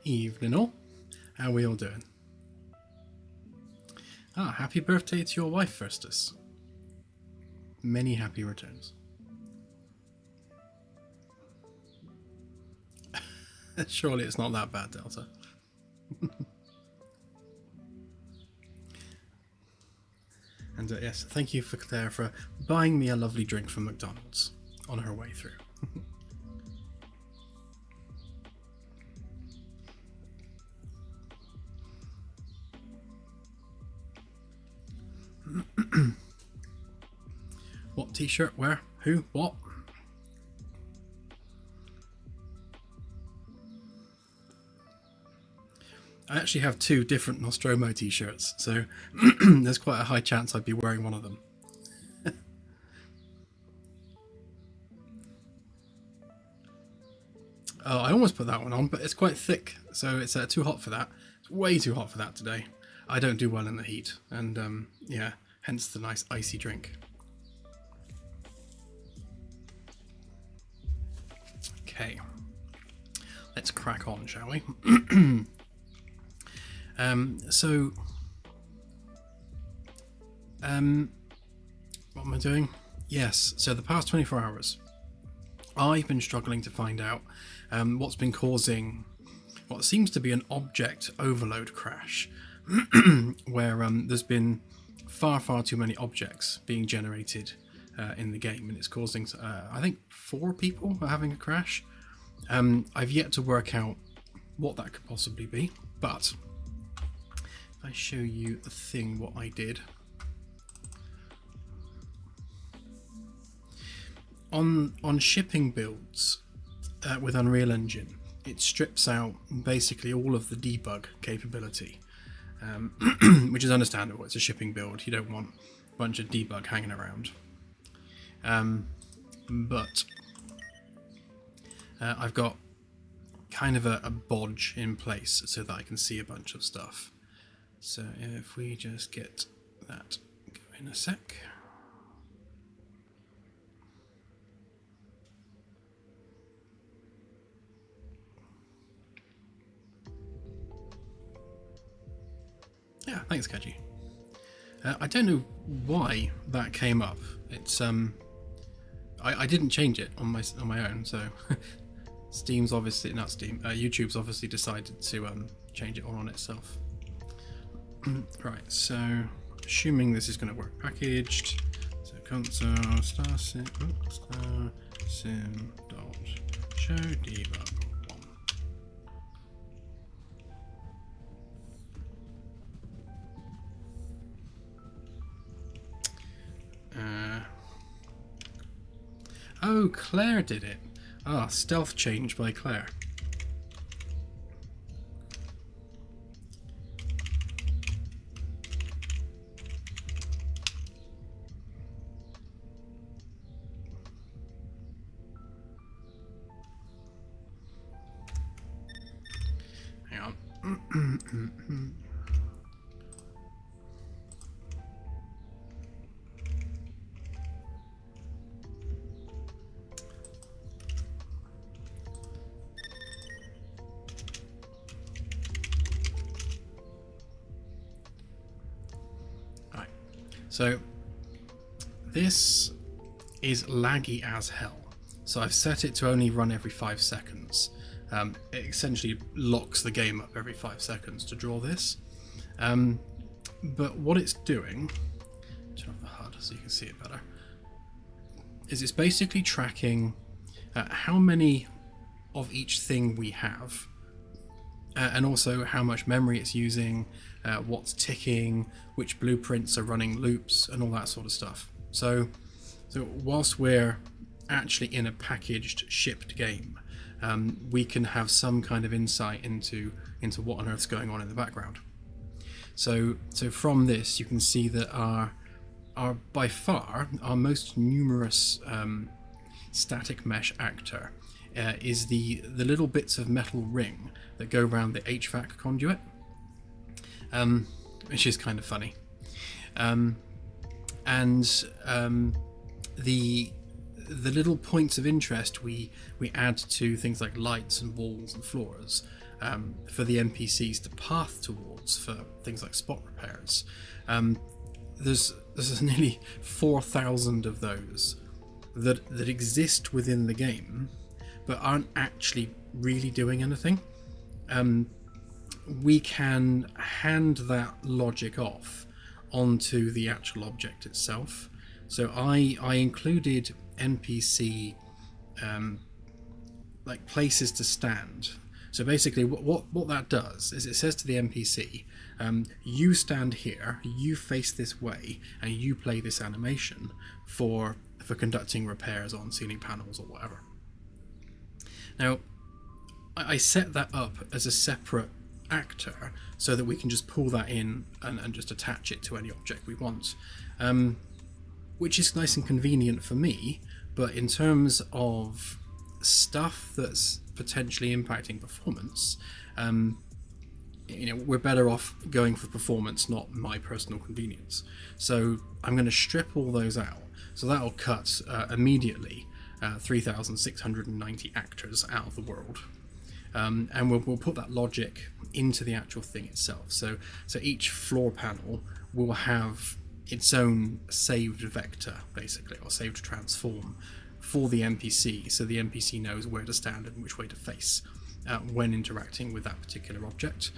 Evening all. How are we all doing? Ah, happy birthday to your wife, Firstus. Many happy returns. Surely it's not that bad, Delta. And yes, thank you for Claire for buying me a lovely drink from McDonald's on her way through. What t-shirt? Where? Who? What? I actually have two different Nostromo t-shirts, so there's quite a high chance I'd be wearing one of them. Oh, I almost put that one on, but it's quite thick, so it's too hot for that. It's way too hot for that today. I don't do well in the heat, and yeah, hence the nice icy drink. Okay, let's crack on, shall we? What am I doing? Yes, so the past 24 hours, I've been struggling to find out what's been causing what seems to be an object overload crash, where there's been far too many objects being generated in the game, and it's causing, I think 4 people are having a crash. I've yet to work out what that could possibly be, but if I show you the thing, what I did. On shipping builds with Unreal Engine, it strips out basically all of the debug capability, which is understandable. It's a shipping build. You don't want a bunch of debug hanging around. But I've got kind of a bodge in place so that I can see a bunch of stuff. So if we just get that going a sec. Yeah, thanks, Kaji. I don't know why that came up. It's I didn't change it on my own, so Steam's obviously not Steam. YouTube's obviously decided to change it all on itself. Right, so assuming this is going to work packaged, so console starsim dot show debug. Oh, Claire did it. Ah, stealth change by Claire. Hang on. So this is laggy as hell. So I've set it to only run every 5 seconds. It essentially locks the game up every 5 seconds to draw this. But what it's doing, turn off the HUD so you can see it better, is it's basically tracking how many of each thing we have, and also how much memory it's using, what's ticking, which blueprints are running loops, and all that sort of stuff. So whilst we're actually in a packaged, shipped game, we can have some kind of insight into what on earth's going on in the background. So from this, you can see that our by far our most numerous static mesh actor is the little bits of metal ring that go around the HVAC conduit, which is kind of funny. The little points of interest we add to things like lights and walls and floors for the NPCs to path towards for things like spot repairs. There's nearly 4,000 of those that exist within the game, but aren't actually really doing anything. We can hand that logic off onto the actual object itself. So I included NPC like places to stand. So basically what that does is it says to the NPC, you stand here, you face this way, and you play this animation for conducting repairs on ceiling panels or whatever. Now, I set that up as a separate actor so that we can just pull that in and just attach it to any object we want, which is nice and convenient for me, but in terms of stuff that's potentially impacting performance, we're better off going for performance, not my personal convenience. So I'm going to strip all those out. So that'll cut immediately 3,690 actors out of the world. And we'll put that logic into the actual thing itself. So each floor panel will have its own saved vector, basically, or saved transform for the NPC, so the NPC knows where to stand and which way to face when interacting with that particular object.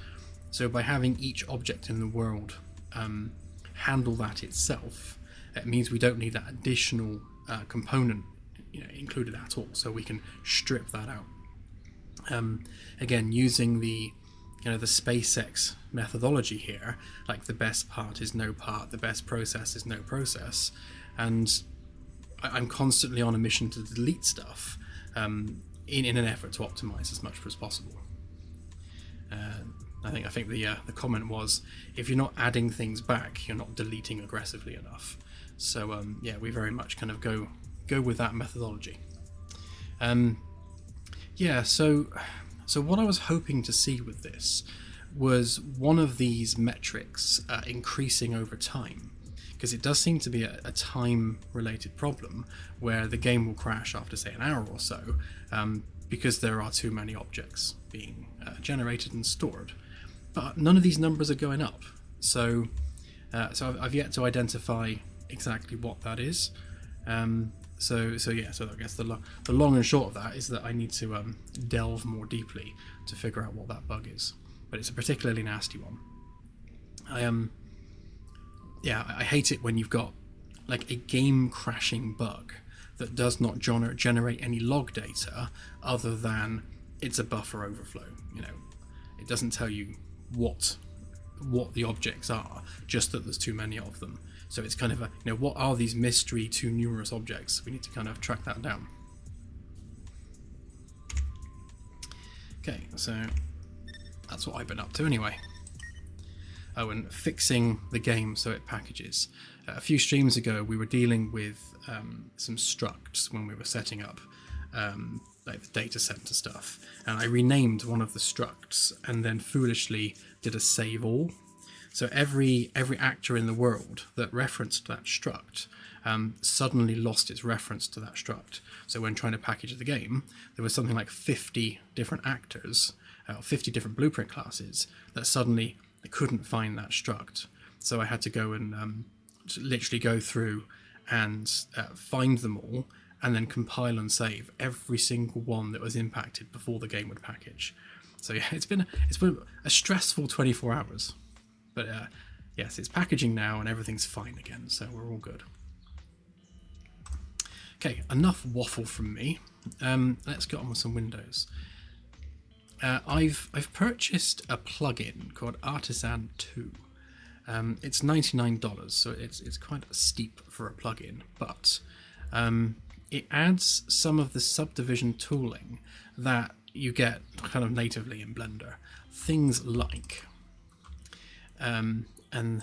So by having each object in the world handle that itself, it means we don't need that additional component included at all, so we can strip that out. Again, using the SpaceX methodology here, like the best part is no part, the best process is no process, and I'm constantly on a mission to delete stuff in an effort to optimize as much as possible. I think the comment was, if you're not adding things back, you're not deleting aggressively enough. So we very much kind of go with that methodology. So what I was hoping to see with this was one of these metrics increasing over time, because it does seem to be a time-related problem where the game will crash after, say, an hour or so, because there are too many objects being generated and stored. But none of these numbers are going up, so I've yet to identify exactly what that is. So I guess the long and short of that is that I need to delve more deeply to figure out what that bug is. But it's a particularly nasty one. I hate it when you've got like a game crashing bug that does not generate any log data other than it's a buffer overflow. It doesn't tell you what the objects are, just that there's too many of them. So it's kind of what are these mystery too numerous objects? We need to kind of track that down. Okay, so that's what I've been up to anyway. Oh, and fixing the game so it packages. A few streams ago, we were dealing with some structs when we were setting up like the data center stuff, and I renamed one of the structs and then foolishly did a save all. So every actor in the world that referenced that struct suddenly lost its reference to that struct. So when trying to package the game, there was something like 50 different actors, 50 different blueprint classes that suddenly couldn't find that struct. So I had to go and literally go through and find them all, and then compile and save every single one that was impacted before the game would package. So yeah, it's been a stressful 24 hours. But yes, it's packaging now and everything's fine again, so we're all good. Okay, enough waffle from me. Let's get on with some Windows. I've purchased a plugin called Artisan 2. It's $99, so it's quite steep for a plugin, but it adds some of the subdivision tooling that you get kind of natively in Blender. Things like, and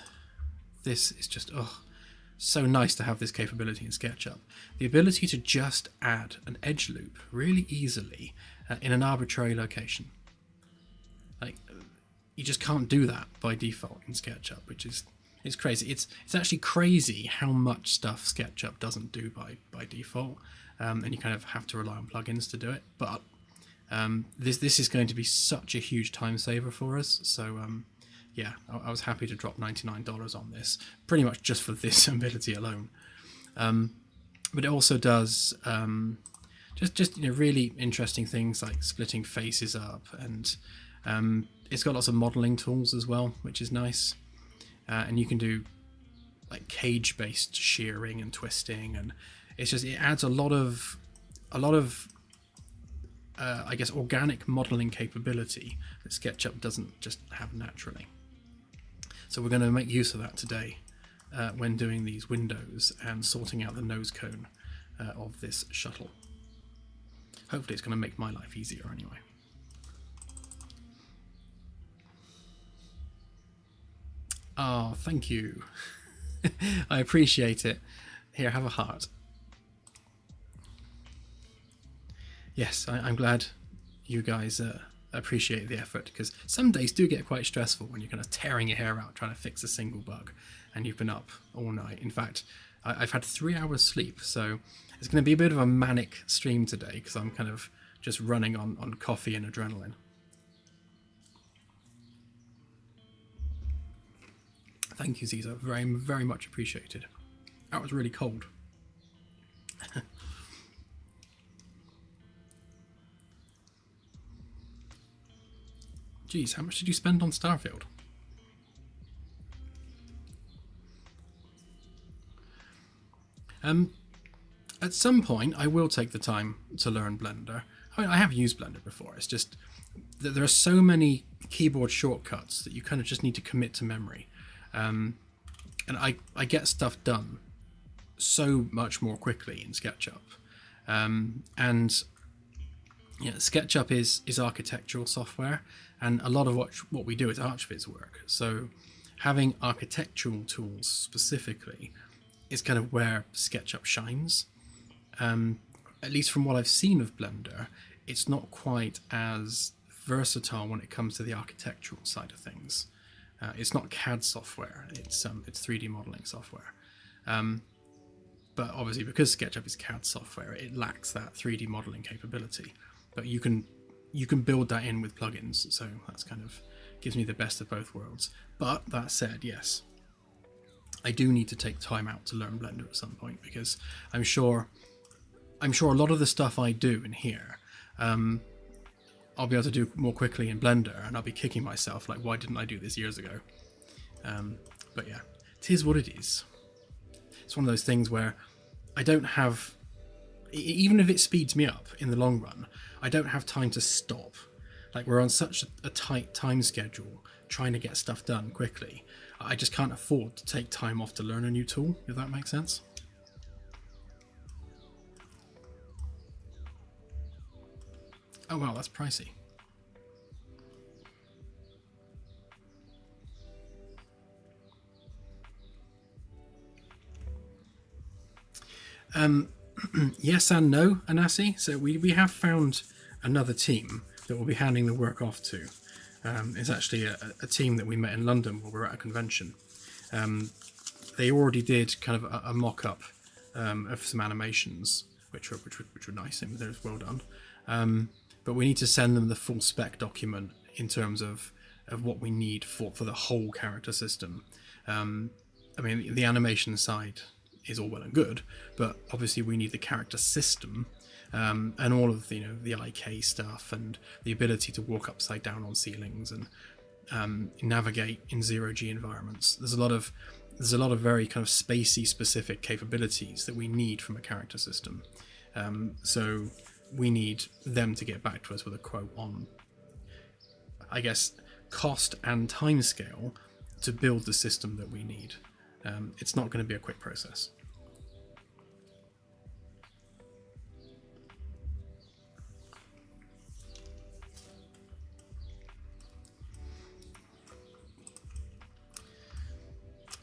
this is just so nice to have this capability in SketchUp. The ability to just add an edge loop really easily in an arbitrary location. Like, you just can't do that by default in SketchUp, which is crazy. It's actually crazy how much stuff SketchUp doesn't do by default, and you kind of have to rely on plugins to do it. But This is going to be such a huge time saver for us. So yeah, I was happy to drop $99 on this, pretty much just for this ability alone. But it also does just really interesting things like splitting faces up, and it's got lots of modeling tools as well, which is nice. And you can do like cage-based shearing and twisting, and it adds a lot of I guess organic modeling capability that SketchUp doesn't just have naturally. So we're going to make use of that today when doing these windows and sorting out the nose cone of this shuttle. Hopefully it's going to make my life easier anyway. Oh, thank you. I appreciate it. Here, have a heart. Yes, I'm glad you guys appreciate the effort, because some days do get quite stressful when you're kind of tearing your hair out trying to fix a single bug and you've been up all night. In fact, I've had 3 hours sleep, so it's going to be a bit of a manic stream today because I'm kind of just running on coffee and adrenaline. Thank you, Ziza. Very, very much appreciated. That was really cold. Geez, how much did you spend on Starfield? At some point, I will take the time to learn Blender. I mean, I have used Blender before. It's just that there are so many keyboard shortcuts that you kind of just need to commit to memory. And I get stuff done so much more quickly in SketchUp. And yeah, SketchUp is architectural software, and a lot of what we do is Archviz work. So having architectural tools specifically is kind of where SketchUp shines. At least from what I've seen of Blender, it's not quite as versatile when it comes to the architectural side of things. It's not CAD software, it's 3D modeling software. But obviously because SketchUp is CAD software, it lacks that 3D modeling capability. But you can build that in with plugins, so that's kind of gives me the best of both worlds. But that said, yes, I do need to take time out to learn Blender at some point, because I'm sure a lot of the stuff I do in here, I'll be able to do more quickly in Blender, and I'll be kicking myself like, why didn't I do this years ago? But yeah, it is what it is. It's one of those things where I don't have, even if it speeds me up in the long run, I don't have time to stop. Like, we're on such a tight time schedule trying to get stuff done quickly. I just can't afford to take time off to learn a new tool, if that makes sense. Oh wow, that's pricey. Yes and no, Anasi. So we have found another team that we'll be handing the work off to. It's actually a team that we met in London while we were at a convention. They already did kind of a mock-up of some animations, which were nice, and they're well done. But we need to send them the full spec document in terms of what we need for the whole character system. I mean, the animation side is all well and good, but obviously we need the character system, and all of the IK stuff, and the ability to walk upside down on ceilings and navigate in zero-G environments. There's a lot of very kind of spacey specific capabilities that we need from a character system. So we need them to get back to us with a quote on, I guess, cost and timescale to build the system that we need. It's not going to be a quick process.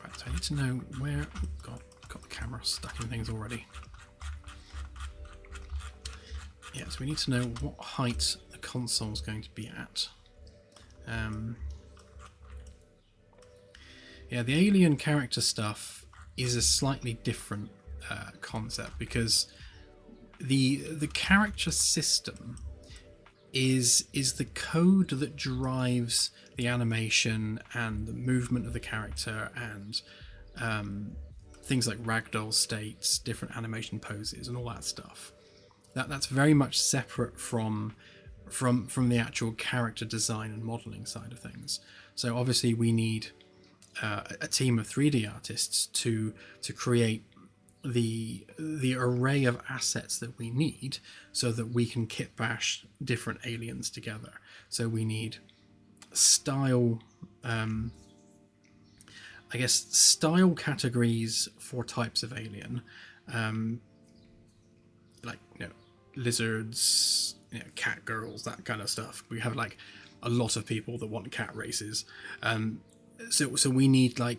Right, so I need to know where... Oh God, got the camera stuck in things already. Yeah, so we need to know what height the console is going to be at. Yeah, the alien character stuff is a slightly different concept, because the character system is the code that drives the animation and the movement of the character and things like ragdoll states, different animation poses, and all that stuff. That's very much separate from the actual character design and modeling side of things. So obviously we need a team of 3D artists to create the array of assets that we need so that we can kit bash different aliens together. So we need style, I guess style categories for types of alien, like lizards, cat girls, that kind of stuff. We have like a lot of people that want cat races, so we need like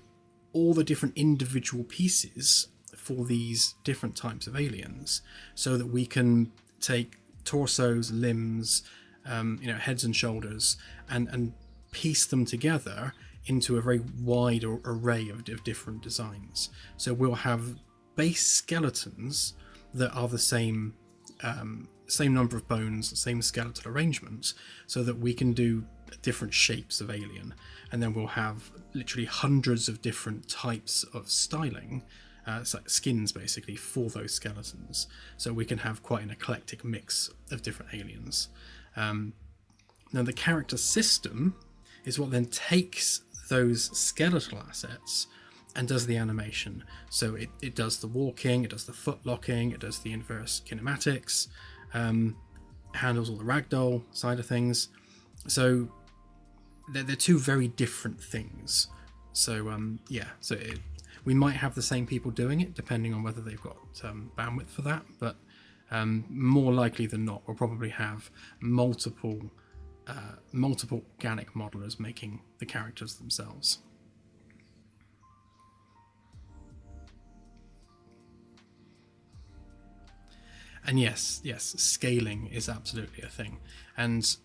all the different individual pieces for these different types of aliens, so that we can take torsos, limbs, heads and shoulders, and piece them together into a very wide array of different designs. So we'll have base skeletons that are the same number of bones, same skeletal arrangements, so that we can do different shapes of alien. And then we'll have literally hundreds of different types of styling, it's like skins basically, for those skeletons. So we can have quite an eclectic mix of different aliens. Now the character system is what then takes those skeletal assets and does the animation. So it does the walking, it does the foot locking, it does the inverse kinematics, handles all the ragdoll side of things. So they're two very different things. So we might have the same people doing it depending on whether they've got bandwidth for that, but more likely than not we'll probably have multiple organic modelers making the characters themselves. And yes, scaling is absolutely a thing, and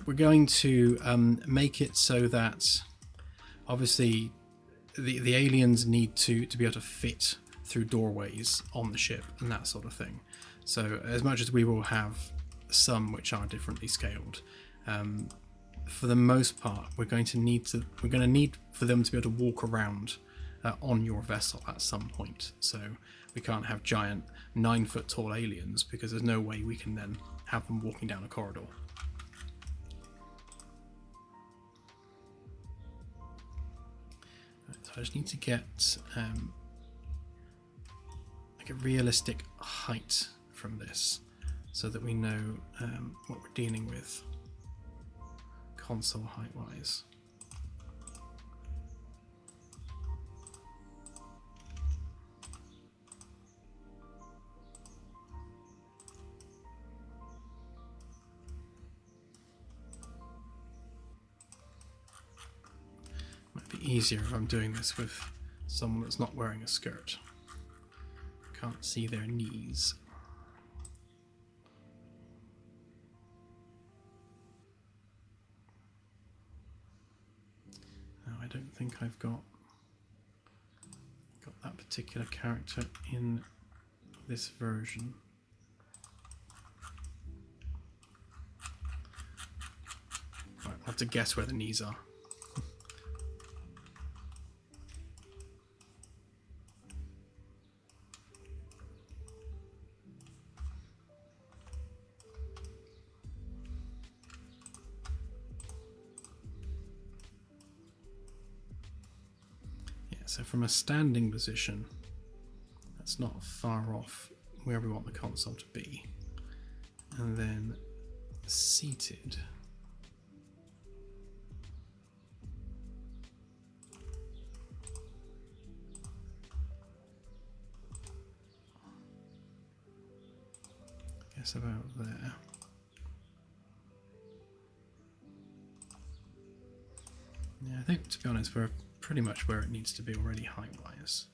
we're going to make it so that obviously the aliens need to be able to fit through doorways on the ship and that sort of thing. So as much as we will have some which are differently scaled, for the most part we're going to need for them to be able to walk around on your vessel at some point. So we can't have giant 9-foot tall aliens, because there's no way we can then have them walking down a corridor. So I just need to get like a realistic height from this, so that we know what we're dealing with console height wise. Might be easier if I'm doing this with someone that's not wearing a skirt. Can't see their knees. I don't think I've got that particular character in this version. Right, I'll have to guess where the knees are. So from a standing position, that's not far off where we want the console to be. And then seated, I guess about there. Yeah, I think, to be honest, we're pretty much where it needs to be already height-wise.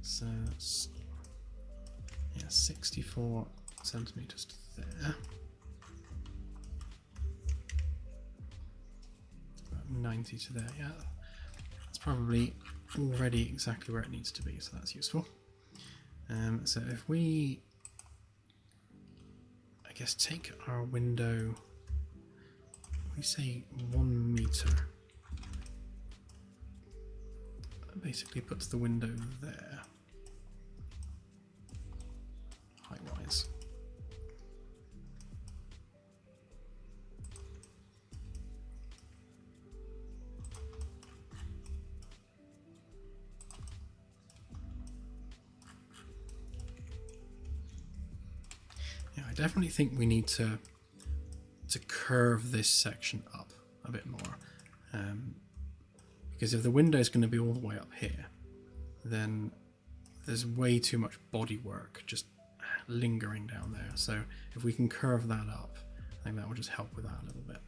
So that's 64 centimeters to there. About 90 to there. Yeah, it's probably already exactly where it needs to be, so that's useful. So if we, guess take our window, we say 1 meter. That basically puts the window there, height-wise. Yeah, I definitely think we need to curve this section up a bit more, because if the window is going to be all the way up here, then there's way too much body work just lingering down there. So if we can curve that up, I think that will just help with that a little bit.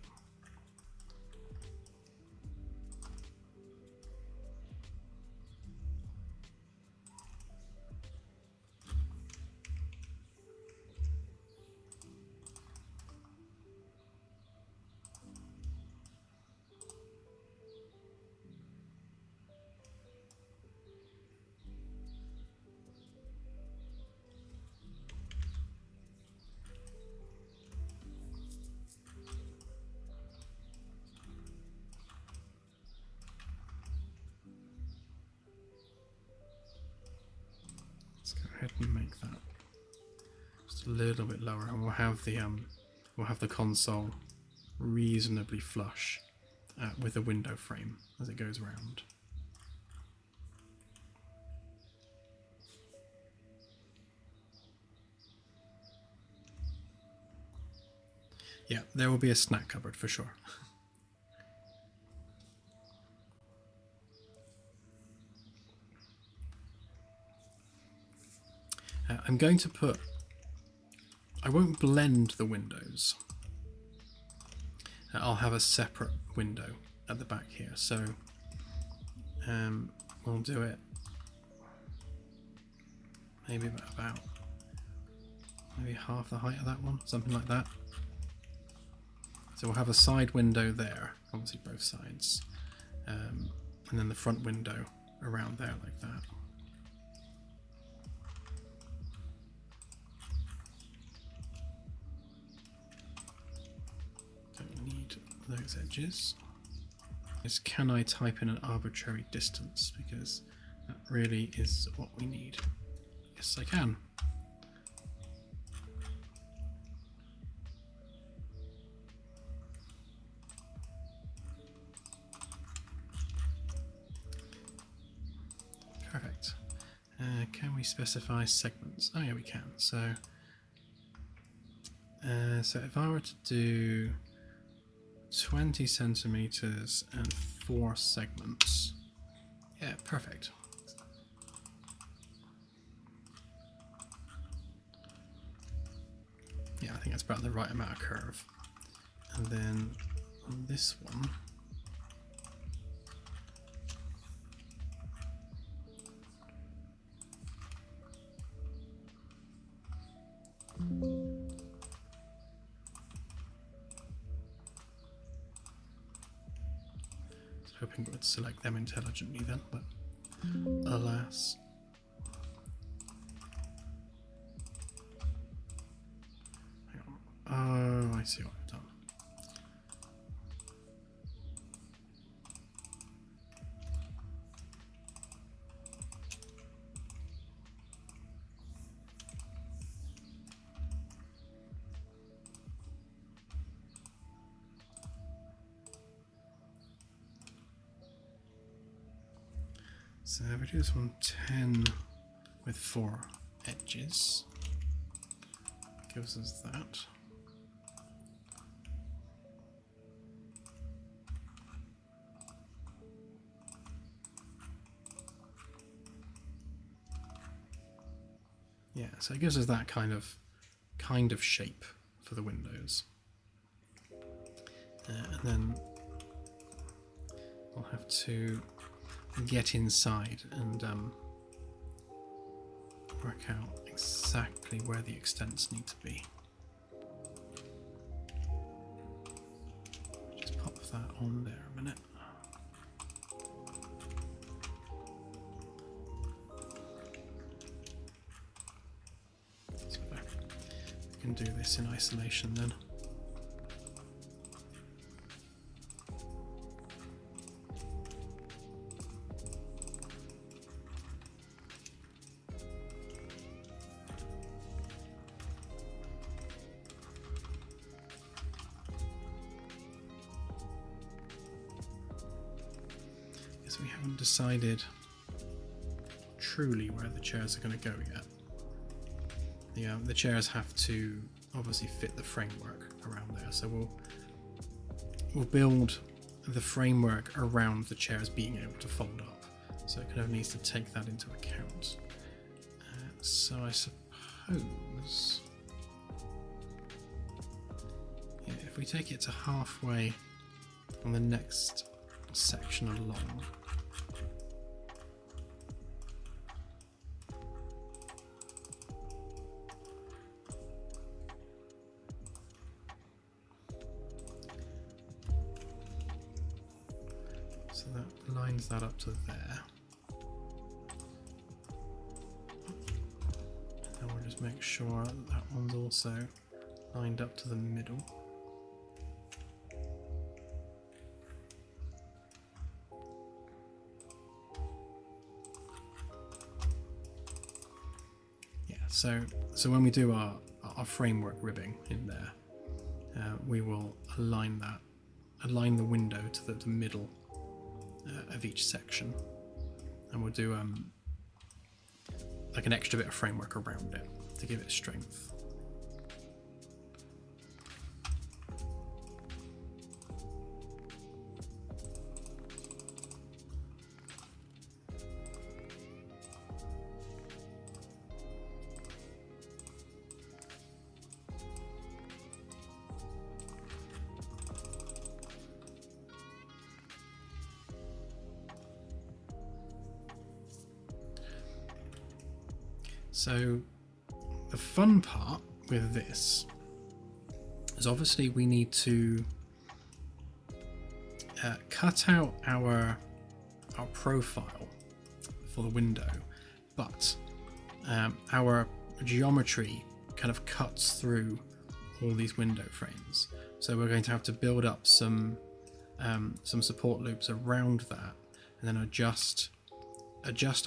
Let's go ahead and make that just a little bit lower, and we'll have the console reasonably flush with the window frame as it goes around. Yeah, there will be a snack cupboard for sure. I'm going to put... I won't blend the windows. I'll have a separate window at the back here, so we'll do it maybe about maybe half the height of that one, something like that. So we'll have a side window there, obviously both sides, and then the front window around there like that. Don't need those edges. Is can I type in an arbitrary distance, because that really is what we need. Yes, I can. Perfect. Can we specify segments? Oh yeah, we can. So, so if I were to do 20 centimeters and 4 segments, yeah, perfect. Yeah, I think that's about the right amount of curve. And then on this one, hoping it would select them intelligently then, but alas. Hang on. Oh, I see what I've done. So if we do this one 10 with 4 edges, gives us that. Yeah, so it gives us that kind of shape for the windows. And then we'll have to get inside and work out exactly where the extents need to be. Just pop that on there a minute. So we can do this in isolation then. Guess we haven't decided truly where the chairs are going to go yet. The chairs have to obviously fit the framework around there, so we'll build the framework around the chairs being able to fold up, so it kind of needs to take that into account. So I suppose, yeah, if we take it to halfway on the next section along, so that lines that up to there. And we'll just make sure that one's also lined up to the middle. Yeah, so when we do our framework ribbing in there, we will align the window to the middle of each section, and we'll do like an extra bit of framework around it to give it strength. So the fun part with this is obviously we need to cut out our profile for the window, but our geometry kind of cuts through all these window frames. So we're going to have to build up some support loops around that, and then adjust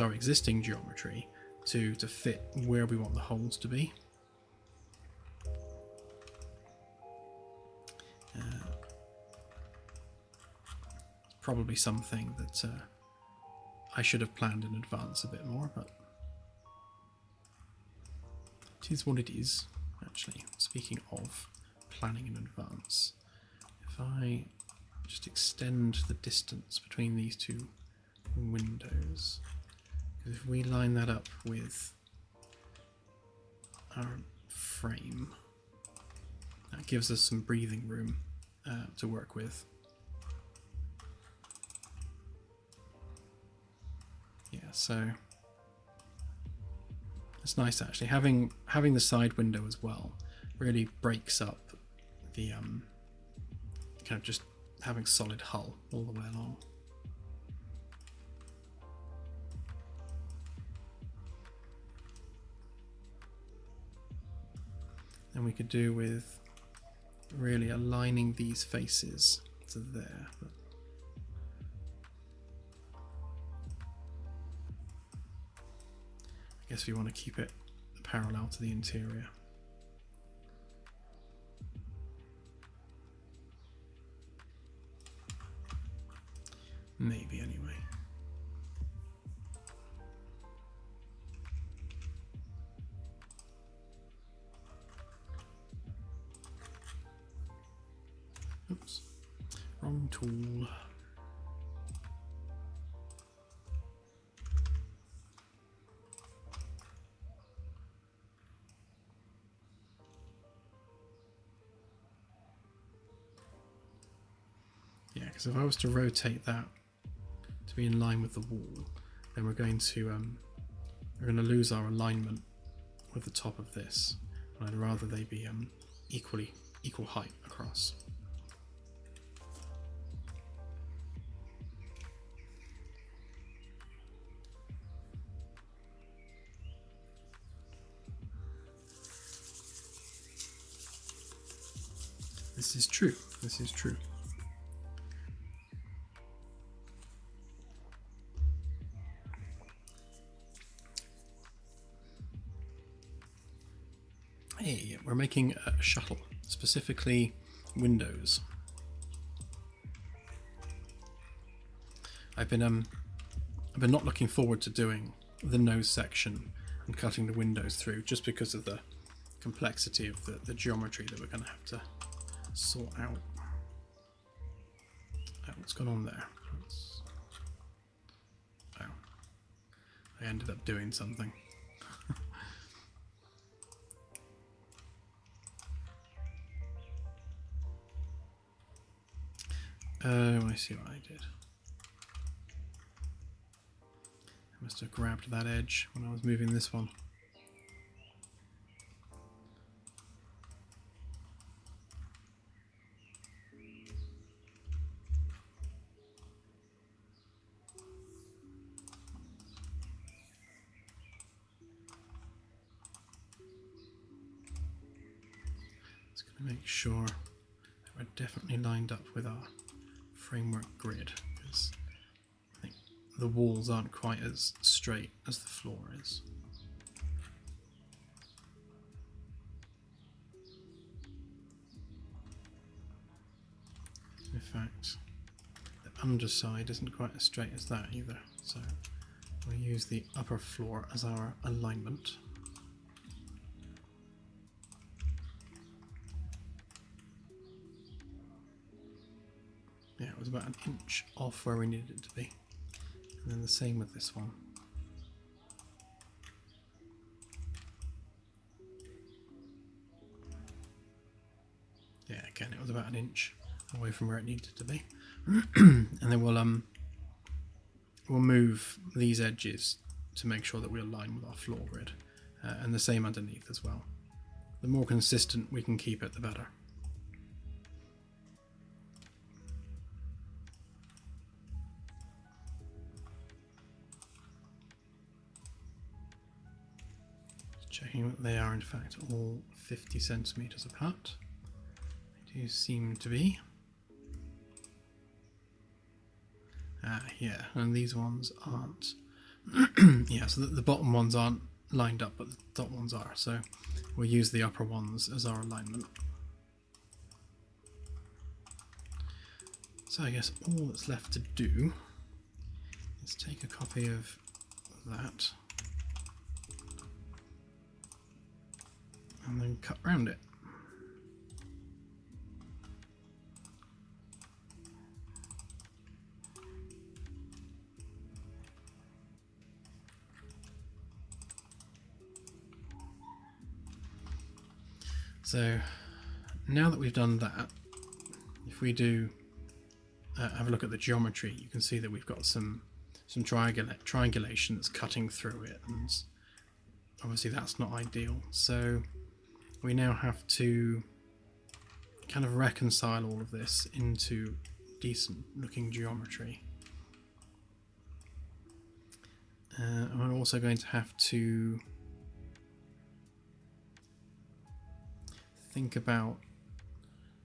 our existing geometry to fit where we want the holes to be. Probably something that I should have planned in advance a bit more, but it is what it is. Actually, speaking of planning in advance, if I just extend the distance between these two windows, if we line that up with our frame, that gives us some breathing room to work with. Yeah, so it's nice actually. Having the side window as well really breaks up the kind of just having solid hull all the way along. And we could do with really aligning these faces to there. But I guess we want to keep it parallel to the interior. Maybe anyway. Oops, wrong tool. Yeah, because if I was to rotate that to be in line with the wall, then we're going to lose our alignment with the top of this. And I'd rather they be equal height across. This is true. This is true. Hey, we're making a shuttle, specifically windows. I've been not looking forward to doing the nose section and cutting the windows through, just because of the complexity of the geometry that we're going to have to sort out. Oh, what's going on there? Oh, I ended up doing something. Oh, I see what I did. I must have grabbed that edge when I was moving this one. Just going to make sure that we're definitely lined up with our framework grid, because I think the walls aren't quite as straight as the floor is. In fact, the underside isn't quite as straight as that either, so we'll use the upper floor as our alignment. Yeah, it was about an inch off where we needed it to be. And then the same with this one. Yeah, again, it was about an inch away from where it needed to be. And then we'll move these edges to make sure that we align with our floor grid. And the same underneath as well. The more consistent we can keep it, the better. Checking that they are in fact all 50 centimeters apart. They do seem to be. Yeah, and these ones aren't. Yeah, so the bottom ones aren't lined up, but the top ones are. So we'll use the upper ones as our alignment. So I guess all that's left to do is take a copy of that and then cut around it. So now that we've done that, if we do have a look at the geometry, you can see that we've got some triangulation that's cutting through it, and obviously that's not ideal. So we now have to kind of reconcile all of this into decent looking geometry. And we're also going to have to think about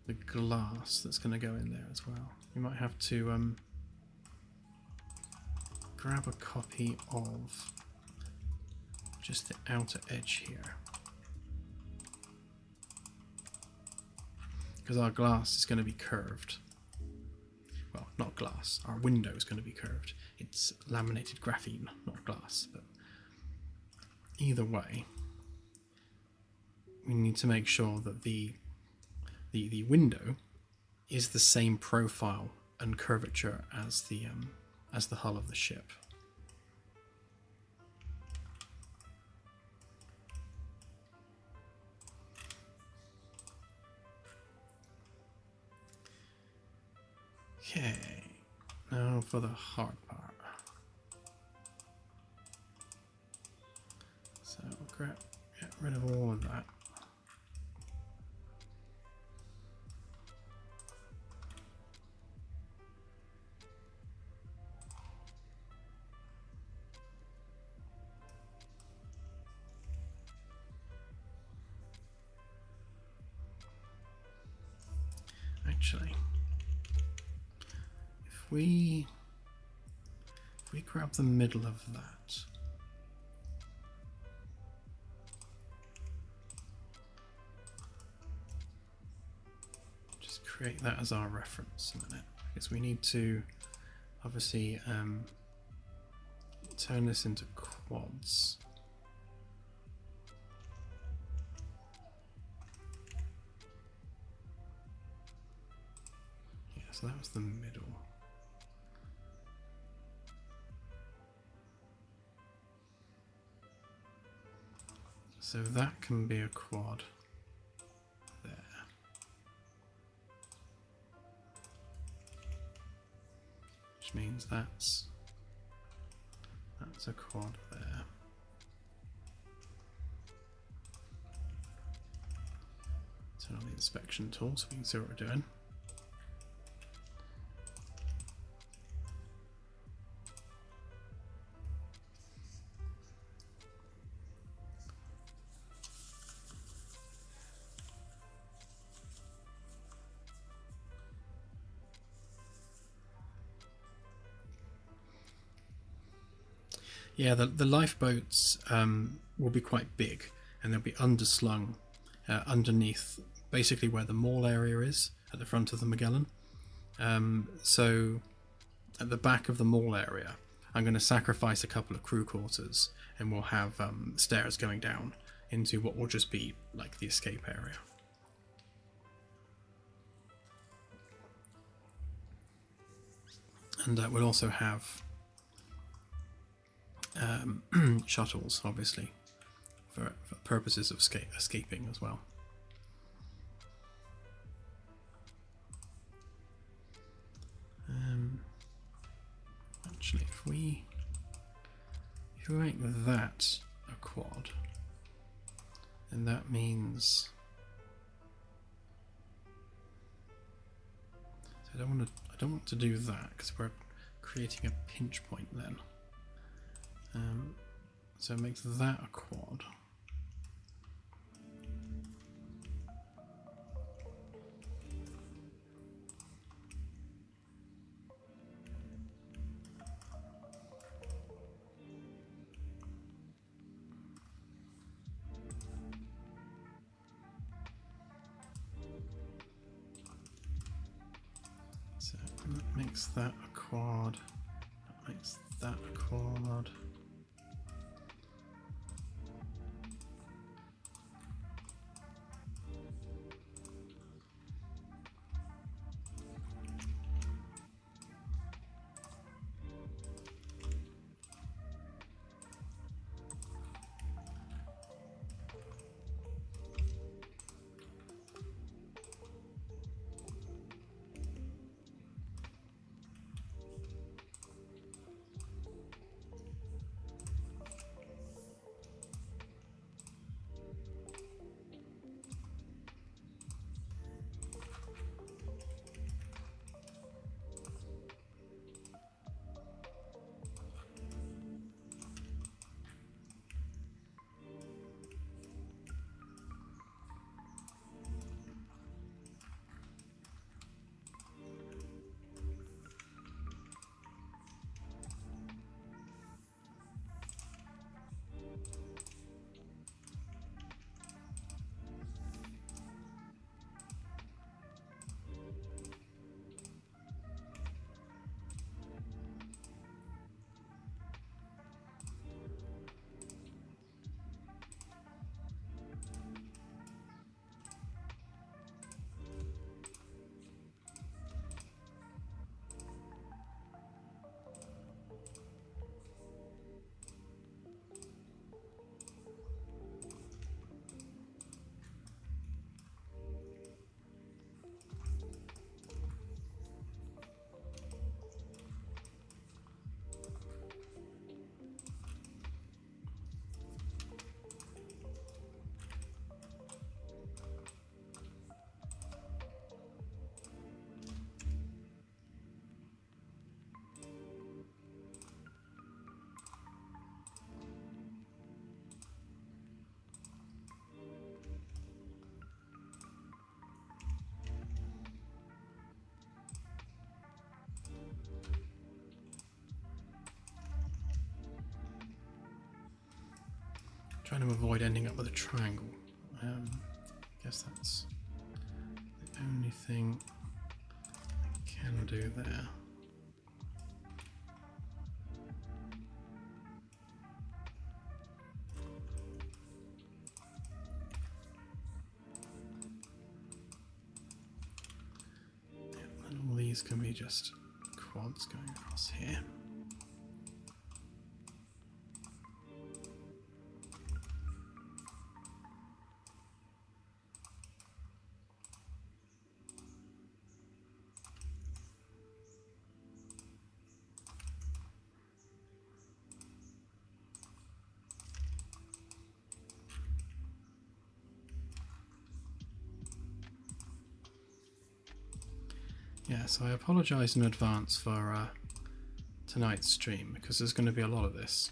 the glass that's going to go in there as well. We might have to grab a copy of just the outer edge here, because our glass is going to be curved. Well, not glass, our window is going to be curved. It's laminated graphene, not glass, but either way, we need to make sure that the window is the same profile and curvature as the hull of the ship. Okay, now for the hard part. So we'll get rid of all of that. we grab the middle of that. Just create that as our reference a minute, because we need to obviously turn this into quads. Yeah, so that was the middle. So that can be a quad there. Which means that's a quad there. Turn on the inspection tool so we can see what we're doing. Yeah, the lifeboats will be quite big, and they'll be underslung underneath, basically where the mall area is at the front of the Magellan. So at the back of the mall area, I'm going to sacrifice a couple of crew quarters, and we'll have stairs going down into what will just be like the escape area. And we'll also have shuttles, obviously, for purposes of escaping as well. Actually, if we make that a quad, then that means so I don't want to do that because we're creating a pinch point then. So it makes that a quad. So that makes that a quad. That makes that a quad. trying to avoid ending up with a triangle. I guess that's the only thing I can do there. And all these can be just quads going across here. Yeah, so I apologise in advance for tonight's stream because there's going to be a lot of this.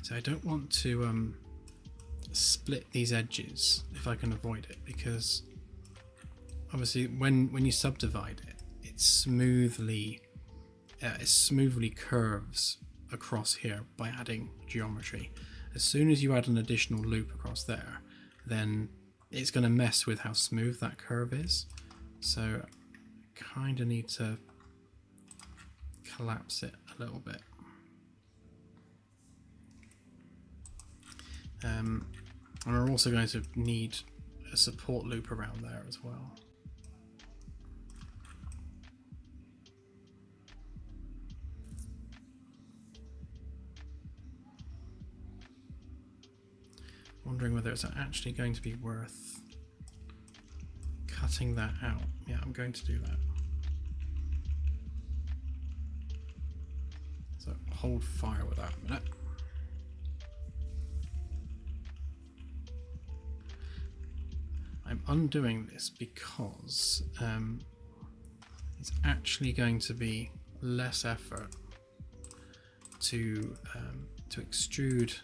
So I don't want to split these edges if I can avoid it, because obviously when you subdivide it, it smoothly curves across here by adding geometry. As soon as you add an additional loop across there, then it's going to mess with how smooth that curve is. So kind of need to collapse it a little bit. And we're also going to need a support loop around there as well. Wondering whether it's actually going to be worth cutting that out. Yeah, I'm going to do that. So hold fire with that a minute. I'm undoing this because it's actually going to be less effort to extrude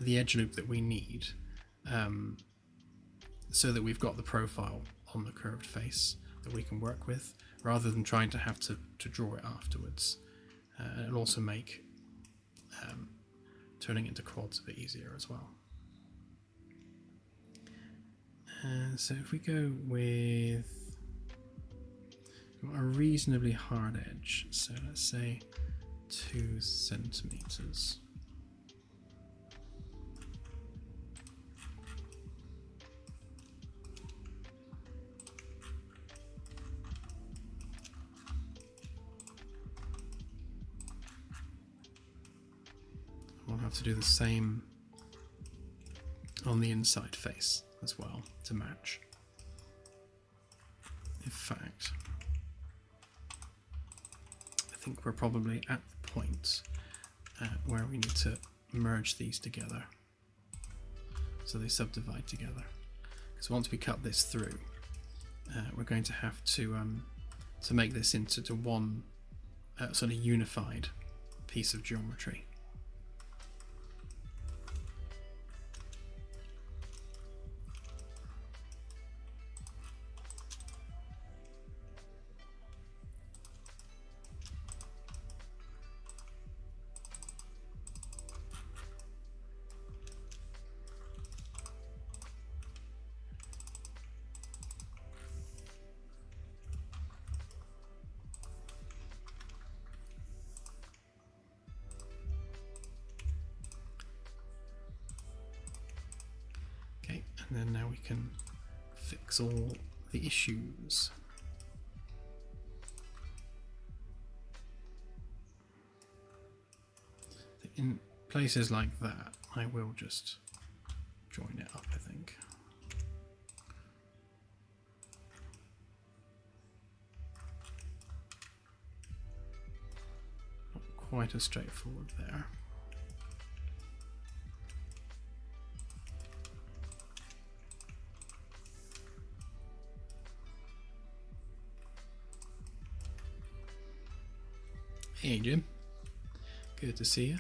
the edge loop that we need, so that we've got the profile on the curved face that we can work with, rather than trying to have to draw it afterwards. It'll also make turning into quads a bit easier as well. So if we go with a reasonably hard edge, so let's say 2 centimeters. We'll have to do the same on the inside face as well to match. In fact, I think we're probably at the point where we need to merge these together so they subdivide together. Because once we cut this through, we're going to have to make this into one sort of unified piece of geometry. And then now we can fix all the issues. In places like that, I will just join it up, I think. Not quite as straightforward there. Hey Jim, good to see you.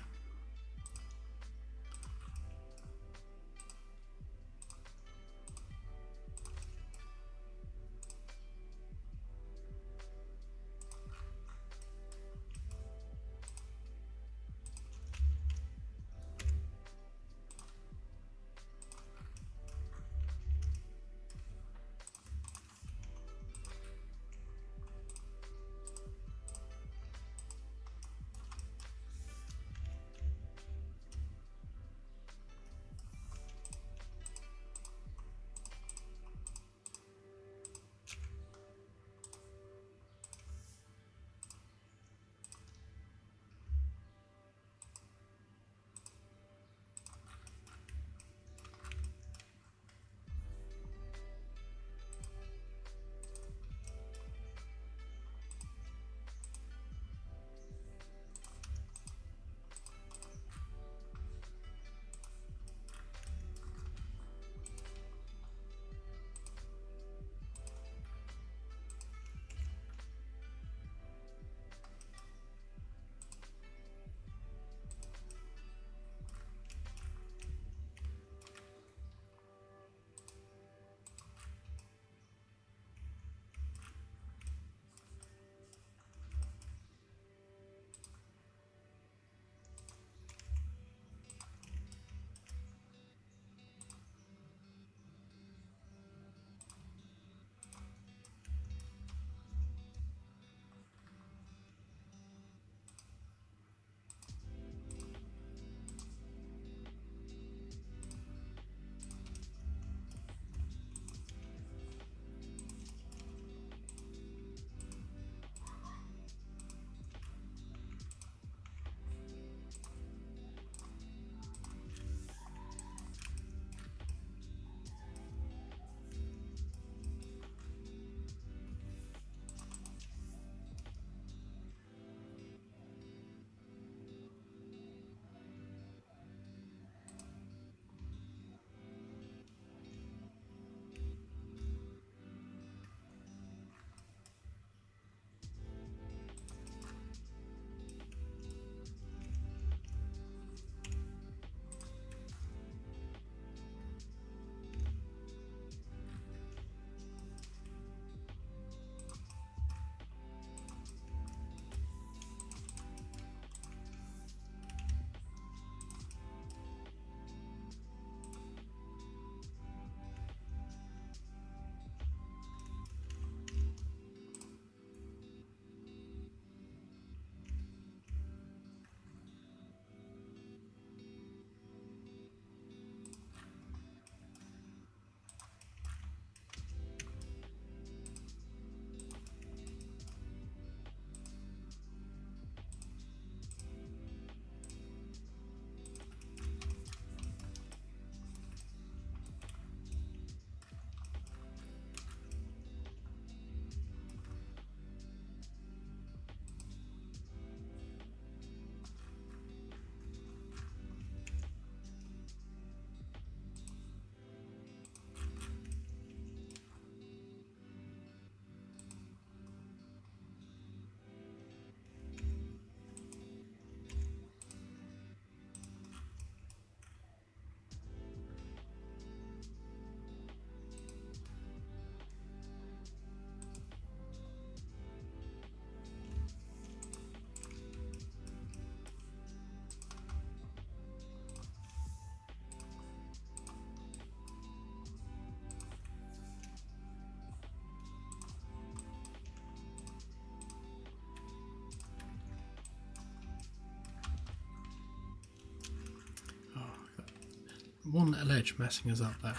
One ledge messing us up there.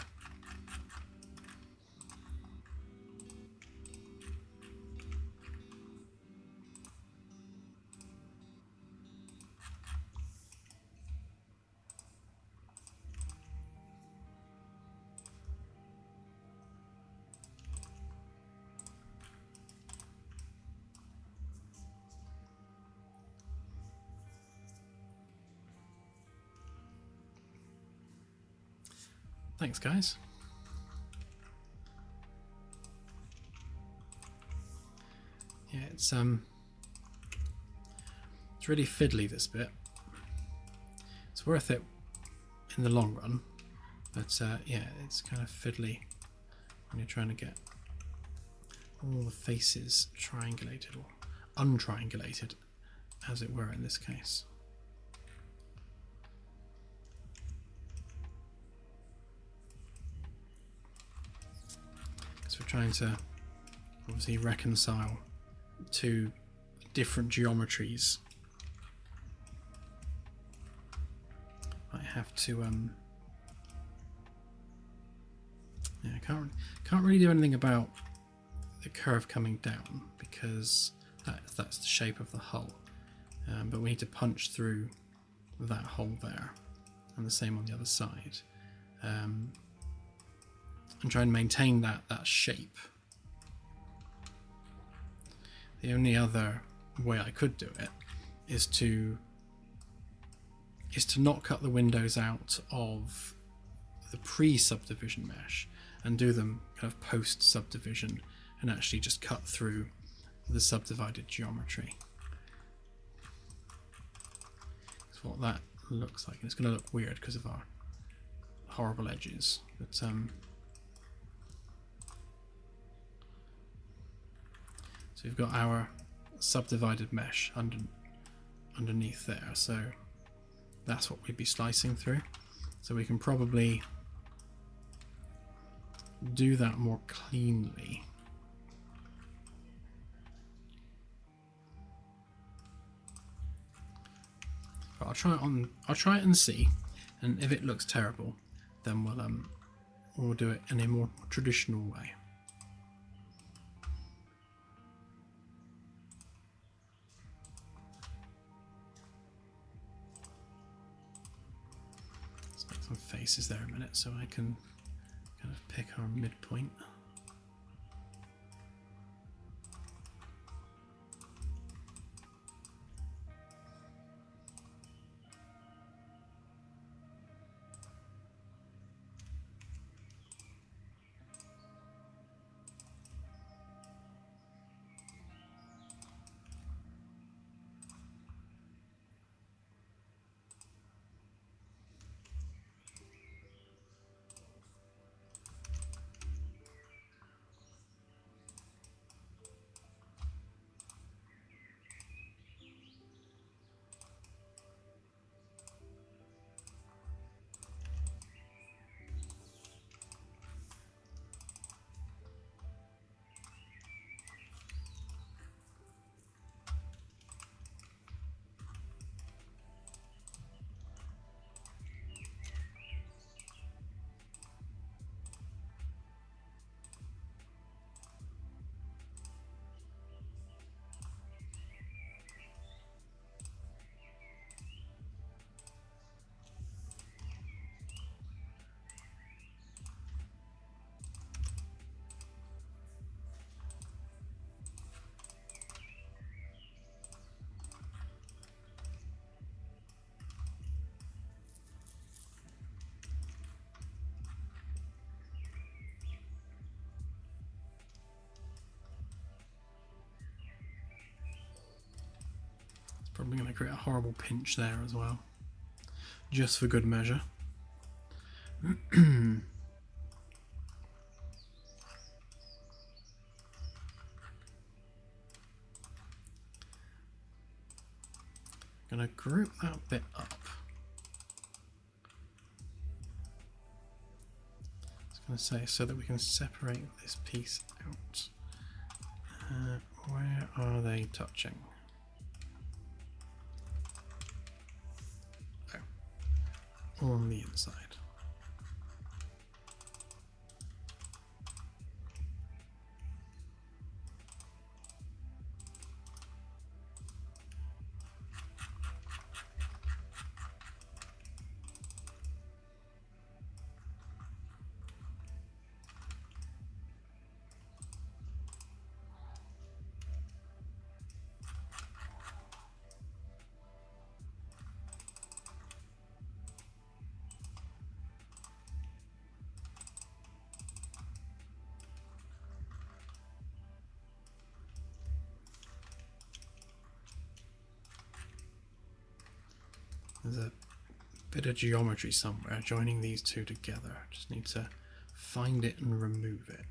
Thanks, guys. Yeah, it's It's really fiddly, this bit. It's worth it in the long run, but yeah, it's kind of fiddly when you're trying to get all the faces triangulated or untriangulated, as it were in this case. Because we're trying to obviously reconcile two different geometries. I have to yeah, I can't really do anything about the curve coming down because that's the shape of the hull, but we need to punch through that hole there, and the same on the other side, and try and maintain that shape. The only other way I could do it is to not cut the windows out of the pre-subdivision mesh and do them kind of post-subdivision, and actually just cut through the subdivided geometry. That's what that looks like. And it's going to look weird because of our horrible edges, but so we've got our subdivided mesh underneath there, so that's what we'd be slicing through. So we can probably do that more cleanly. But I'll try it and see, and if it looks terrible, then we'll do it in a more traditional way. Let's make some faces there a minute so I can kind of pick our midpoint. Probably going to create a horrible pinch there as well, just for good measure. Going to group that bit up. I was going to say so that we can separate this piece out. Where are they touching? On the inside. There's a bit of geometry somewhere joining these two together. Just need to find it and remove it.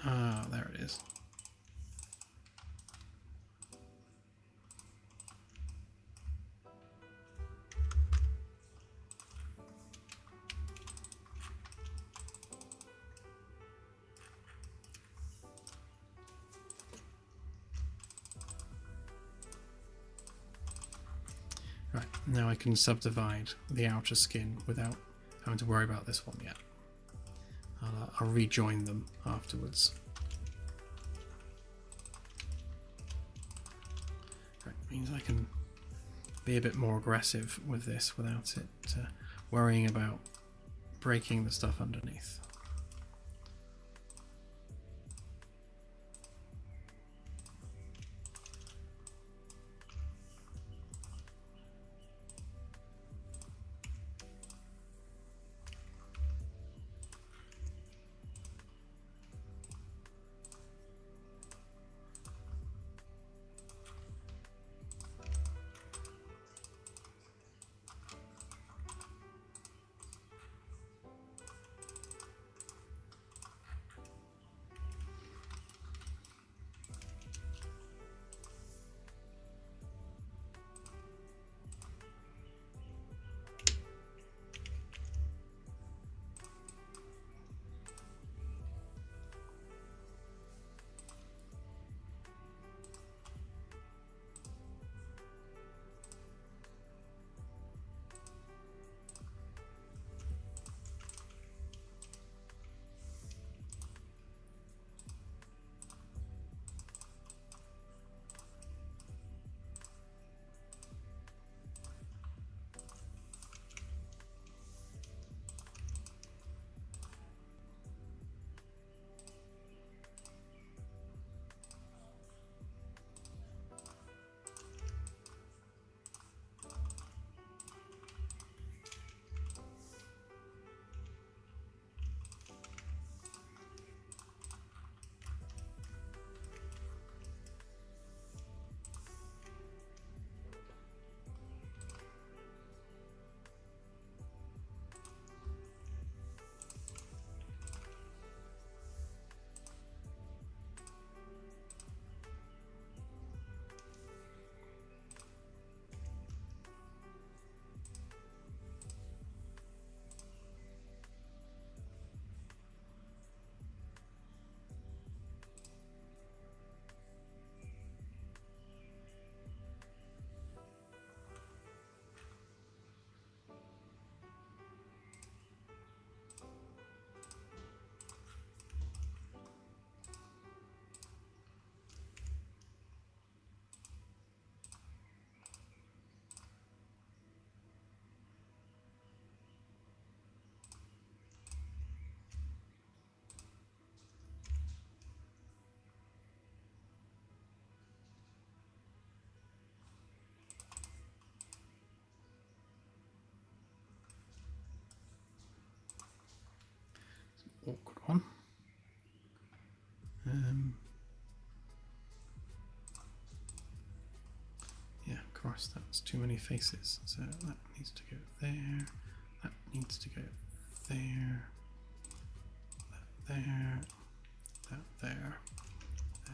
Ah, there it is. Right, now I can subdivide the outer skin without having to worry about this one yet. I'll rejoin them afterwards. Right, means I can be a bit more aggressive with this without it worrying about breaking the stuff underneath. Awkward one. Yeah, of course, that's too many faces. So that needs to go there. That needs to go there. That there. That there.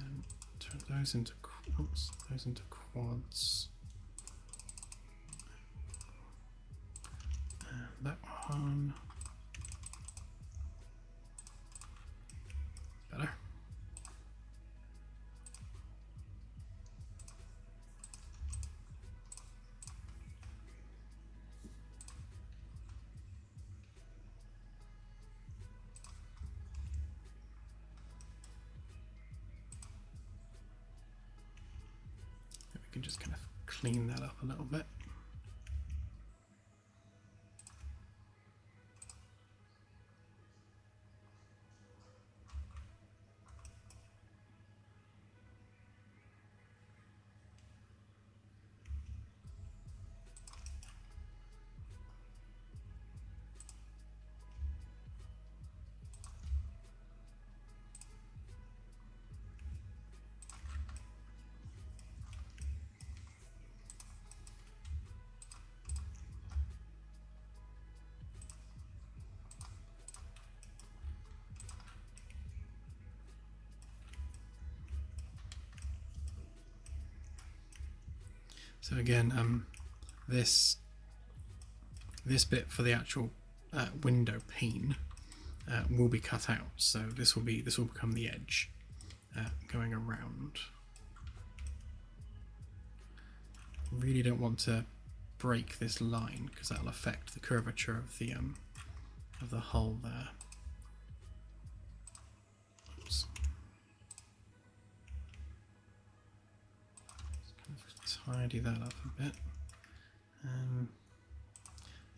And turn those into quads. And that one. Better. can just kind of clean that up a little bit. So again, this bit for the actual window pane will be cut out. So this will become the edge going around. Really don't want to break this line because that'll affect the curvature of the hull there. Oops. Tidy that up a bit.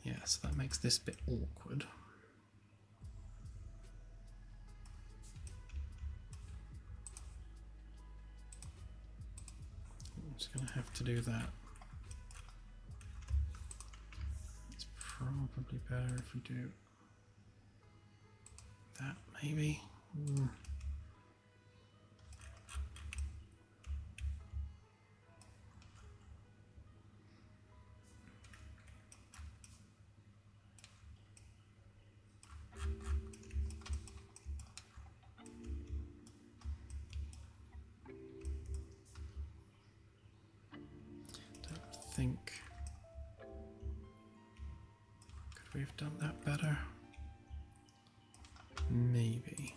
Yeah, so that makes this bit awkward. I'm just going to have to do that. It's probably better if we do that, maybe. Think could we have done that better? Maybe.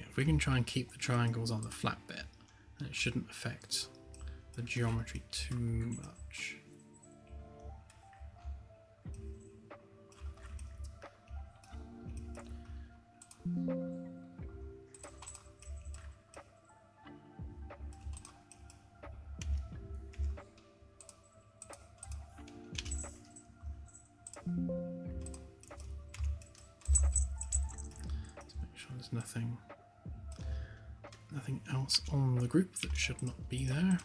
If we can try and keep the triangles on the flat bit, then it shouldn't affect the geometry too much. Let's make sure there's nothing else on the group that should not be there.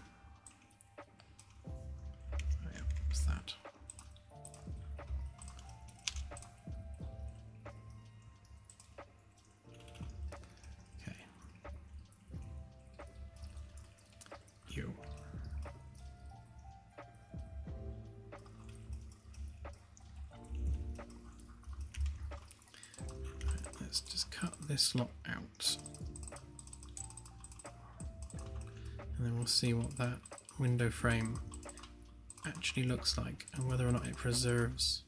Oh yeah, what's that? Okay. You. Right, let's just cut this lot out. And then we'll see what that window frame actually looks like and whether or not it preserves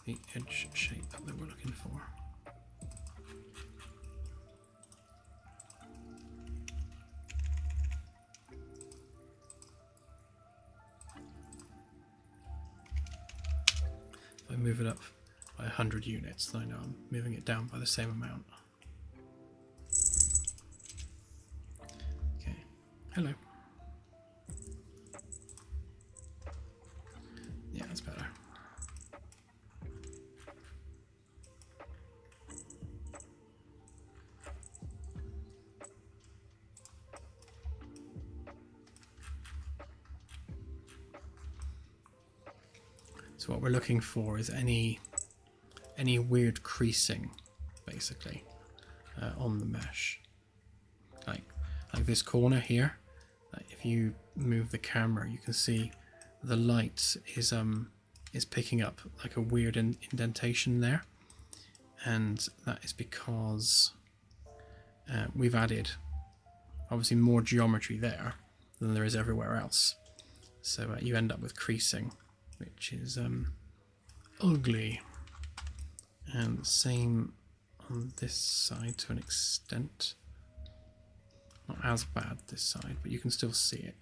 the edge shape that we're looking for. If I move it up by 100 units, then I know I'm moving it down by the same amount. Hello. Yeah, that's better. So what we're looking for is any weird creasing, basically, on the mesh. Like this corner here. If you move the camera, you can see the light is picking up like a weird indentation there, and that is because we've added obviously more geometry there than there is everywhere else. So you end up with creasing, which is ugly. And the same on this side to an extent. Not as bad this side, but you can still see it.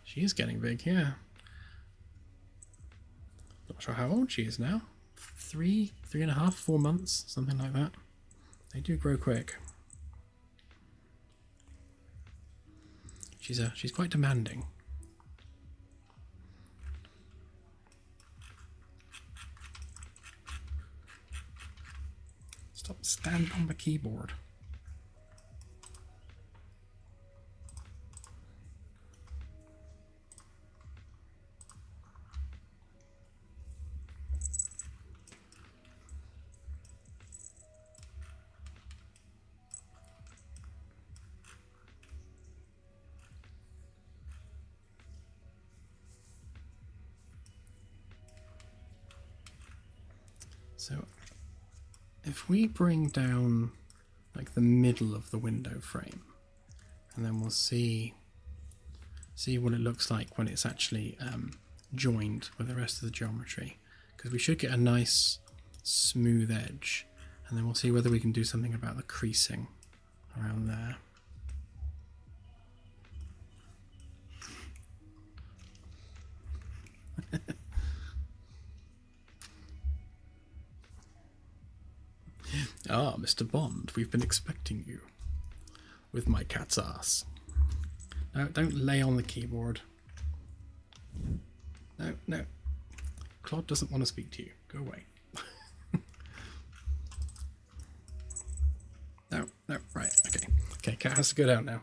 She is getting big, yeah. Not sure how old she is now. 3.5, 4 months, something like that. They do grow quick. She's quite demanding. Stop standing on the keyboard. So if we bring down like the middle of the window frame, and then we'll see what it looks like when it's actually joined with the rest of the geometry, because we should get a nice smooth edge, and then we'll see whether we can do something about the creasing around there. Ah, Mr. Bond, we've been expecting you. With my cat's ass. No, don't lay on the keyboard. No, no. Claude doesn't want to speak to you. Go away. No, no, right, okay. Okay, cat has to go down now.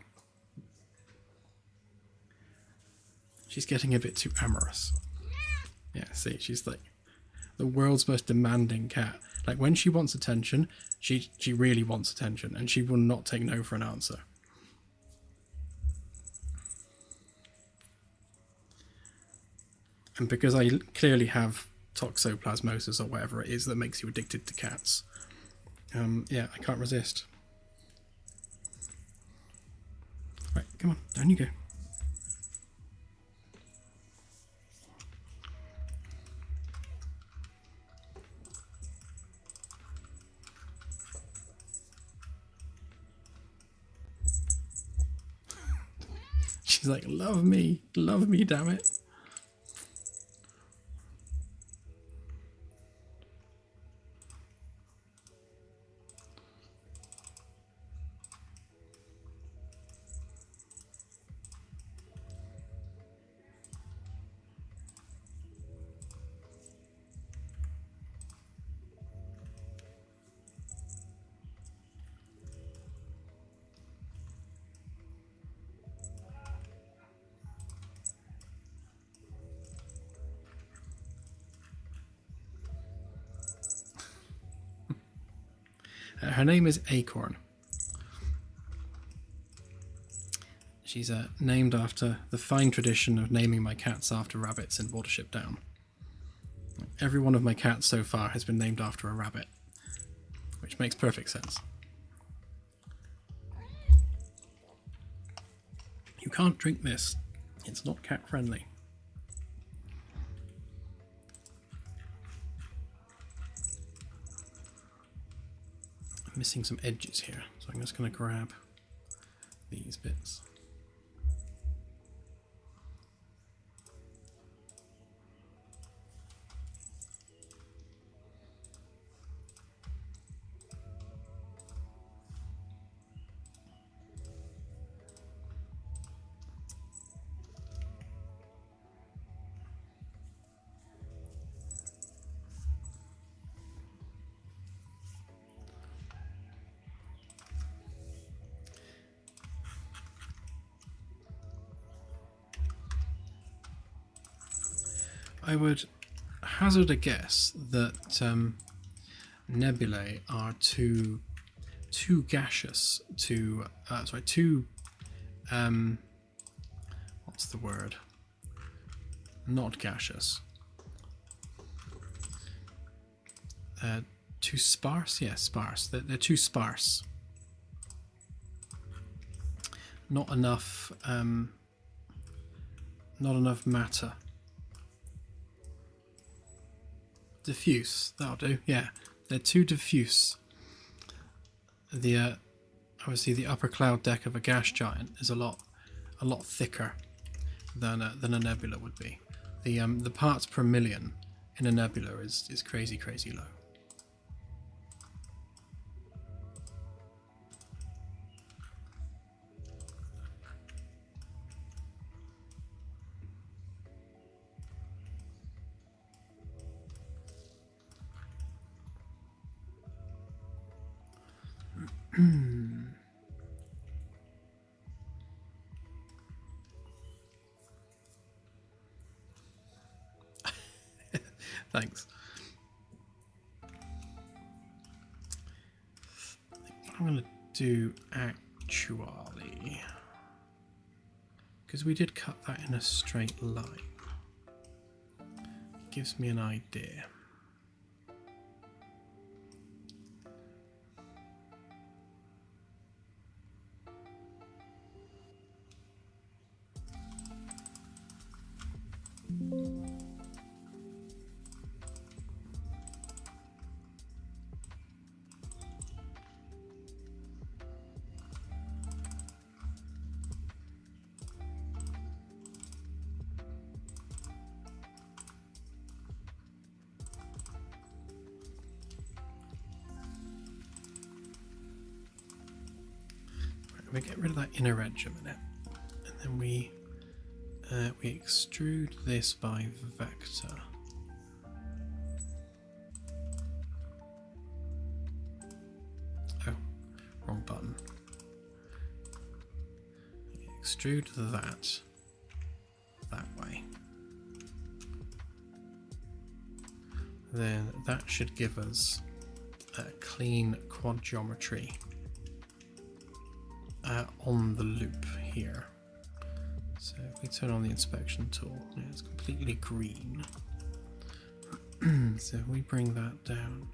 She's getting a bit too amorous. Yeah, see, she's like the world's most demanding cat. Like when she wants attention, she really wants attention, and she will not take no for an answer. And because I clearly have toxoplasmosis or whatever it is that makes you addicted to cats, yeah, I can't resist. Right, come on, down you go. She's like, love me, damn it. Her name is Acorn. She's named after the fine tradition of naming my cats after rabbits in Watership Down. Every one of my cats so far has been named after a rabbit, which makes perfect sense. You can't drink this. It's not cat friendly. I'm missing some edges here, so I'm just going to grab these bits. I would hazard a guess that nebulae are too gaseous to what's the word? Not gaseous. Too sparse? Yeah, sparse. They're too sparse. Not enough. Not enough matter. Diffuse. That'll do. Yeah, they're too diffuse. The obviously the upper cloud deck of a gas giant is a lot thicker than a nebula would be. The parts per million in a nebula is crazy low. Thanks. What I'm going to do actually, because we did cut that in a straight line, gives me an idea. We get rid of that inner edge a minute, and then we extrude this by vector. Oh, wrong button. Extrude that way. Then that should give us a clean quad geometry on the loop here. So if we turn on the inspection tool, yeah, it's completely green. So if we bring that down,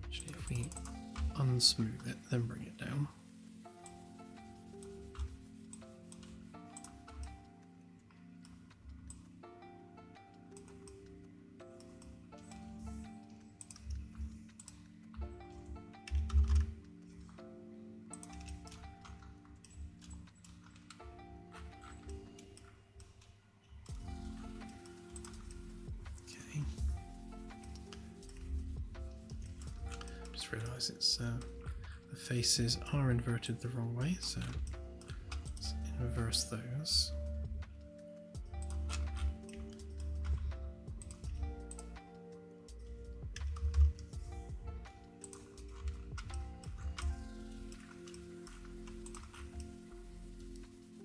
actually if we unsmooth it, then bring it down. Realise it's the faces are inverted the wrong way, so let's inverse those.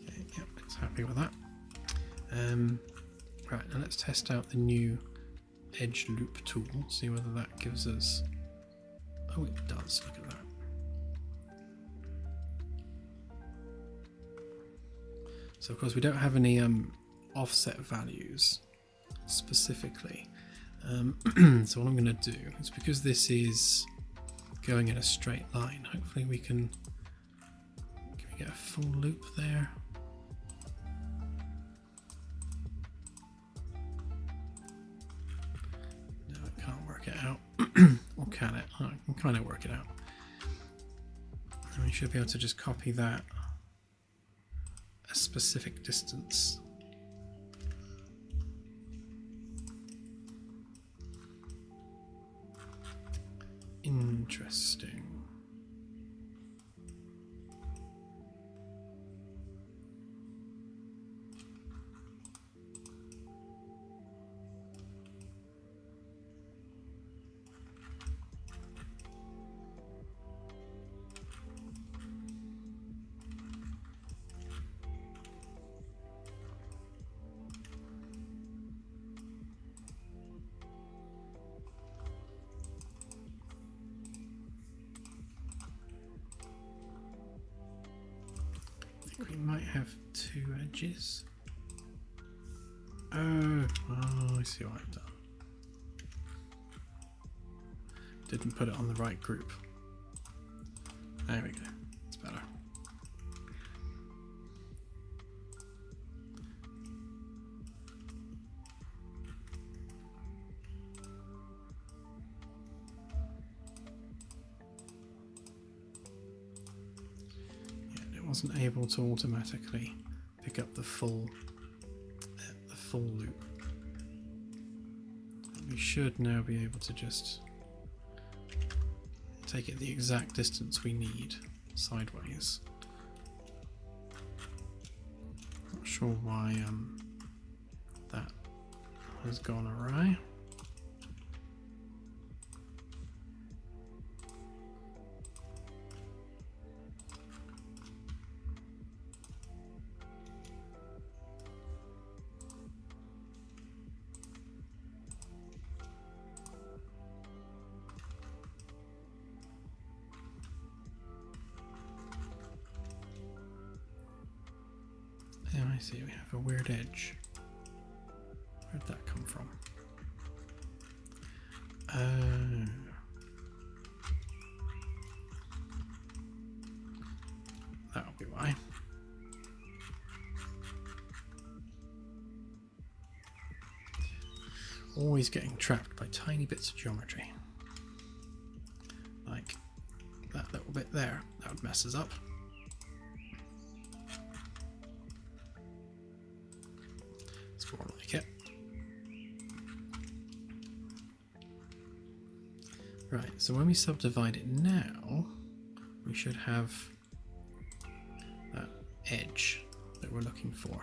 Okay, yep, it's happy with that. Right, now let's test out the new edge loop tool, see whether that gives us. Oh, it does. Look at that. So, of course, we don't have any offset values specifically. So what I'm going to do is, because this is going in a straight line, hopefully we can we get a full loop there? No, I can't work it out. Or can it? I can kind of work it out. And we should be able to just copy that a specific distance. Interesting. might have two edges. Oh, I see what I've done. Didn't put it on the right group. There we go. It's better. Yeah, it wasn't able to automatically pick up the full loop. We should now be able to just take it the exact distance we need sideways. Not sure why that has gone awry. Oh, I see, we have a weird edge. Where'd that come from? That'll be why. Always getting trapped by tiny bits of geometry. Like that little bit there, that would mess us up. It's more like it. Right, so when we subdivide it now, we should have that edge that we're looking for.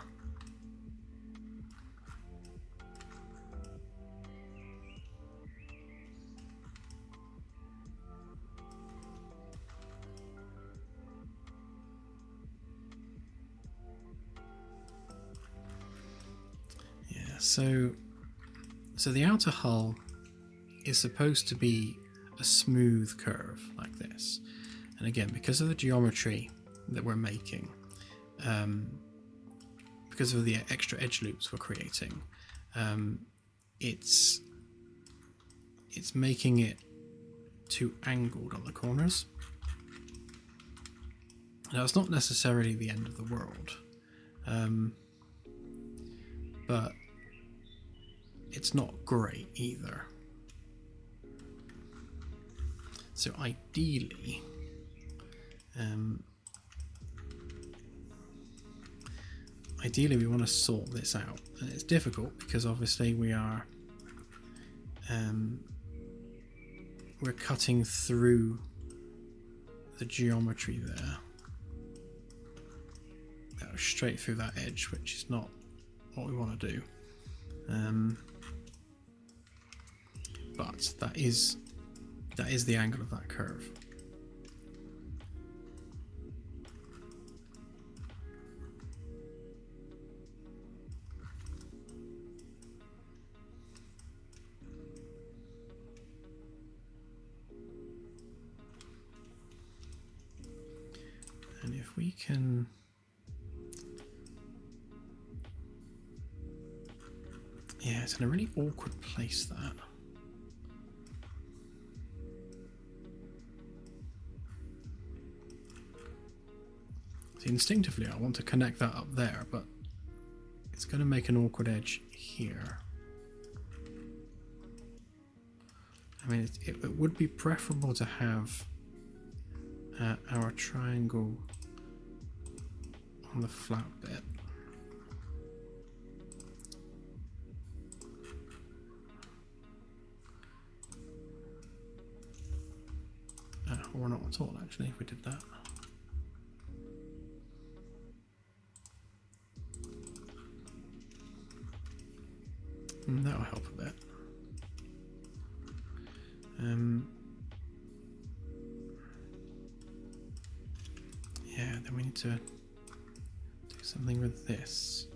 So the outer hull is supposed to be a smooth curve like this, and again, because of the geometry that we're making, because of the extra edge loops we're creating, it's making it too angled on the corners. Now, it's not necessarily the end of the world, but it's not great either. So ideally, we want to sort this out, and it's difficult because obviously we're cutting through the geometry there. That was straight through that edge, which is not what we want to do. But that is the angle of that curve. And if we can it's in a really awkward place, that. So instinctively I want to connect that up there, but it's going to make an awkward edge here. I mean, it would be preferable to have our triangle on the flat bit. Or not at all, actually, if we did that. And that'll help a bit. Yeah, then we need to do something with this.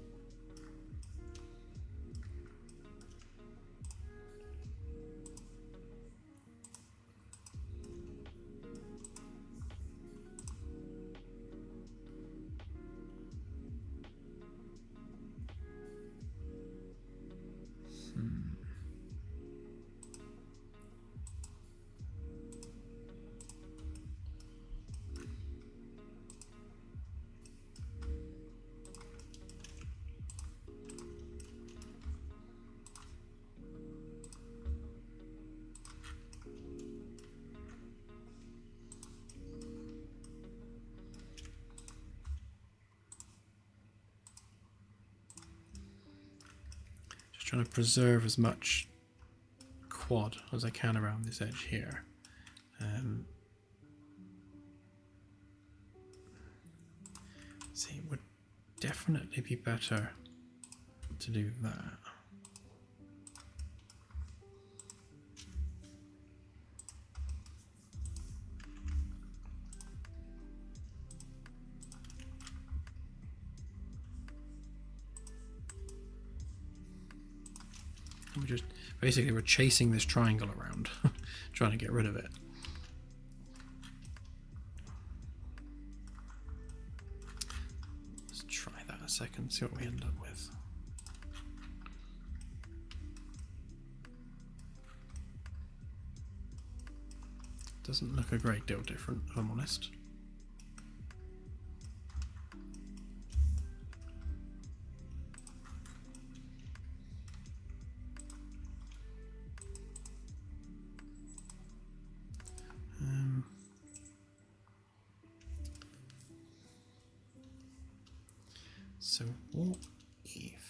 trying to preserve as much quad as I can around this edge here. See, it would definitely be better to do that. We're chasing this triangle around, trying to get rid of it. Let's try that a second, see what we end up with. Doesn't look a great deal different, if I'm honest. So what if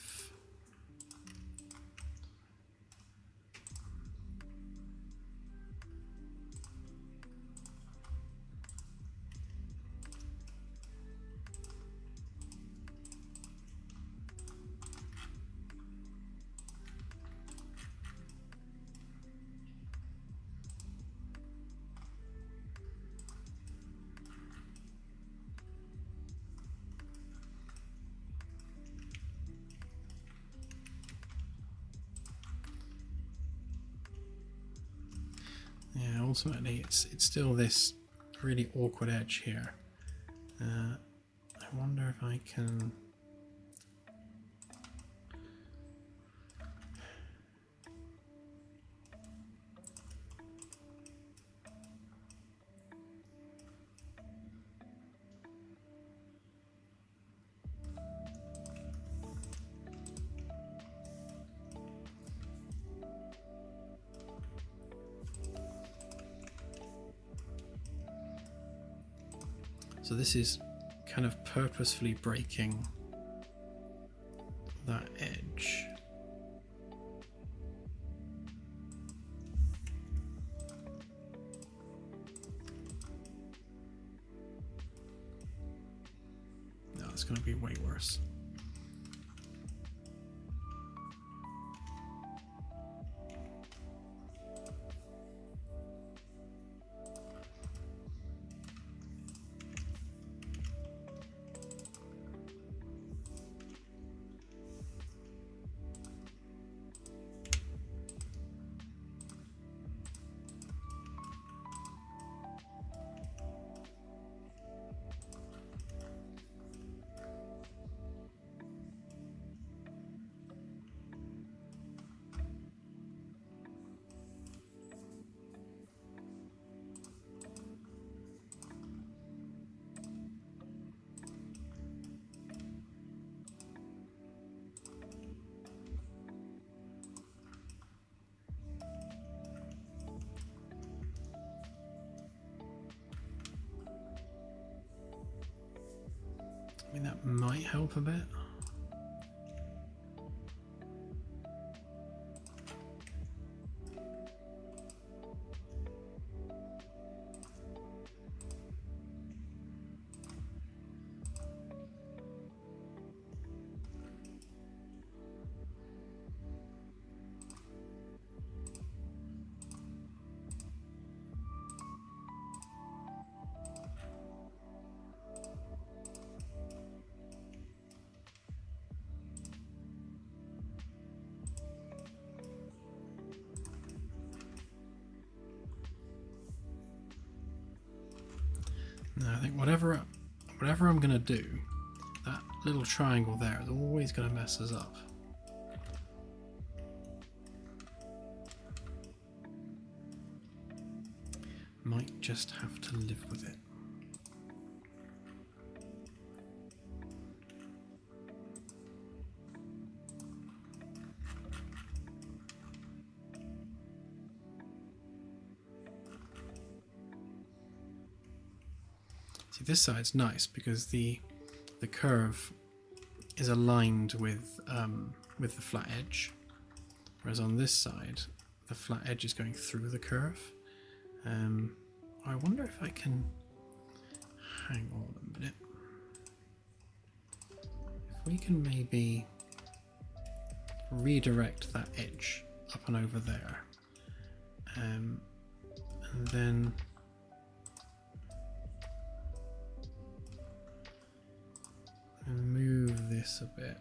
ultimately it's still this really awkward edge here. I wonder if I can so this is kind of purposefully breaking that edge. No, it's going to be way worse. I mean, that might help a bit. No, I think whatever I'm gonna do, that little triangle there is always gonna mess us up. Might just have to live with it. See, this side's nice because the curve is aligned with the flat edge, Whereas on this side, the flat edge is going through the curve. I wonder if I can... Hang on a minute. If we can maybe redirect that edge up and over there. And then... move this a bit.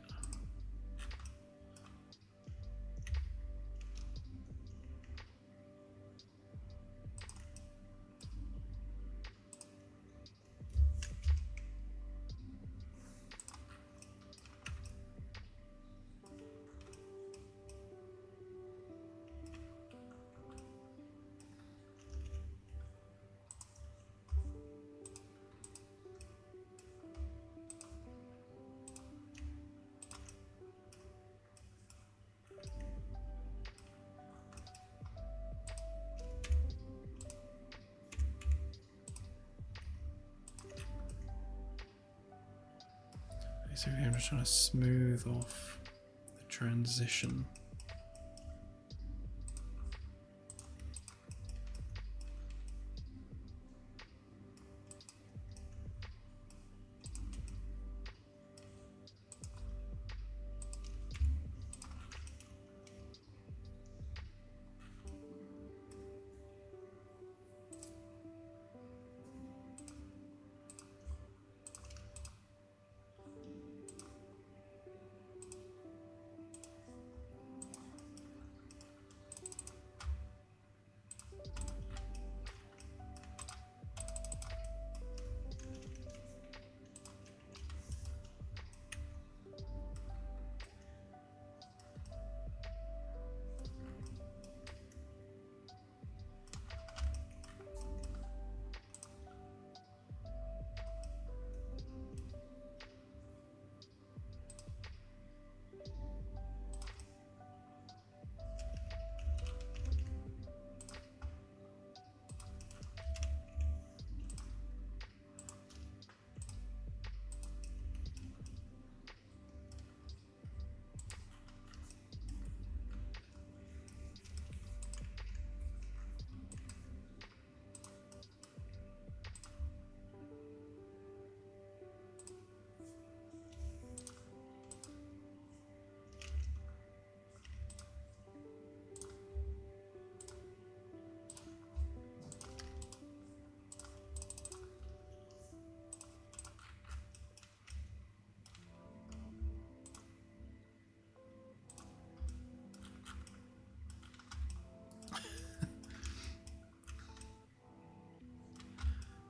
Basically, I'm just trying to smooth off the transition.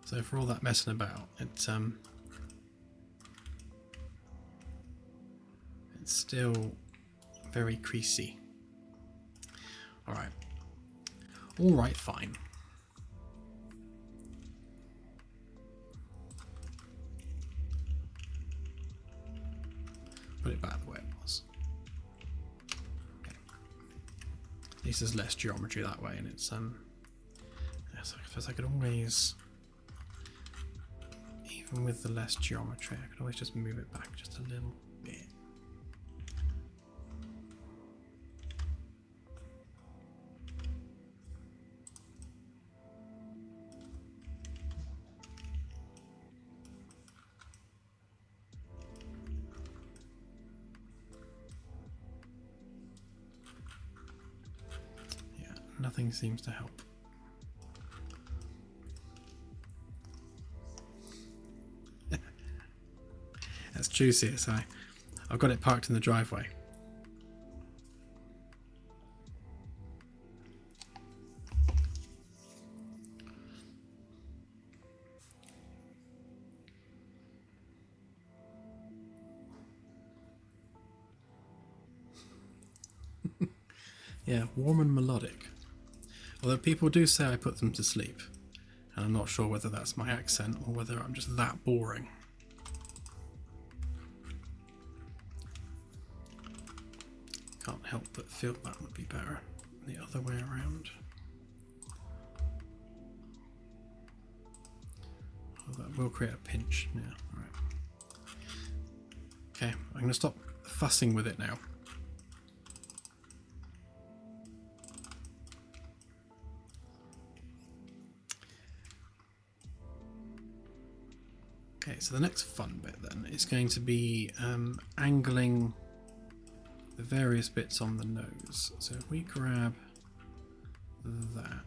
So for all that messing about, it's still very creasy. All right, fine. Put it back the way it was. Okay. At least there's less geometry that way, and it's so I suppose I could always, even with the less geometry, I could always just move it back just a little bit. Yeah, nothing seems to help. That's true, CSI. I've got it parked in the driveway. Yeah, warm and melodic. Although people do say I put them to sleep, and I'm not sure whether that's my accent or whether I'm just that boring. Can't help but feel that would be better the other way around. Oh, that will create a pinch. Yeah, right. Okay, I'm going to stop fussing with it now. Okay, so the next fun bit then is going to be angling the various bits on the nose. So if we grab that,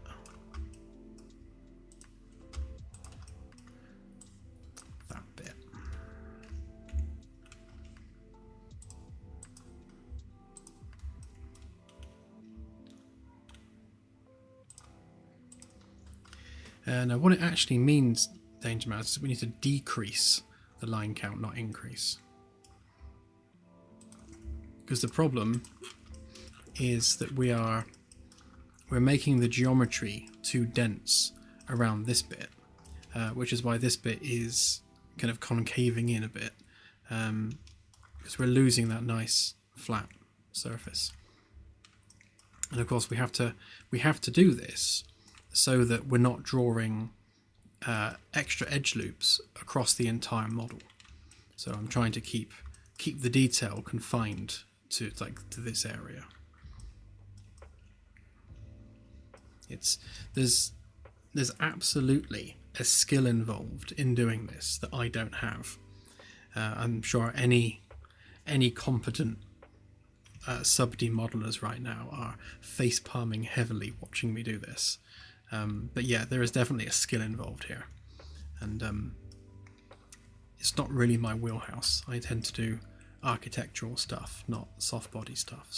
bit. Now what it actually means, Danger Mouse, is we need to decrease the line count, not increase. Because the problem is that we're making the geometry too dense around this bit, which is why this bit is kind of concaving in a bit, because we're losing that nice flat surface. And of course we have to do this so that we're not drawing extra edge loops across the entire model. So I'm trying to keep the detail confined to this area. There's absolutely a skill involved in doing this that I don't have. I'm sure any competent sub-D modelers right now are face palming heavily watching me do this. But yeah, there is definitely a skill involved here, and it's not really my wheelhouse. I tend to do architectural stuff, not soft body stuff,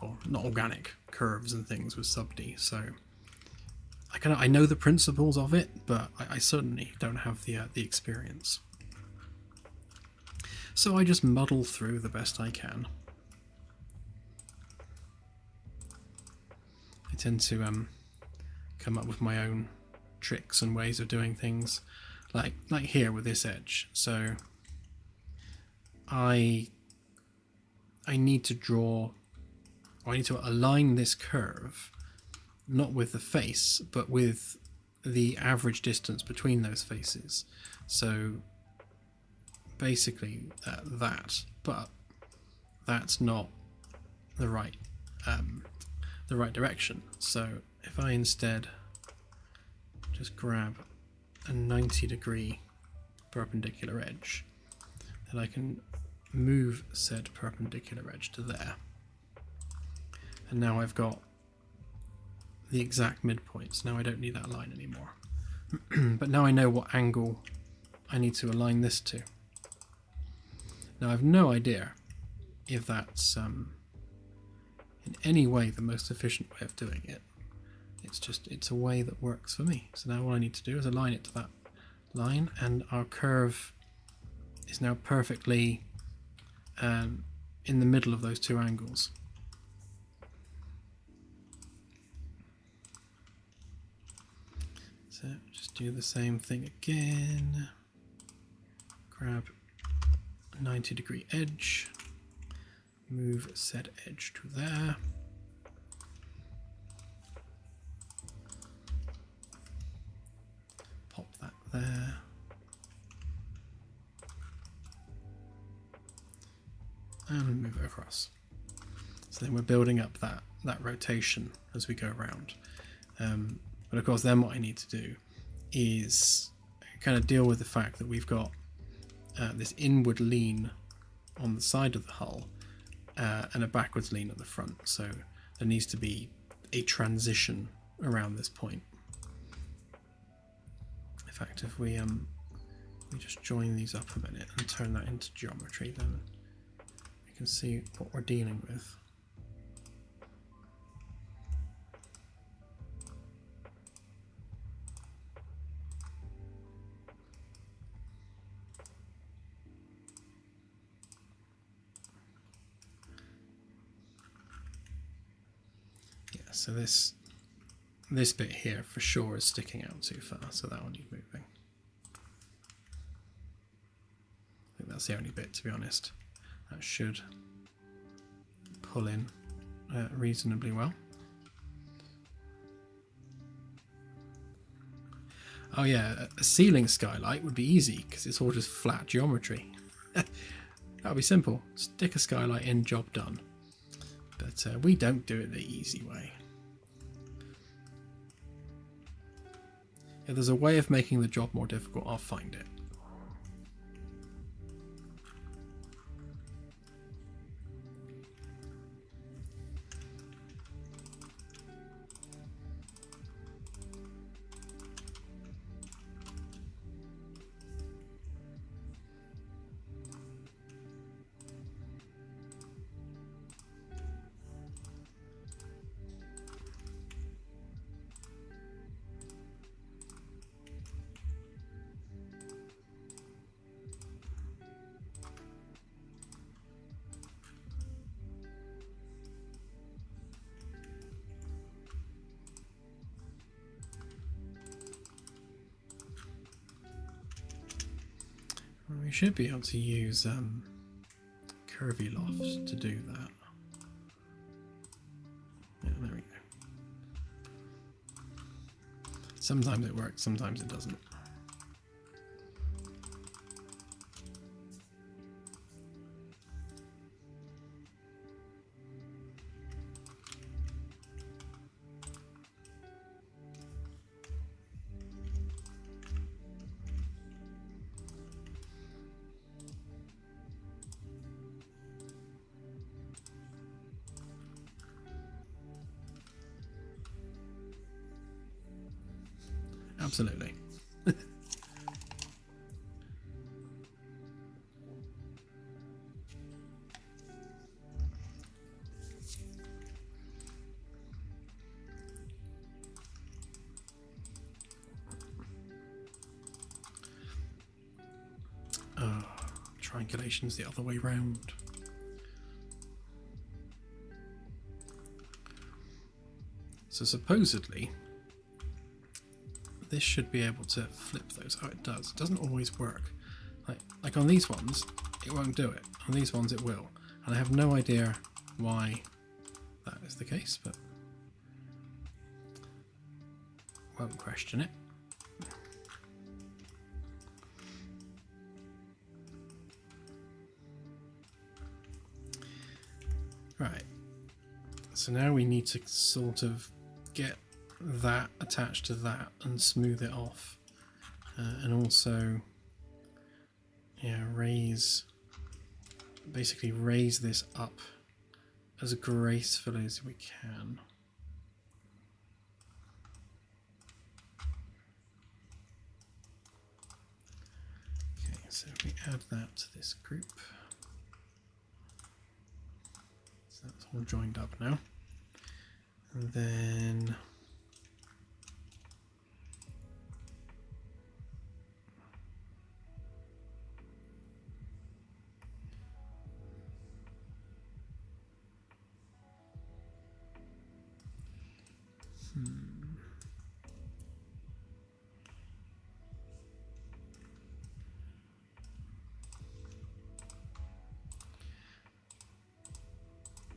or not organic curves and things with sub-D. So I know the principles of it, but I certainly don't have the experience. So I just muddle through the best I can. I tend to come up with my own tricks and ways of doing things, like here with this edge. So I need to draw, or I need to align this curve not with the face, but with the average distance between those faces. So basically that, but that's not the right direction. So if I instead just grab a 90-degree perpendicular edge, then I can move said perpendicular edge to there, and now I've got the exact midpoints. Now I don't need that line anymore. But now I know what angle I need to align this to. Now I've no idea if that's in any way the most efficient way of doing it. It's a way that works for me. So now all I need to do is align it to that line, and our curve is now perfectly in the middle of those two angles. So just do the same thing again. Grab a 90-degree edge, move said edge to there. Pop that there. And move it across. So then we're building up that rotation as we go around. But of course then what I need to do is kind of deal with the fact that we've got this inward lean on the side of the hull and a backwards lean at the front. So there needs to be a transition around this point. In fact, if we just join these up a minute and turn that into geometry, then we can see what we're dealing with. So this bit here for sure is sticking out too far, so that will need moving. I think that's the only bit, to be honest. That should pull in reasonably well. Oh yeah, a ceiling skylight would be easy because it's all just flat geometry. That would be simple. Stick a skylight in, job done. But we don't do it the easy way. If there's a way of making the job more difficult, I'll find it. We should be able to use curvy lofts to do that. Yeah, there we go. Sometimes it works, sometimes it doesn't. Absolutely. Triangulation's the other way round. So supposedly this should be able to flip those. Oh, it does. It doesn't always work. Like on these ones, it won't do it. On these ones, it will. And I have no idea why that is the case, but won't question it. Right. So now we need to sort of get that attached to that and smooth it off, and also basically raise this up as gracefully as we can. Okay, so we add that to this group, so that's all joined up now, and then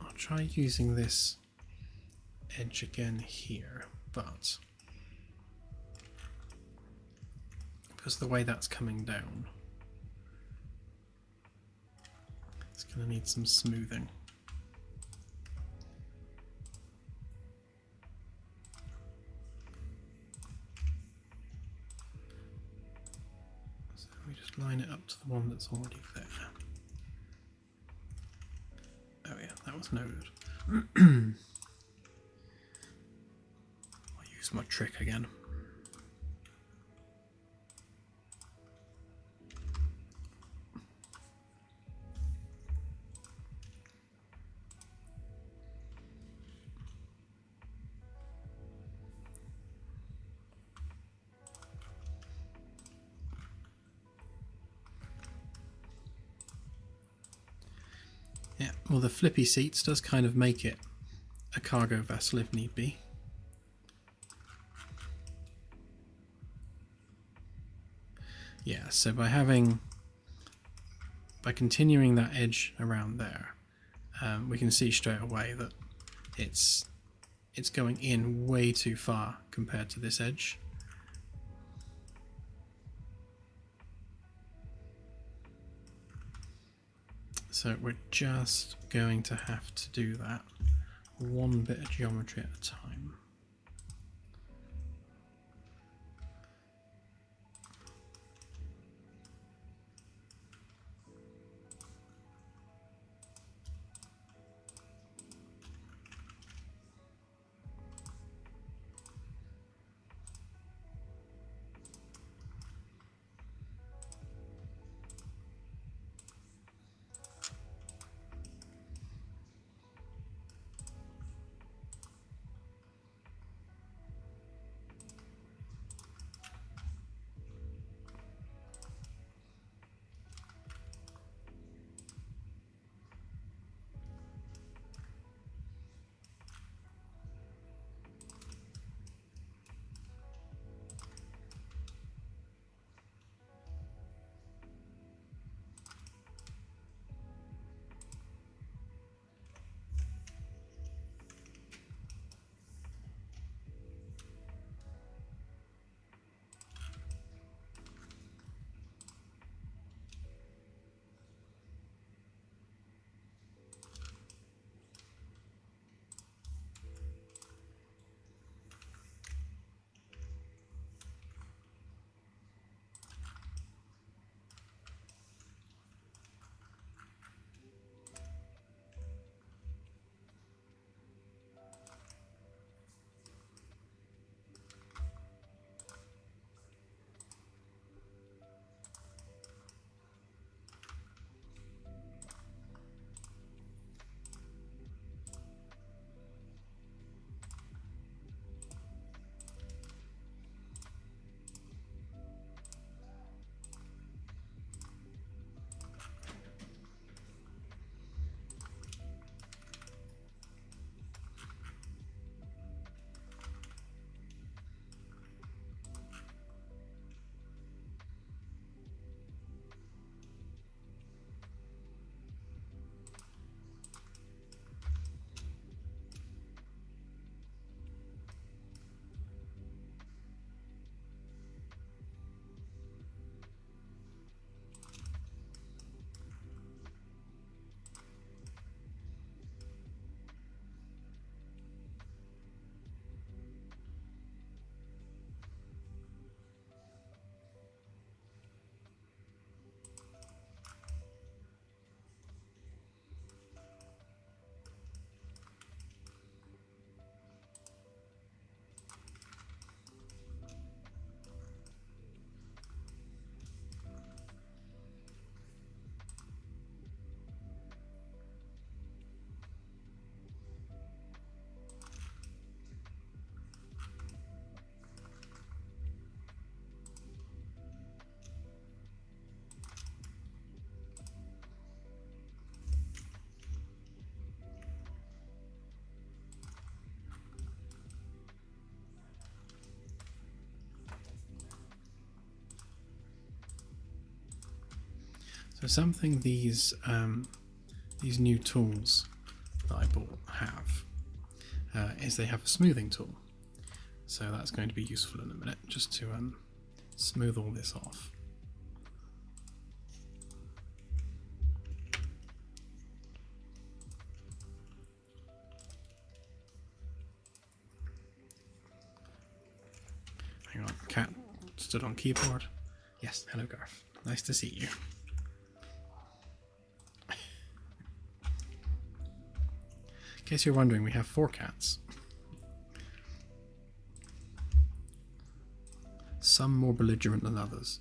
I'll try using this edge again here, but because of the way that's coming down, it's going to need some smoothing. We just line it up to the one that's already there. Oh yeah, that was no good. I'll use my trick again. Yeah, well, the flippy seats does kind of make it a cargo vessel if need be. Yeah, so by continuing that edge around there, we can see straight away that it's going in way too far compared to this edge. So we're just going to have to do that one bit of geometry at a time. So something these new tools that I bought have is they have a smoothing tool. So that's going to be useful in a minute, just to smooth all this off. Hang on, cat stood on keyboard. Yes, hello Garth. Nice to see you. In case you're wondering, we have 4 cats. Some more belligerent than others.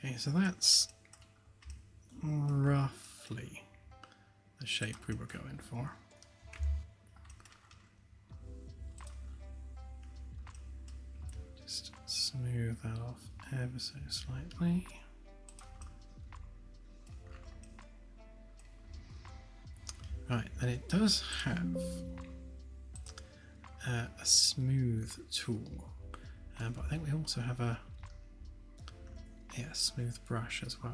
Okay, so that's roughly the shape we were going for. Just smooth that off ever so slightly. Right, and it does have a smooth tool, but I think we also have a smooth brush as well.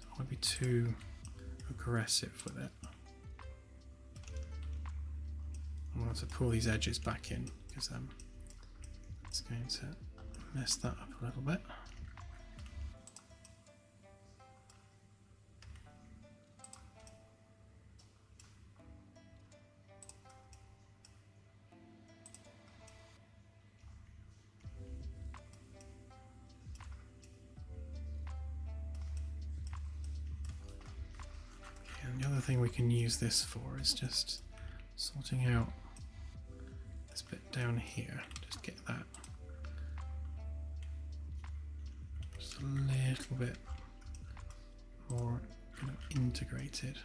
Don't want to be too aggressive with it. I want to pull these edges back in because it's going to mess that up a little bit. And the other thing we can use this for is just sorting out this bit down here. Just get that just a little bit more kind of integrated.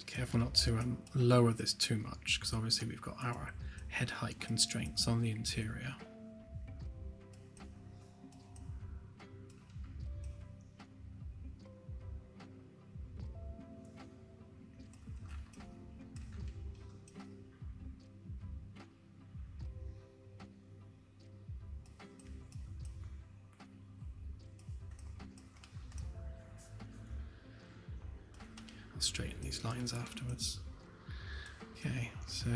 Careful not to lower this too much, because obviously we've got our head height constraints on the interior. I'll straighten these lines afterwards. Okay, so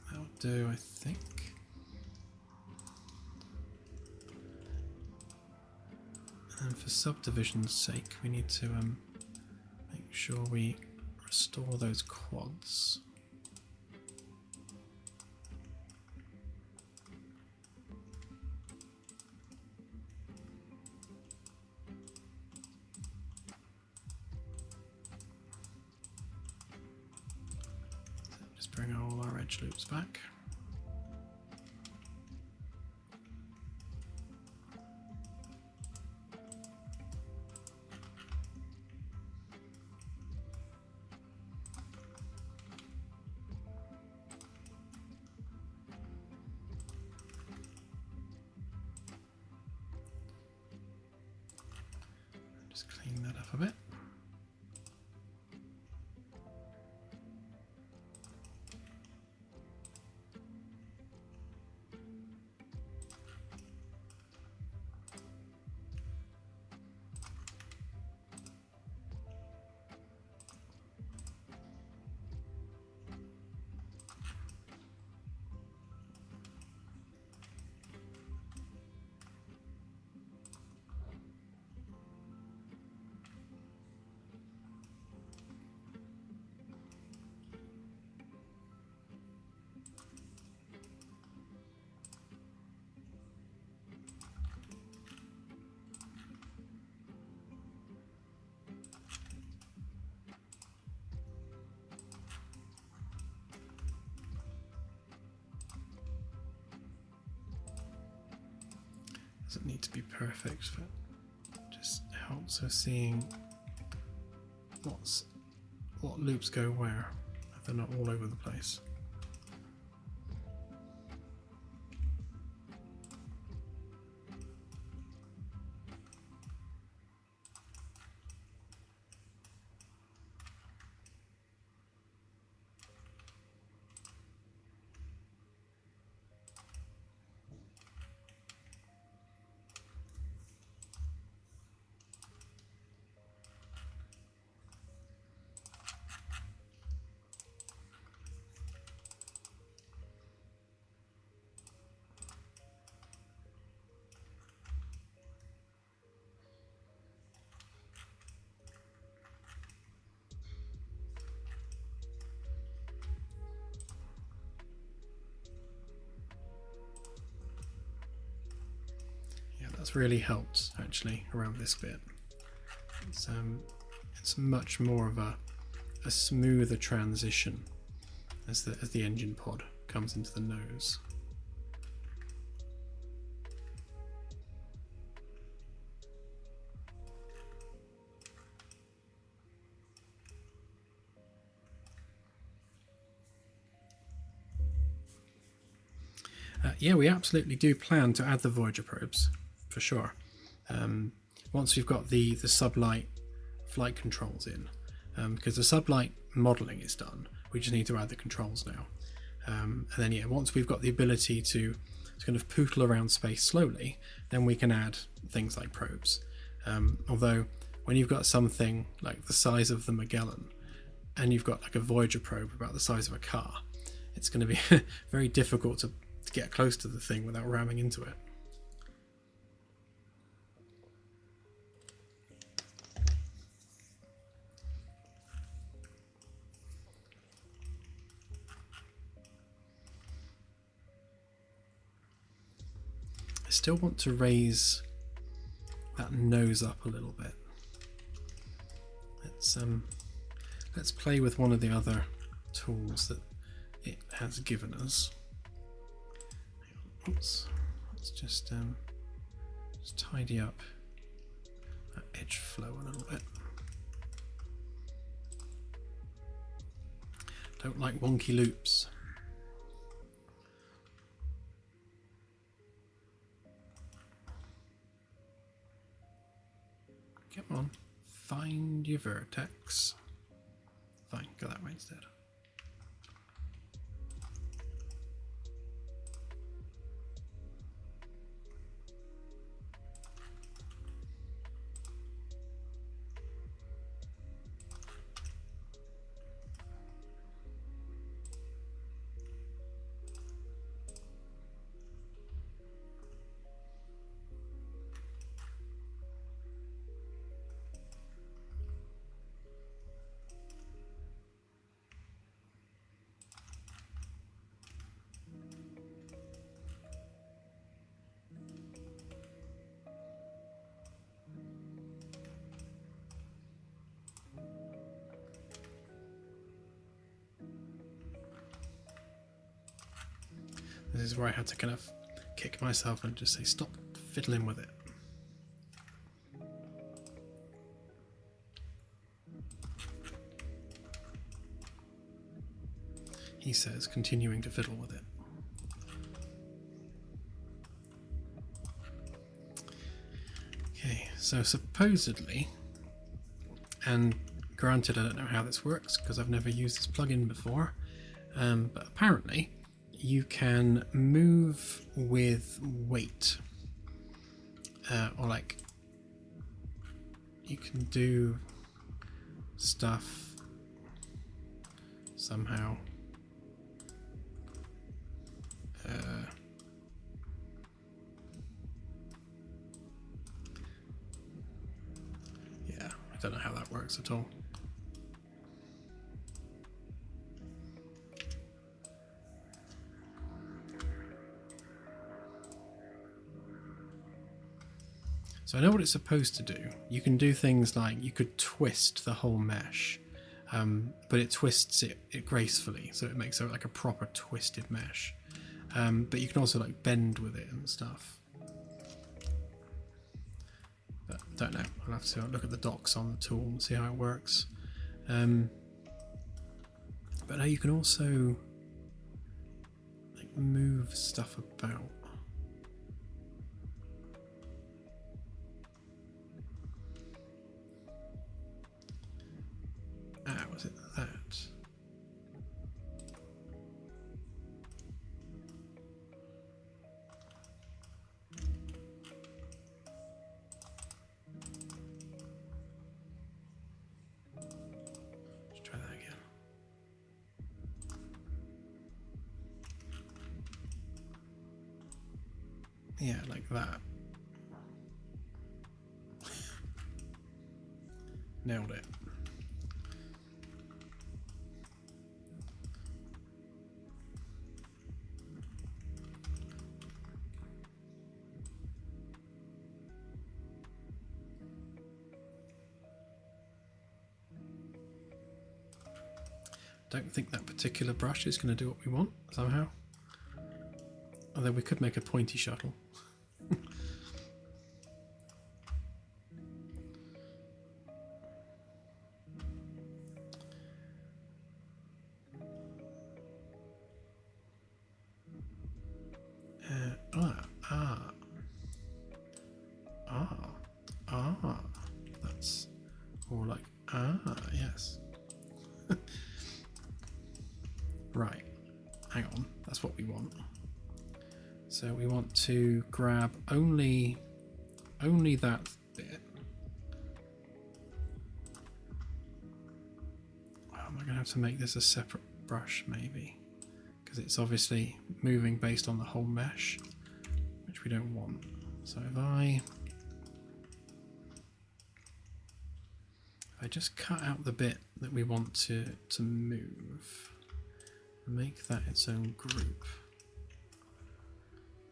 that'll do, I think. And for subdivision's sake, we need to make sure we restore those quads. So just bring all our edge loops back. Just clean that up a bit. Doesn't need to be perfect, but just helps us seeing what loops go where, if they're not all over the place. That's really helped actually around this bit. It's much more of a smoother transition as the engine pod comes into the nose. Yeah, we absolutely do plan to add the Voyager probes, for sure. Once we've got the sublight flight controls in, because the sublight modelling is done, we just need to add the controls now. And then yeah, once we've got the ability to kind of pootle around space slowly, then we can add things like probes. Although when you've got something like the size of the Magellan, and you've got like a Voyager probe about the size of a car, it's going to be very difficult to get close to the thing without ramming into it. I still want to raise that nose up a little bit. Let's play with one of the other tools that it has given us. Oops. Let's just tidy up that edge flow a little bit. Don't like wonky loops. Come on, find your vertex. Fine, go that way instead. This is where I had to kind of kick myself and just say, stop fiddling with it. He says, continuing to fiddle with it. Okay, so supposedly, and granted I don't know how this works because I've never used this plugin before, but apparently you can move with weight, or like you can do stuff somehow. Yeah, I don't know how that works at all. So I know what it's supposed to do. You can do things like you could twist the whole mesh, but it twists it gracefully, so it makes it like a proper twisted mesh. But you can also like bend with it and stuff. Don't know. I'll have to look at the docs on the tool and see how it works. But now you can also like move stuff about. Ah, was it that? Let's try that again. Yeah, like that. Nailed it. Don't think that particular brush is going to do what we want somehow. Although we could make a pointy shuttle. That's more like, yes. Right, hang on, that's what we want. So we want to grab only that bit. Am I going to have to make this a separate brush maybe? Because it's obviously moving based on the whole mesh, which we don't want. So if I just cut out the bit that we want to move, and make that its own group,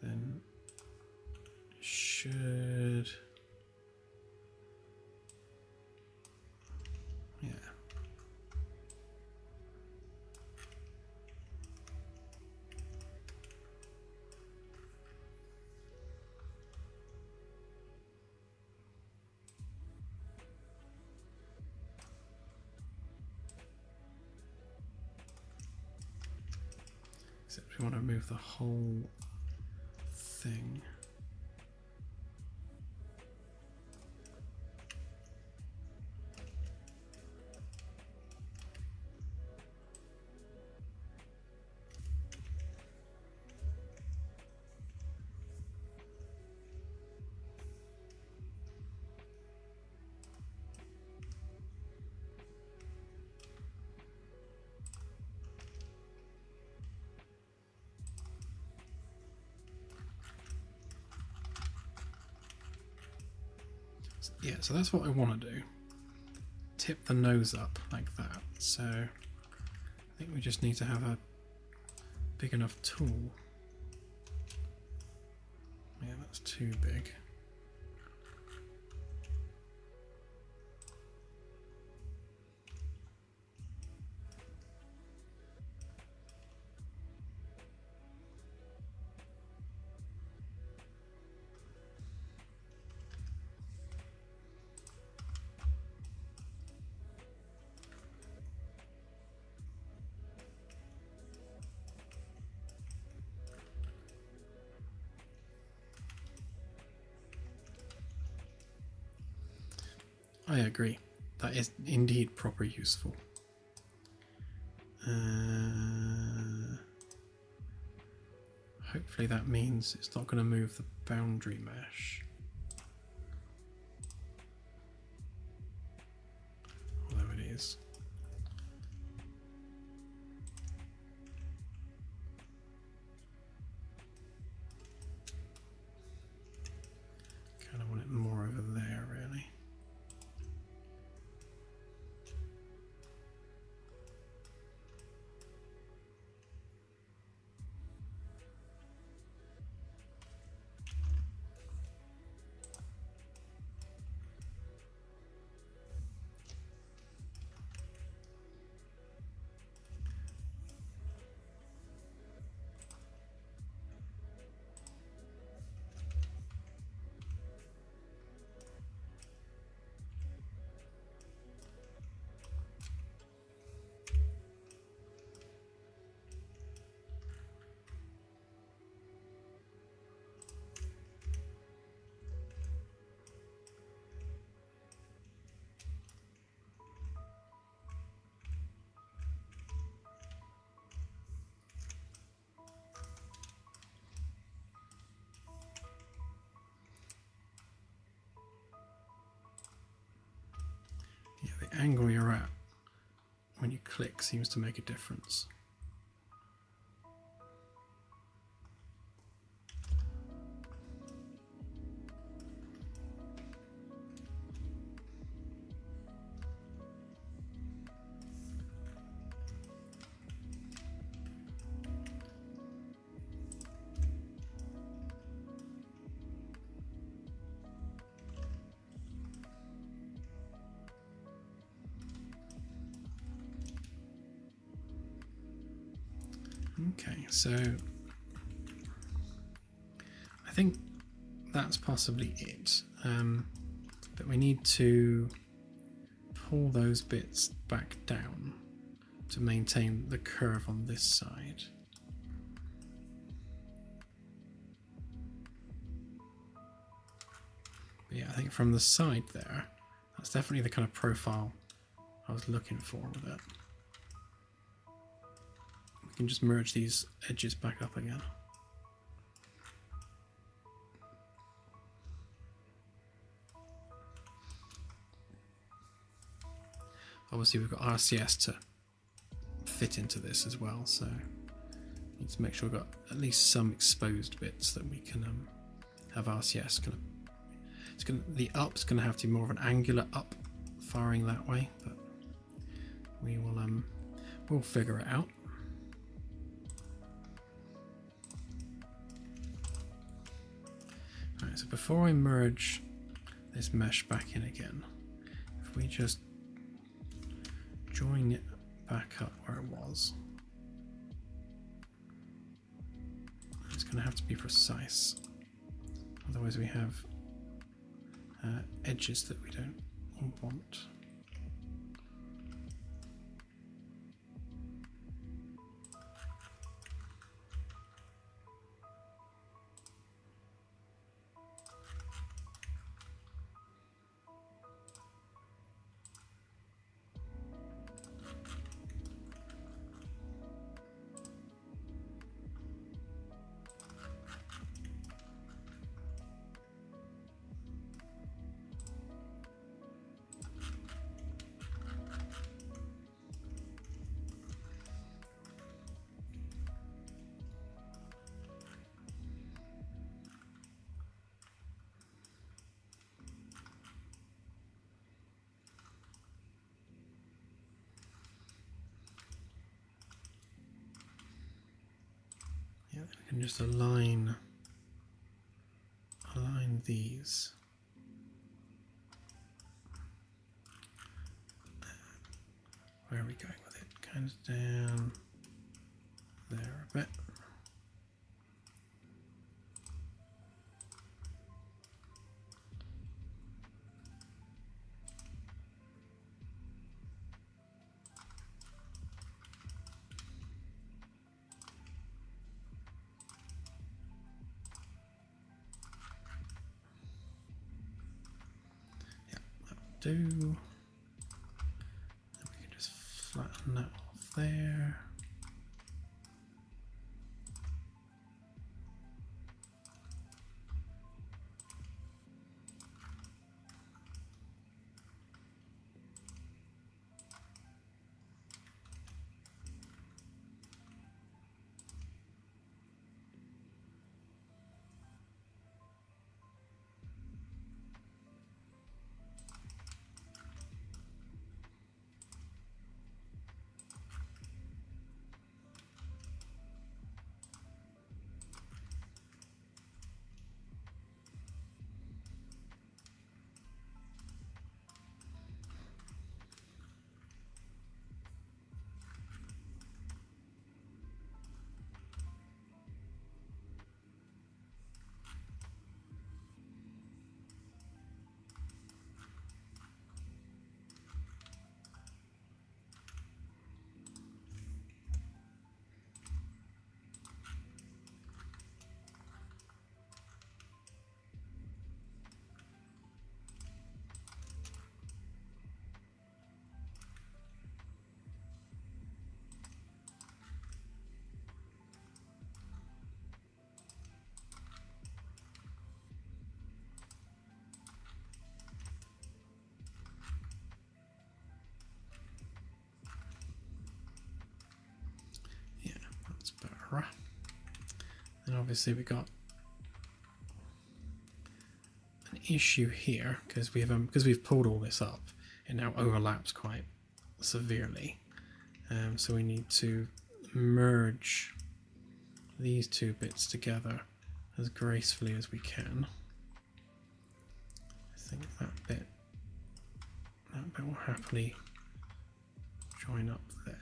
then it should, yeah. Except we want to move the whole thing. Yeah, so that's what I want to do. Tip the nose up like that. So I think we just need to have a big enough tool. Yeah, that's too big. I agree. That is indeed proper useful. Hopefully that means it's not going to move the boundary mesh. Although it is. Kind of want it more over there, really. angle you're at when you click seems to make a difference. Okay, so I think that's possibly it, but we need to pull those bits back down to maintain the curve on this side. But yeah, I think from the side there, that's definitely the kind of profile I was looking for with it. We can just merge these edges back up again. Obviously we've got RCS to fit into this as well, so need to make sure we've got at least some exposed bits that we can have RCS the up's gonna have to be more of an angular up firing that way, but we will we'll figure it out. Alright, so before I merge this mesh back in again, if we just join it back up where it was, it's going to have to be precise, otherwise we have edges that we don't want. Yeah, we can just align these. Where are we going with it? Kind of down there a bit. Do. And we can just flatten that off there. zebra. And obviously we got an issue here because we've pulled all this up. It now overlaps quite severely. So we need to merge these two bits together as gracefully as we can. I think that bit will happily join up there.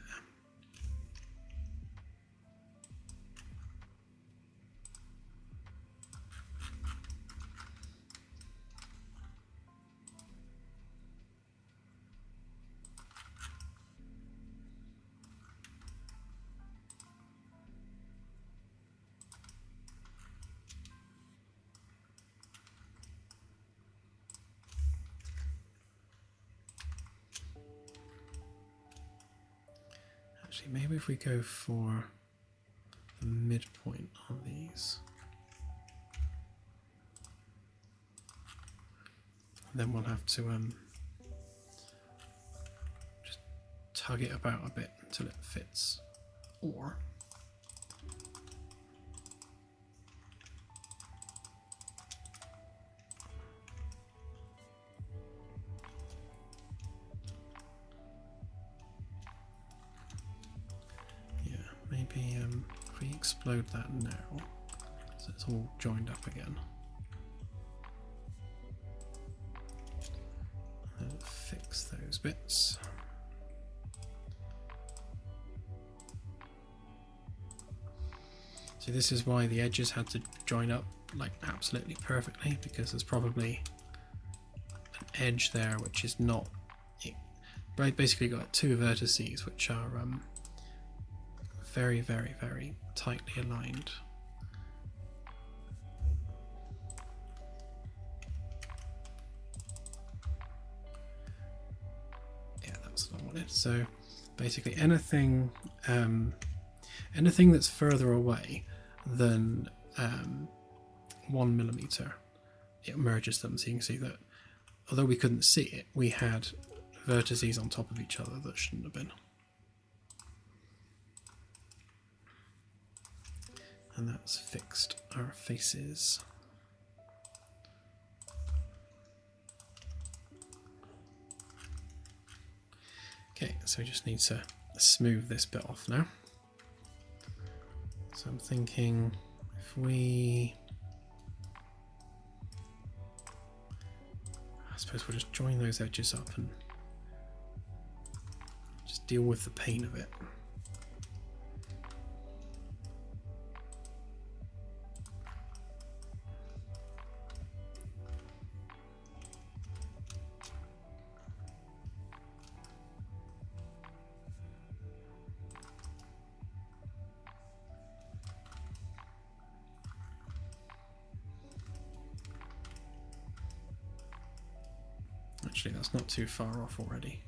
Actually, maybe if we go for the midpoint on these, then we'll have to just tug it about a bit until it fits. Or maybe if we explode that now, so it's all joined up again. And fix those bits. So this is why the edges had to join up like absolutely perfectly, because there's probably an edge there which is not. Basically got two vertices which are very, very, very tightly aligned. Yeah, that's what I wanted. So basically anything that's further away than 1 millimeter, it merges them. So you can see that although we couldn't see it, we had vertices on top of each other that shouldn't have been. And that's fixed our faces. Okay, so we just need to smooth this bit off now. So I'm thinking if we, I suppose we'll just join those edges up and just deal with the pain of it. Actually, that's not too far off already.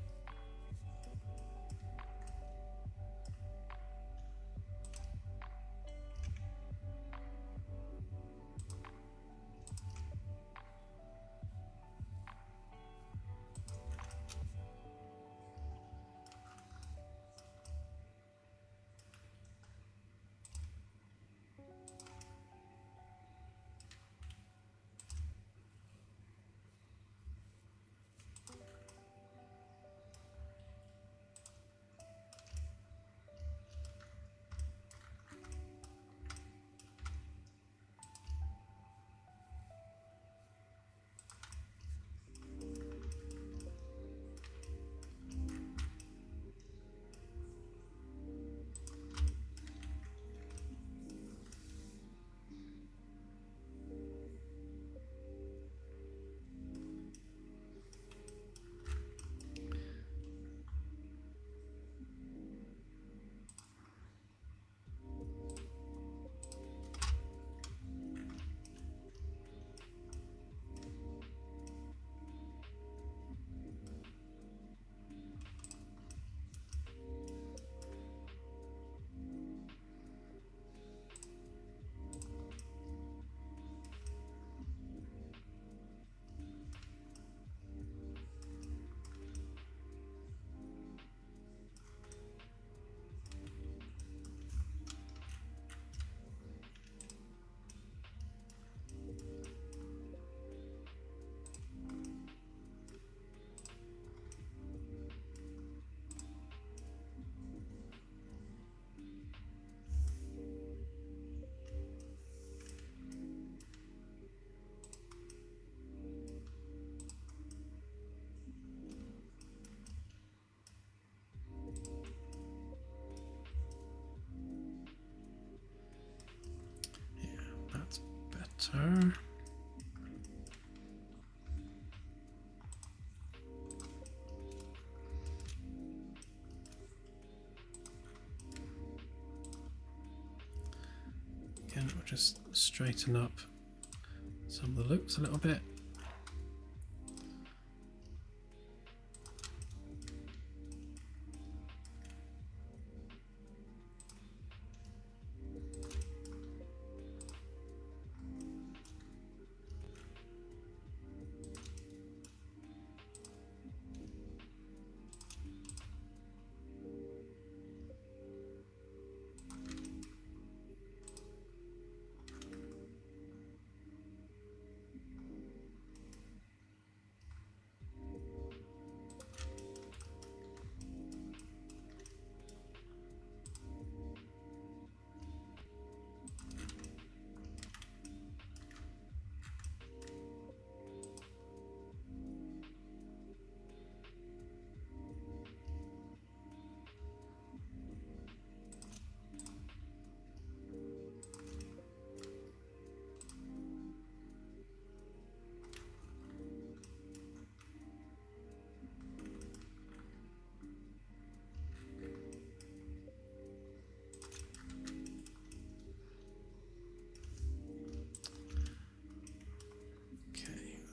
enter. Again, we'll just straighten up some of the loops a little bit.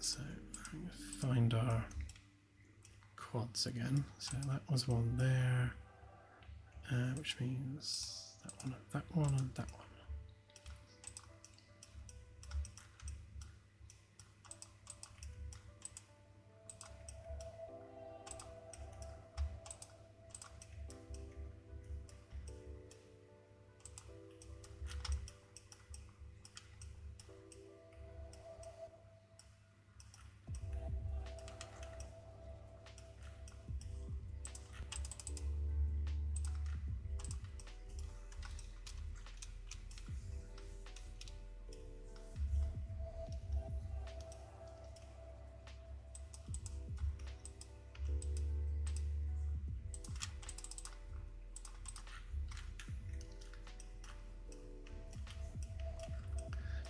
So find our quads again. So that was one there, which means that one, and that one, and that one.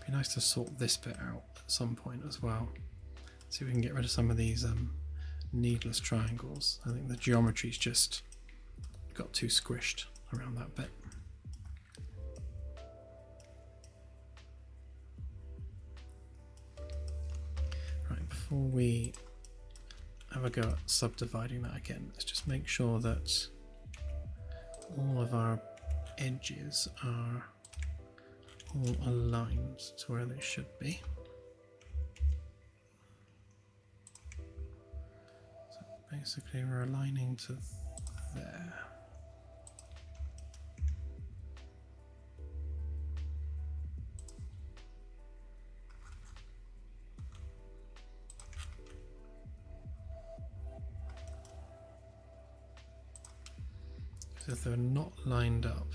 Be nice to sort this bit out at some point as well. See if we can get rid of some of these needless triangles. I think the geometry's just got too squished around that bit. Right, before we have a go at subdividing that again, let's just make sure that all of our edges are all aligned to where they should be. So basically we're aligning to there. So if they're not lined up,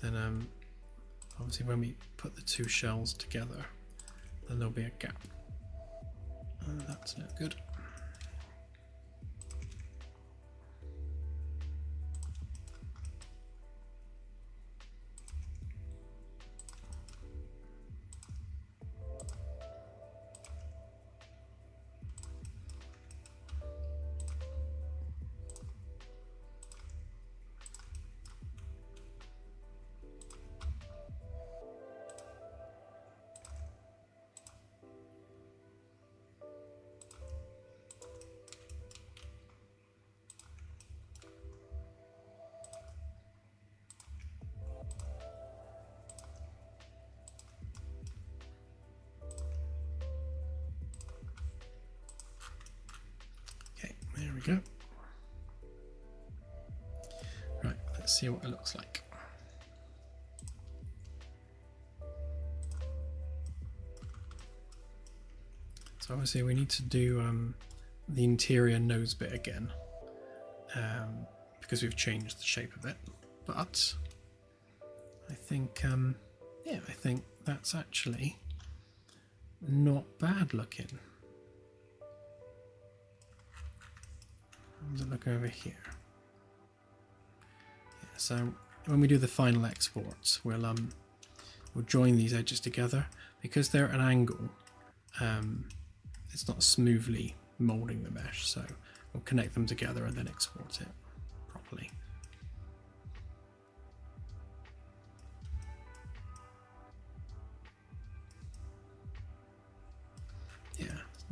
then obviously when we put the two shells together, then there'll be a gap. That's not good. There we go. Right, let's see what it looks like. So obviously we need to do the interior nose bit again, because we've changed the shape of it. But I think, yeah, I think that's actually not bad looking. How does it look over here? Yeah, so when we do the final exports, we'll we'll join these edges together. Because they're at an angle, it's not smoothly molding the mesh, so we'll connect them together and then export it properly. Yeah, it's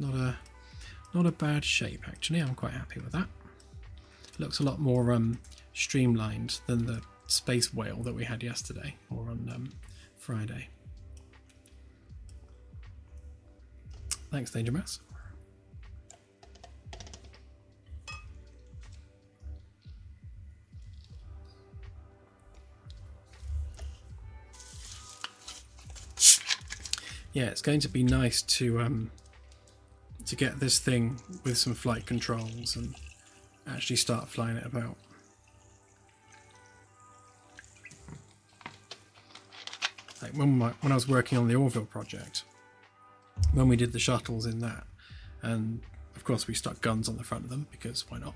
not a bad shape actually. I'm quite happy with that. It looks a lot more streamlined than the space whale that we had yesterday or on Friday. Thanks, Danger Mouse. Yeah, it's going to be nice to get this thing with some flight controls and actually start flying it about. Like when I was working on the Orville project, when we did the shuttles in that, and of course we stuck guns on the front of them because why not?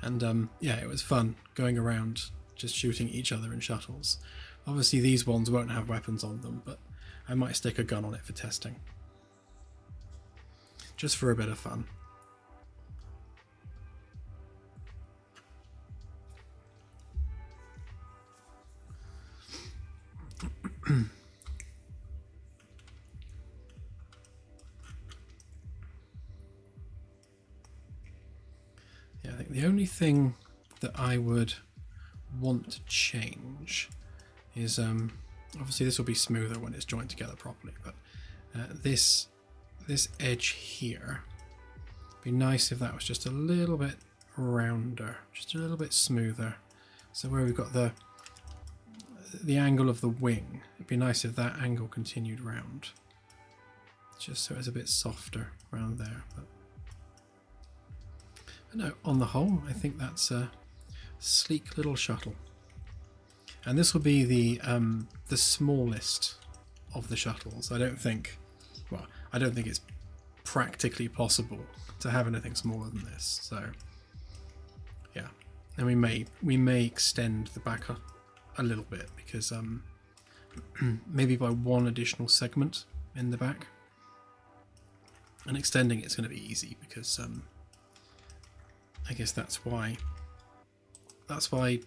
And yeah, it was fun going around just shooting each other in shuttles. Obviously these ones won't have weapons on them, but I might stick a gun on it for testing. Just for a bit of fun. Yeah, I think the only thing that I would want to change is obviously this will be smoother when it's joined together properly, but this edge here, it'd be nice if that was just a little bit rounder, just a little bit smoother. So where we've got the angle of the wing, it'd be nice if that angle continued round, just so it's a bit softer around there. But no, on the whole, I think that's a sleek little shuttle. And this will be the smallest of the shuttles. I don't think it's practically possible to have anything smaller than this. So yeah, and we may extend the back a little bit because maybe by one additional segment in the back. And extending it's going to be easy because I guess that's why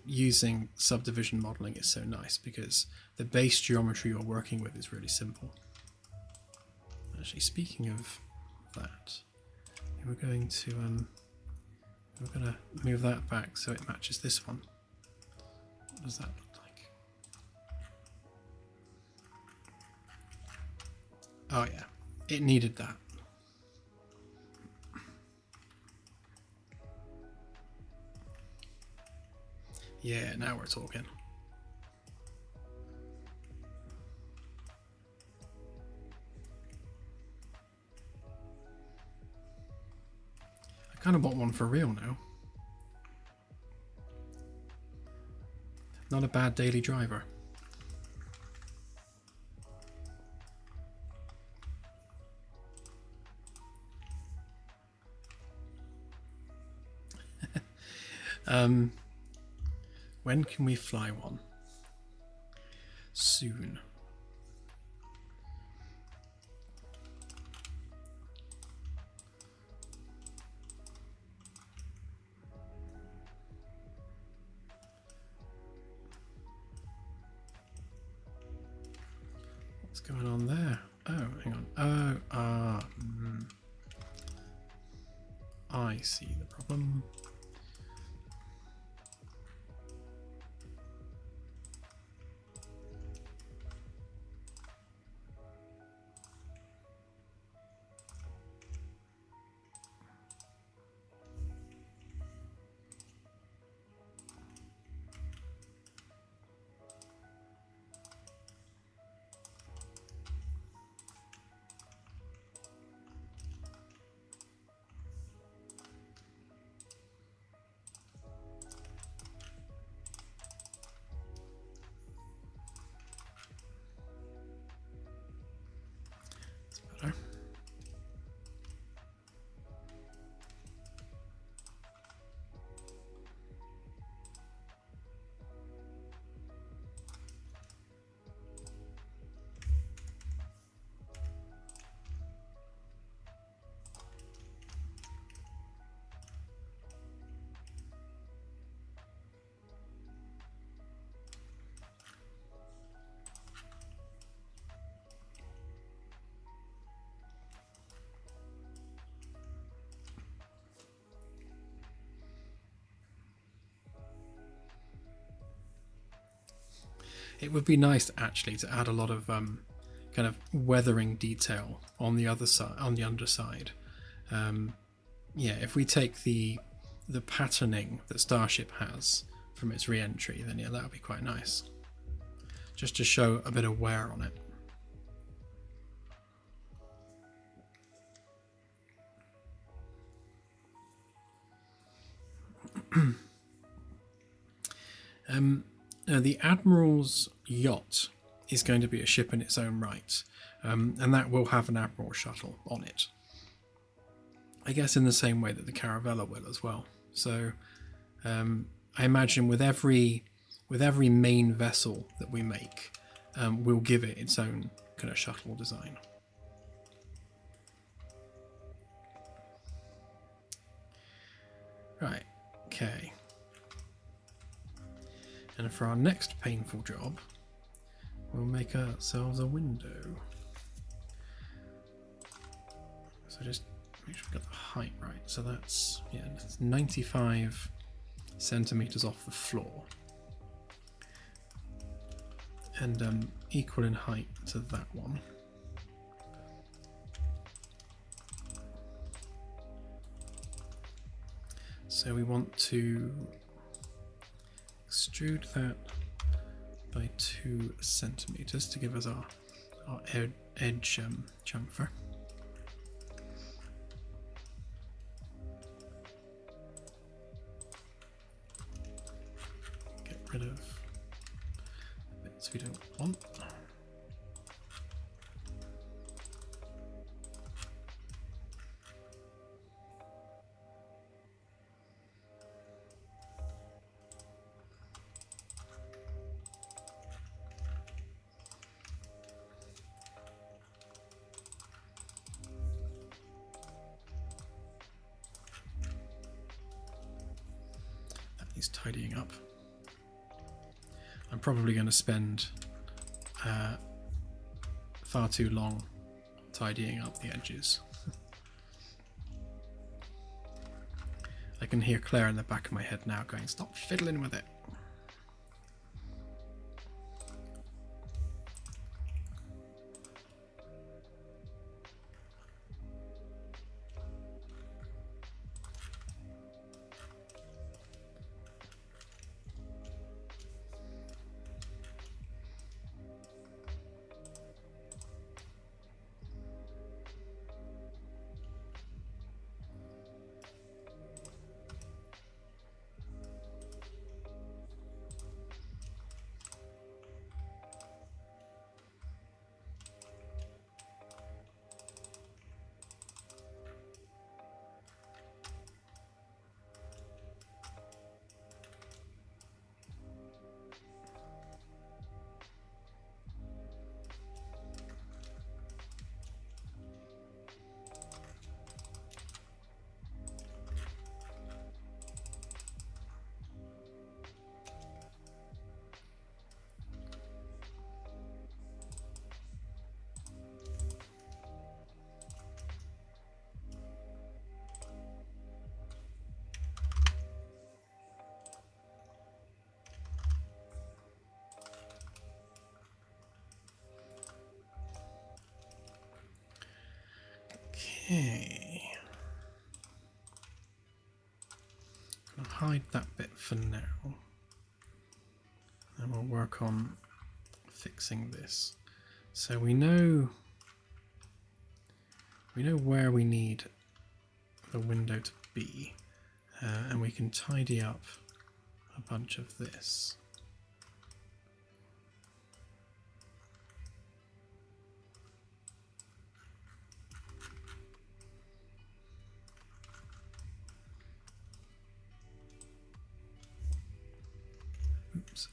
using subdivision modeling is so nice, because the base geometry you're working with is really simple. Actually, speaking of that, we're going to move that back so it matches this one. What does that look like? Oh yeah, it needed that. Yeah, now we're talking. I kind of want one for real now. Not a bad daily driver. When can we fly one? Soon. What's going on there? Oh, hang on. I see the problem. It would be nice actually to add a lot of kind of weathering detail on the other side, on the underside. Yeah, if we take the patterning that Starship has from its re-entry, then yeah, that would be quite nice. Just to show a bit of wear on it. Now the Admiral's yacht is going to be a ship in its own right, and that will have an Admiral shuttle on it. I guess in the same way that the Caravella will as well. So I imagine with every main vessel that we make, we'll give it its own kind of shuttle design. Right, okay. And for our next painful job, we'll make ourselves a window. So just make sure we got the height right. So that's, yeah, that's 95 centimeters off the floor. And equal in height to that one. So we want to extrude that by 2 centimeters to give us our edge chamfer. Get rid of the bits we don't want. Tidying up. I'm probably going to spend far too long tidying up the edges. I can hear Claire in the back of my head now going, "Stop fiddling with it." Okay. I'll hide that bit for now. And we'll work on fixing this. So we know where we need the window to be, and we can tidy up a bunch of this. Oops.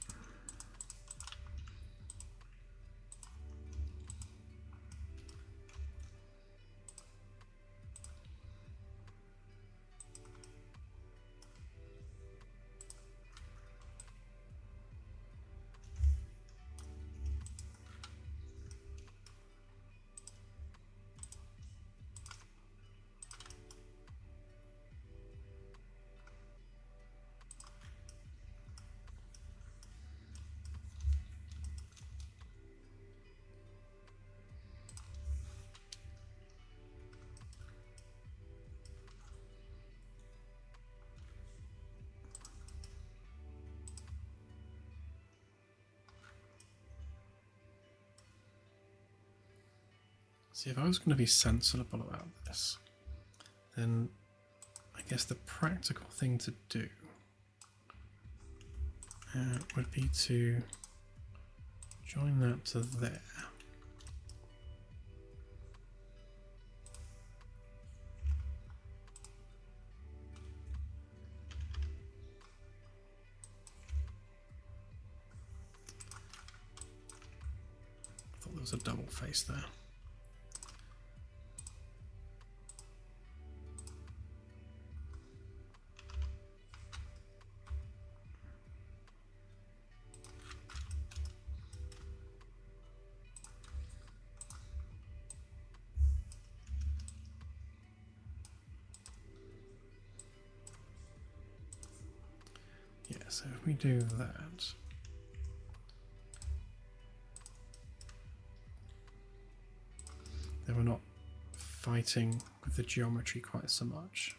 See, if I was going to be sensible about this, then I guess the practical thing to do would be to join that to there. I thought there was a double face there. So if we do that, then we're not fighting with the geometry quite so much.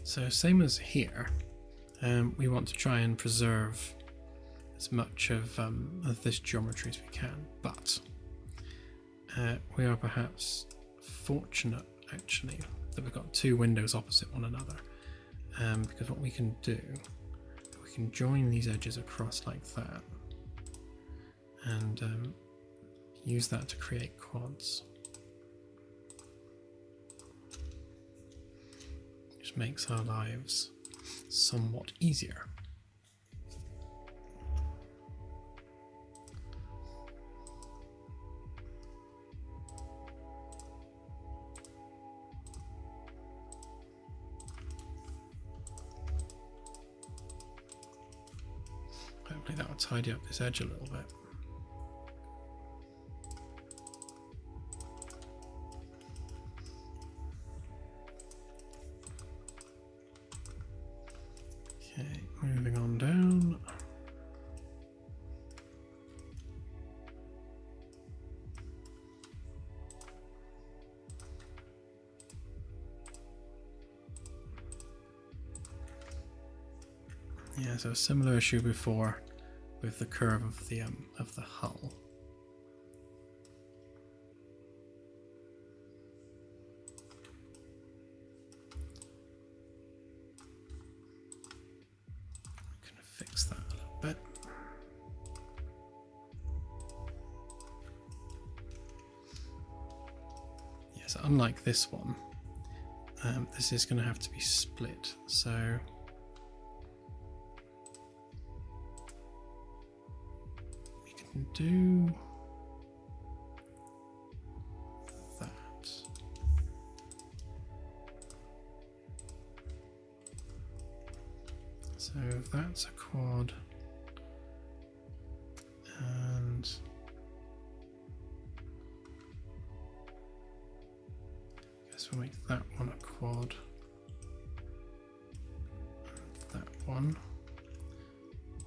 So same as here, we want to try and preserve as much of this geometry as we can, but we are perhaps fortunate actually that we've got two windows opposite one another, because what we can do, we can join these edges across like that and use that to create quads. Which makes our lives somewhat easier. Hopefully that will tidy up this edge a little bit. Moving on down. Yeah, so a similar issue before with the curve of the hull. Fix that a little bit. Yes, unlike this one, this is going to have to be split. So we can do that. So that's a quad, and I guess we'll make that one a quad, and that one,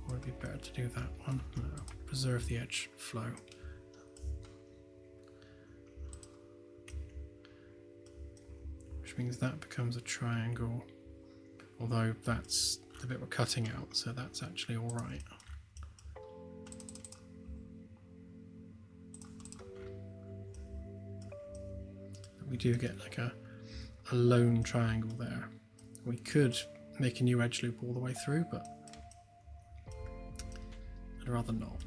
or it'd be better to do that one. No, preserve the edge flow. Which means that becomes a triangle, although that's the bit we're cutting out, so that's actually all right. we do get like a lone triangle there. We could make a new edge loop all the way through, but I'd rather not.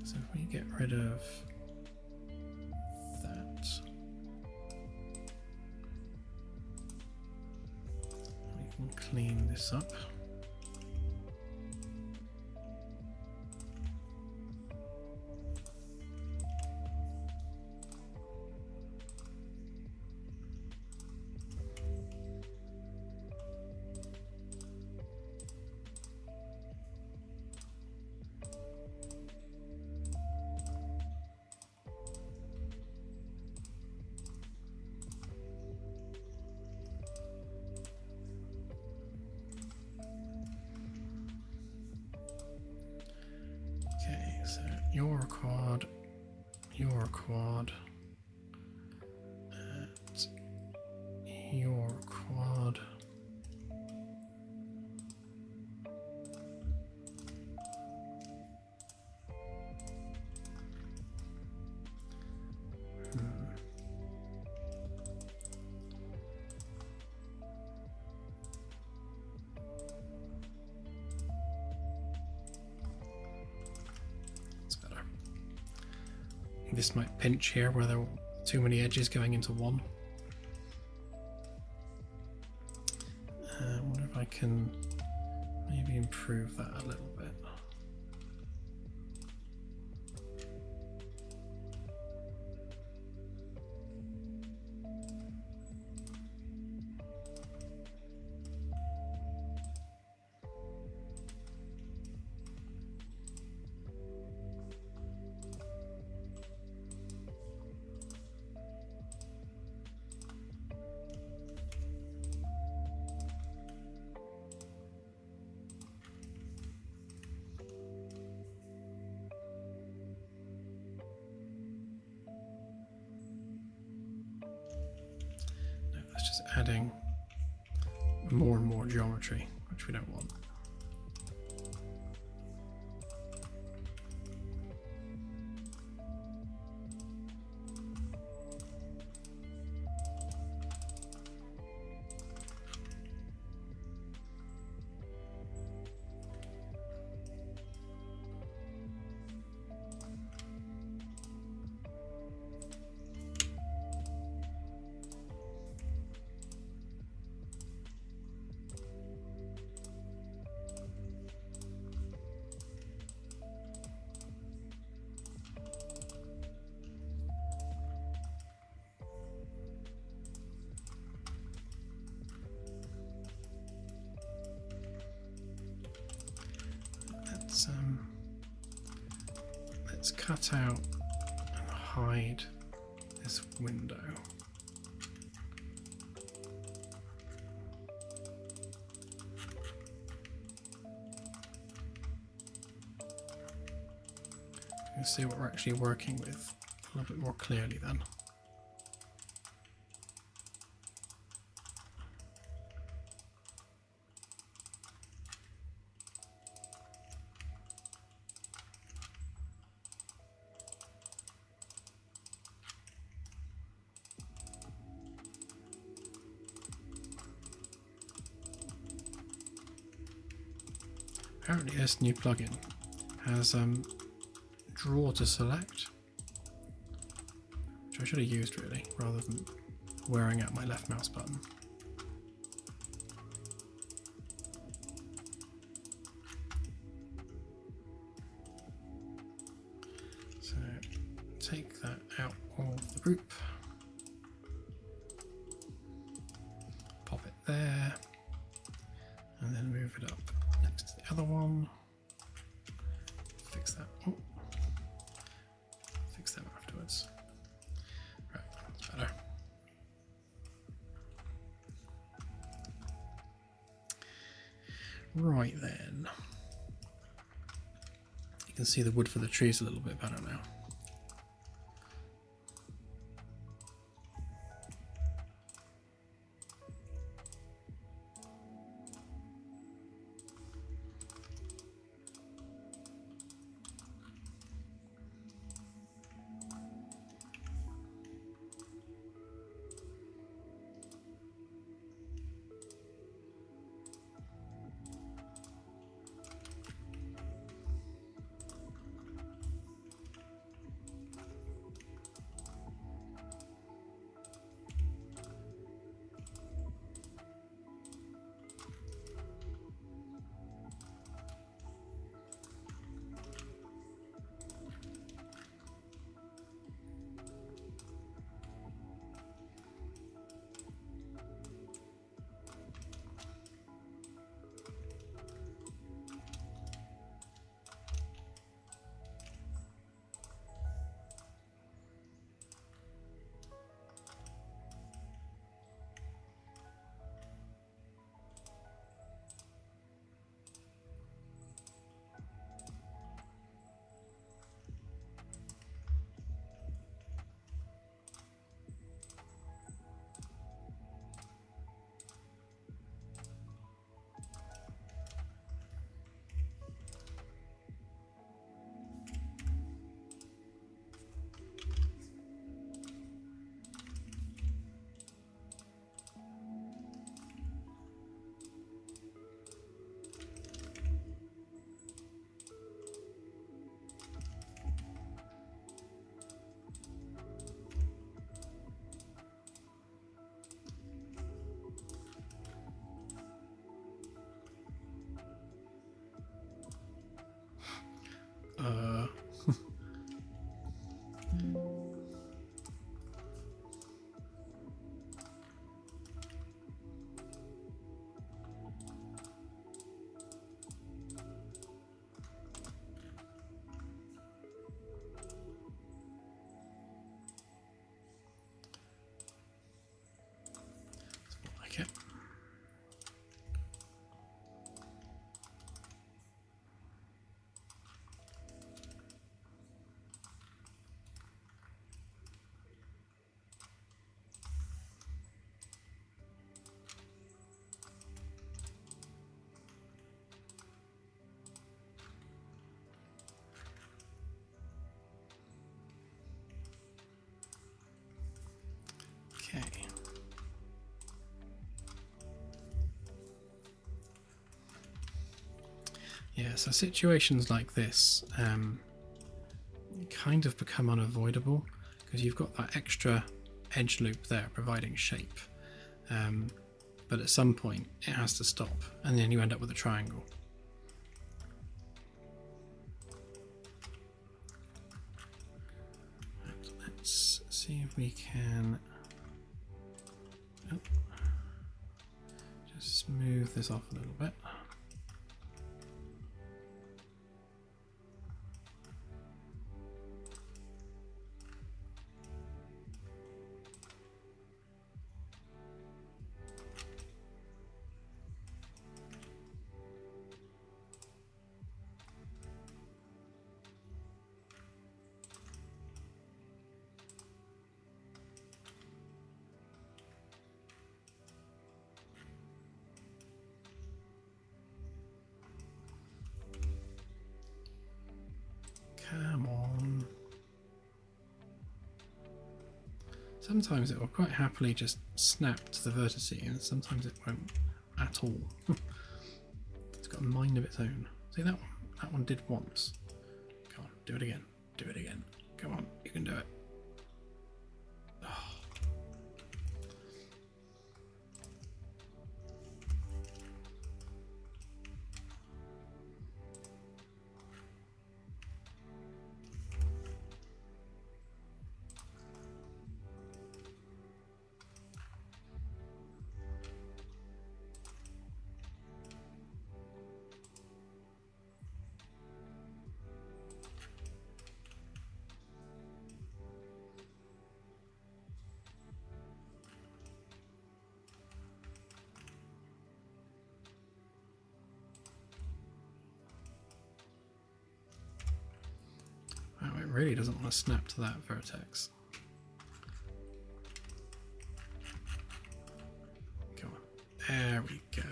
So if we get rid of that, we can clean this up. So you're a quad, you're a quad, and you're a quad. This might pinch here where there are too many edges going into one. I wonder if I can maybe improve that a little bit. Adding more and more geometry, which we don't want. Let's cut out and hide this window. You can see what we're actually working with a little bit more clearly then. Apparently this new plugin has draw to select, which I should have used really, rather than wearing out my left mouse button. So take that out of the group, pop it there, and then move it up next to the other one. Fix that. Oh. Fix them afterwards. Right, that's better. Right then. You can see the wood for the trees a little bit better now. Okay. Okay. Yeah, so situations like this kind of become unavoidable because you've got that extra edge loop there providing shape. But at some point it has to stop, and then you end up with a triangle. Let's see if we can just smooth this off a little bit. Come on. Sometimes it will quite happily just snap to the vertices, and sometimes it won't at all. It's got a mind of its own. See that one? That one did once. Come on, do it again. Do it again. Come on, you can do it. Oh. Wow, it really doesn't want to snap to that vertex. Come on. There we go.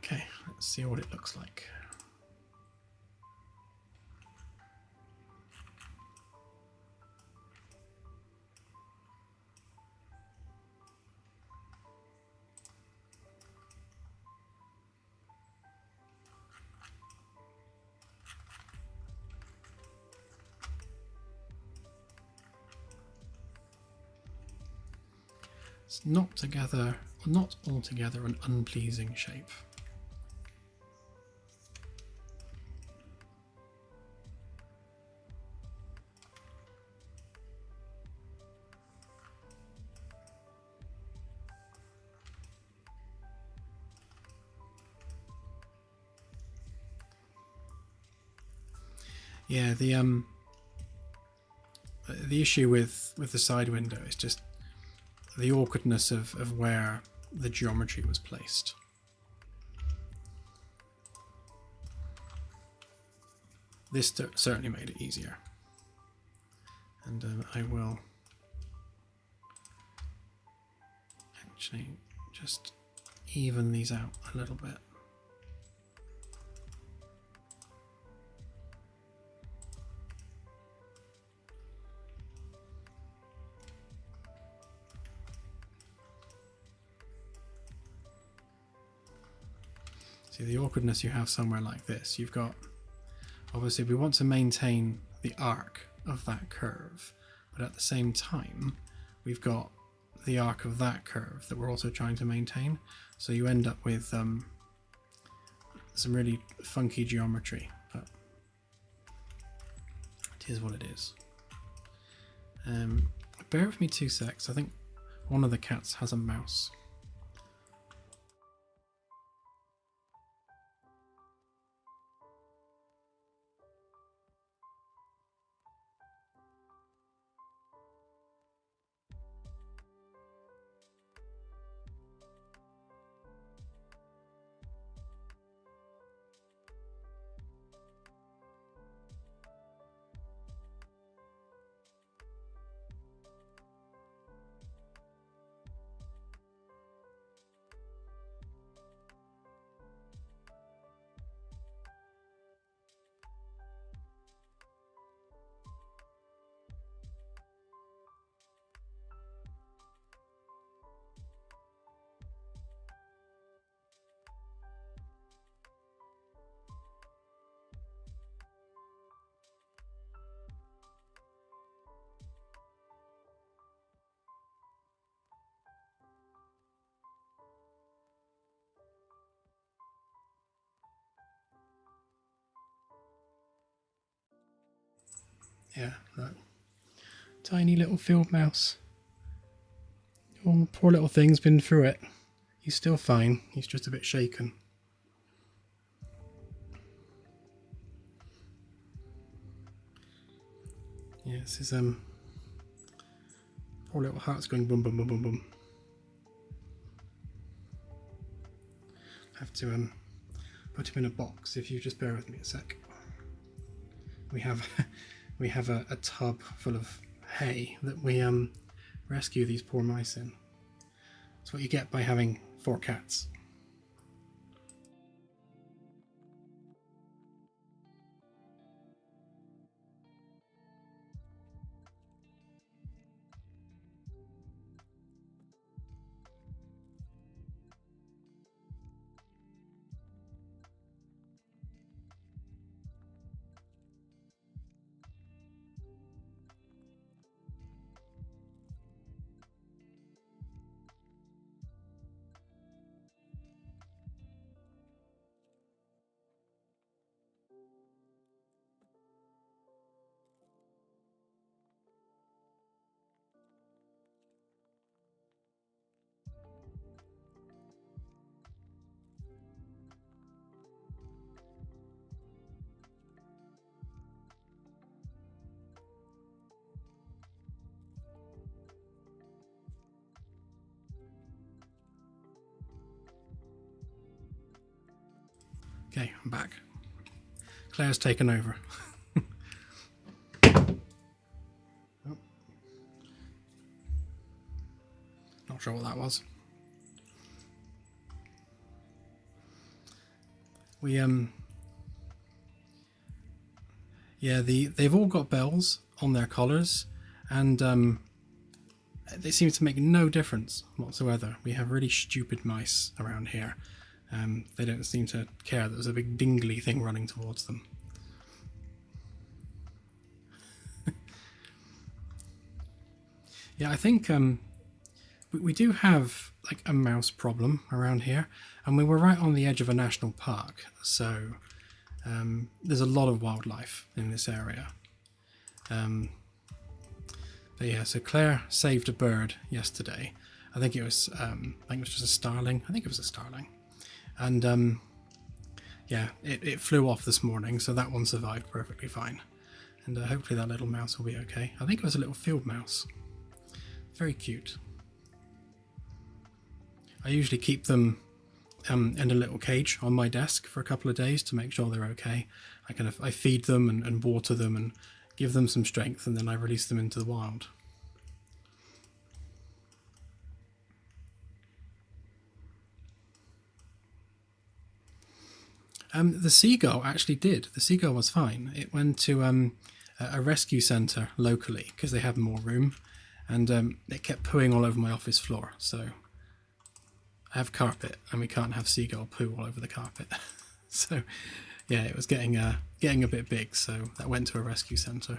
Okay, let's see what it looks like. It's not altogether an unpleasing shape. Yeah, the issue with the side window is just the awkwardness of where the geometry was placed. This certainly made it easier, and I will actually just even these out a little bit. See the awkwardness you have somewhere like this. You've got, obviously we want to maintain the arc of that curve, but at the same time we've got the arc of that curve that we're also trying to maintain. So you end up with some really funky geometry, but it is what it is. Bear with me 2 secs. I think one of the cats has a mouse. Yeah, look. Tiny little field mouse. Oh, poor little thing's been through it. He's still fine. He's just a bit shaken. Yeah, this is poor little heart's going boom boom boom boom boom. I have to put him in a box if you just bear with me a sec. We have a tub full of hay that we rescue these poor mice in. That's what you get by having 4 cats. Okay, I'm back. Claire's taken over. Oh. Not sure what that was. We yeah, they've all got bells on their collars, and they seem to make no difference whatsoever. We have really stupid mice around here. They don't seem to care that there's a big dingly thing running towards them. Yeah, I think we do have like a mouse problem around here, and we were right on the edge of a national park, so there's a lot of wildlife in this area. But yeah, so Claire saved a bird yesterday. I think it was just a starling. I think it was a starling. And yeah, it flew off this morning, so that one survived perfectly fine. And hopefully that little mouse will be okay. I think it was a little field mouse. Very cute. I usually keep them in a little cage on my desk for a couple of days to make sure they're okay. I feed them and water them and give them some strength, and then I release them into the wild. The seagull actually did. The seagull was fine. It went to a rescue centre locally because they have more room, and it kept pooing all over my office floor. So I have carpet, and we can't have seagull poo all over the carpet. So, yeah, it was getting a bit big, so that went to a rescue centre.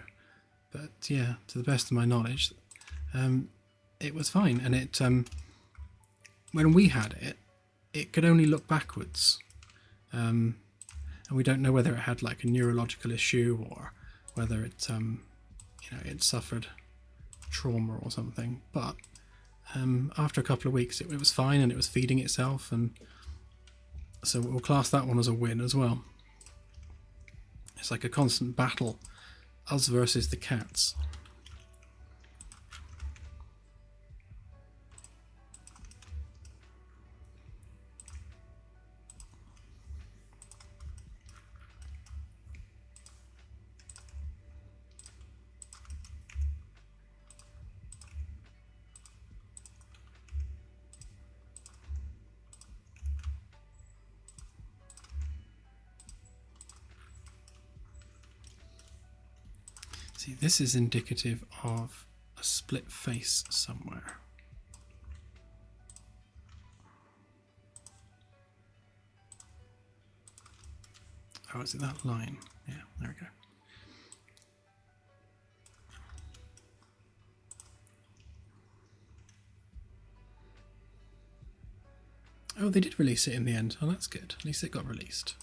But yeah, to the best of my knowledge, it was fine. And it, when we had it, it could only look backwards, and we don't know whether it had like a neurological issue or whether it, it suffered trauma or something. But after a couple of weeks, it was fine, and it was feeding itself, and so we'll class that one as a win as well. It's like a constant battle, us versus the cats. See, this is indicative of a split face somewhere. Oh, is it that line? Yeah, there we go. Oh, they did release it in the end. Oh, that's good. At least it got released.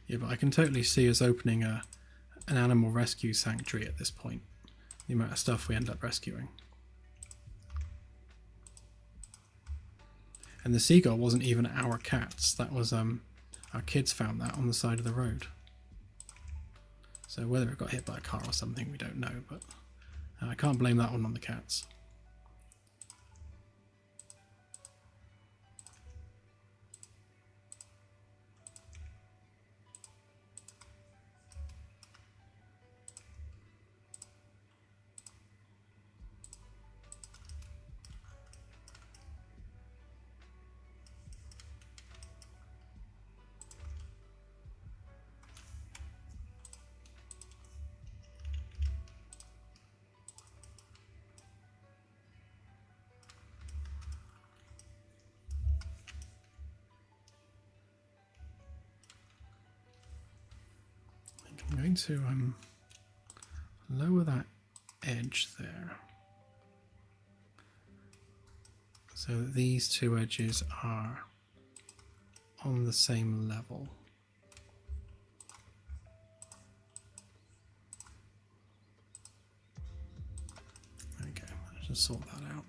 Yeah, but I can totally see us opening an animal rescue sanctuary at this point. The amount of stuff we end up rescuing. And the seagull wasn't even our cats. That was, our kids found that on the side of the road. So whether it got hit by a car or something, we don't know, but I can't blame that one on the cats. I'm going to lower that edge there so that these two edges are on the same level. There we go. Let's just sort that out.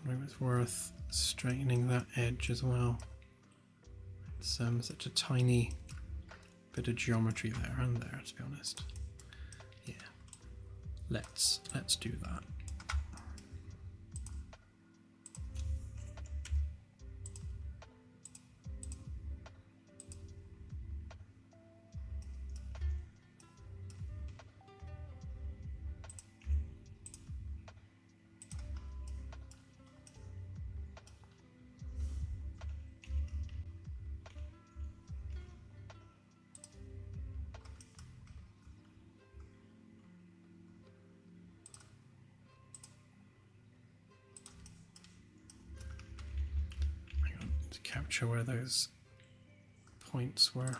I wonder if it's worth straightening that edge as well. It's such a tiny bit of geometry there and there, to be honest. Yeah, let's do that. Capture where those points were.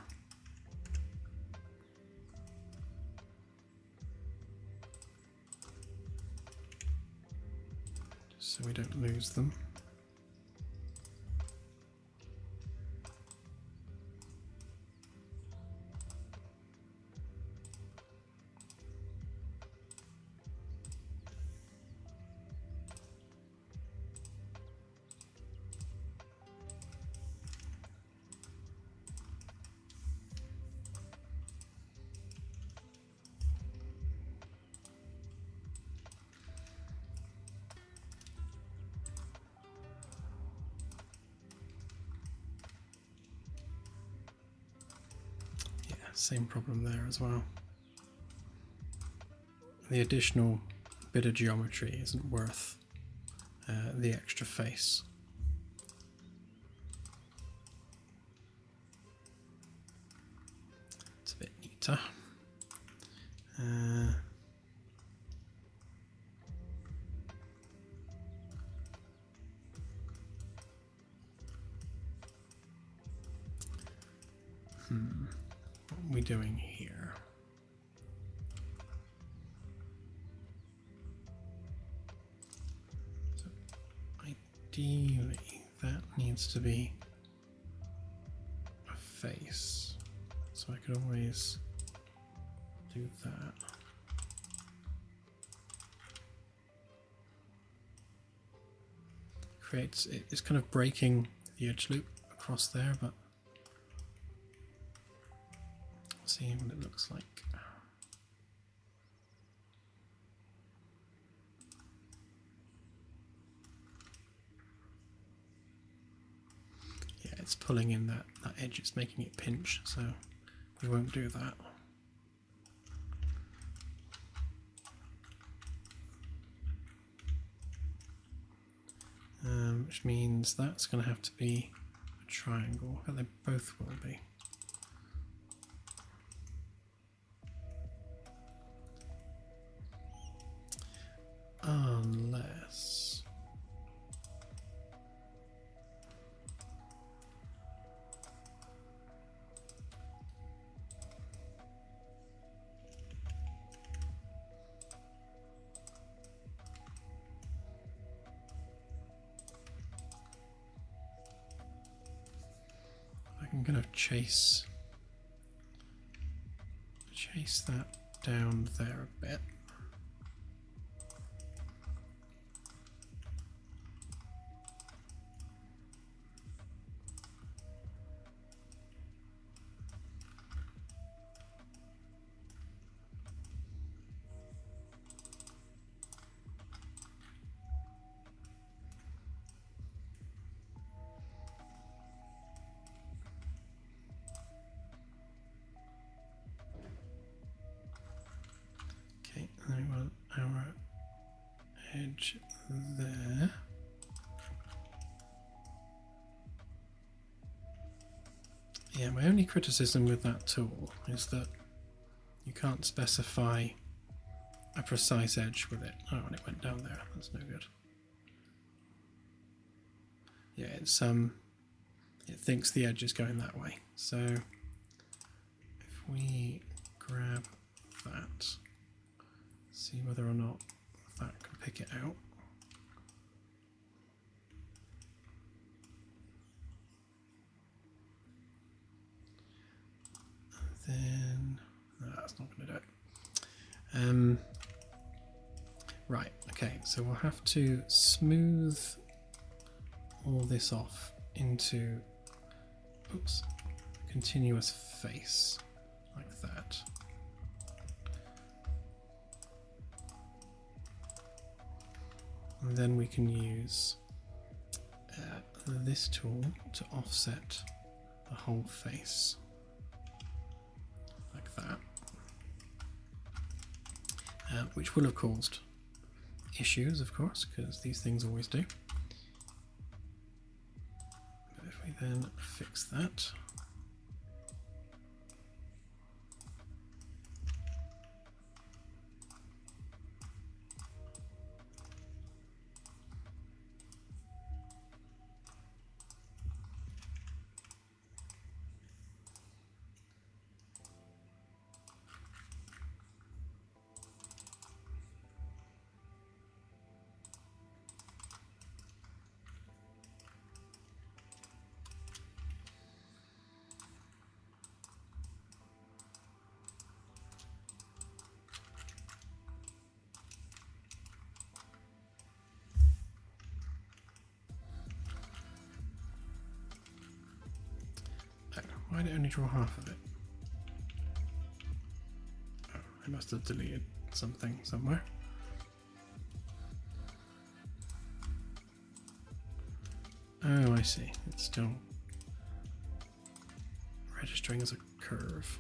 Just so we don't lose them. same problem there as well. The additional bit of geometry isn't worth the extra face. It's a bit neater. What are we doing here? So ideally, that needs to be a face. So I could always do that. Creates, it's kind of breaking the edge loop across there, but let's see what it looks like. Yeah, it's pulling in that edge, it's making it pinch, so we won't do that. Which means that's going to have to be a triangle, but they both will be. Unless I can kind of chase that down there a bit. Okay, and then we want our edge there. Yeah, my only criticism with that tool is that you can't specify a precise edge with it. Oh, and it went down there. That's no good. Yeah, it's it thinks the edge is going that way. So if we grab that, see whether or not that can pick it out. Then no, that's not going to do it. Right, okay, so we'll have to smooth all this off into continuous face like that. And then we can use this tool to offset the whole face. Like that, which will have caused issues, of course, because these things always do. But if we then fix that, why did it only draw half of it? Oh, I must have deleted something somewhere. Oh, I see. It's still registering as a curve.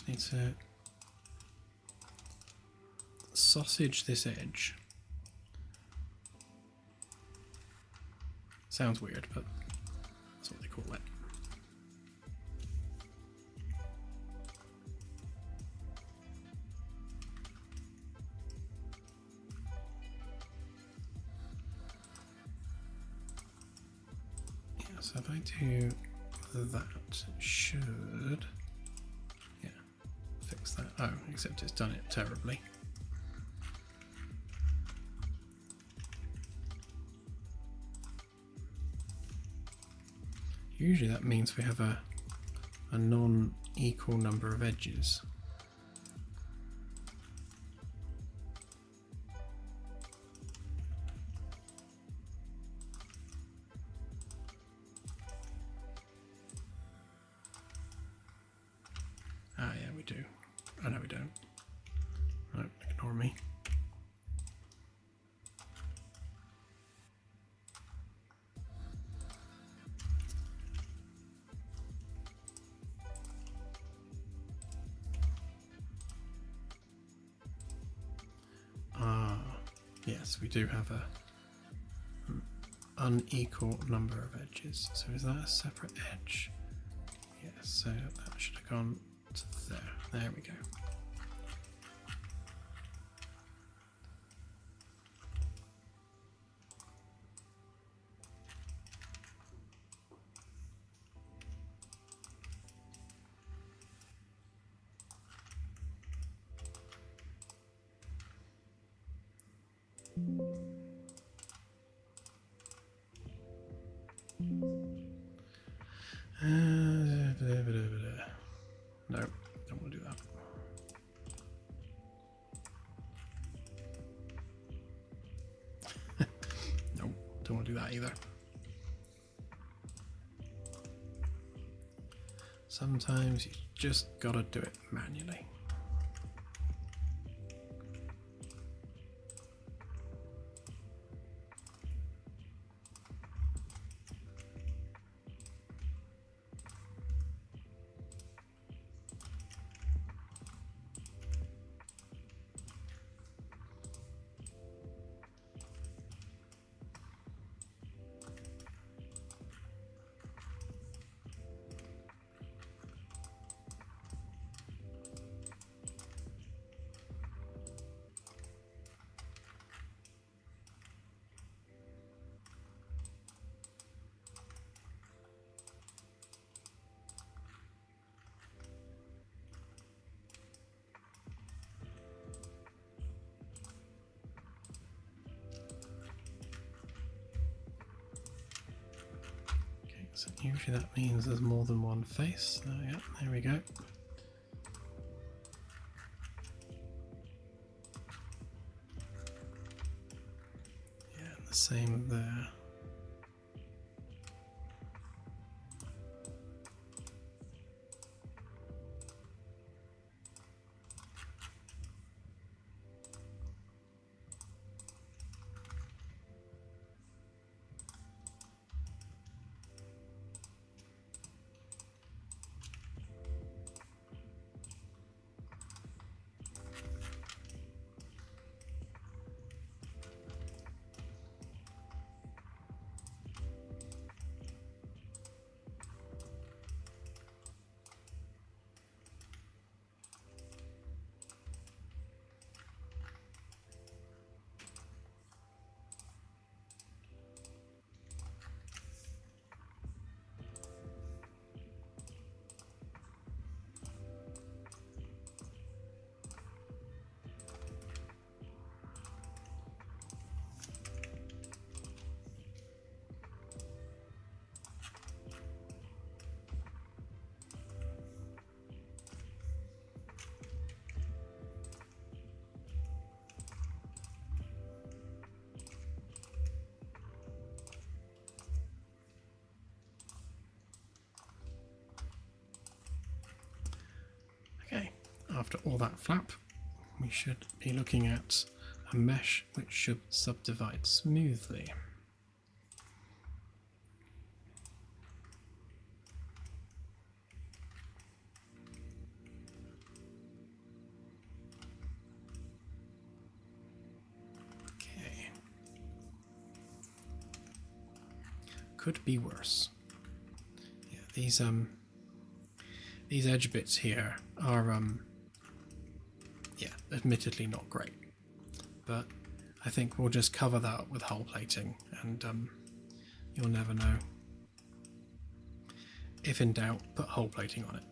just need to sausage this edge. Sounds weird, but that's what they call it. Yeah, so if I do that, should, yeah, fix that. Oh, except it's done it terribly. Usually that means we have a non-equal number of edges. Ah, yeah, we do. Oh, no, we don't. No, ignore me. Yes, we do have an unequal number of edges. So is that a separate edge? Yes, so that should have gone to there. There we go. No, don't want to do that. No, don't want to do that either. Sometimes you just gotta do it manually. So usually that means there's more than one face. Oh, yeah, there we go. Yeah, and the same there. Okay, after all that flap, we should be looking at a mesh which should subdivide smoothly. could be worse. Yeah, these edge bits here are yeah, admittedly not great, but I think we'll just cover that up with hull plating, and you'll never know. If in doubt, put hull plating on it.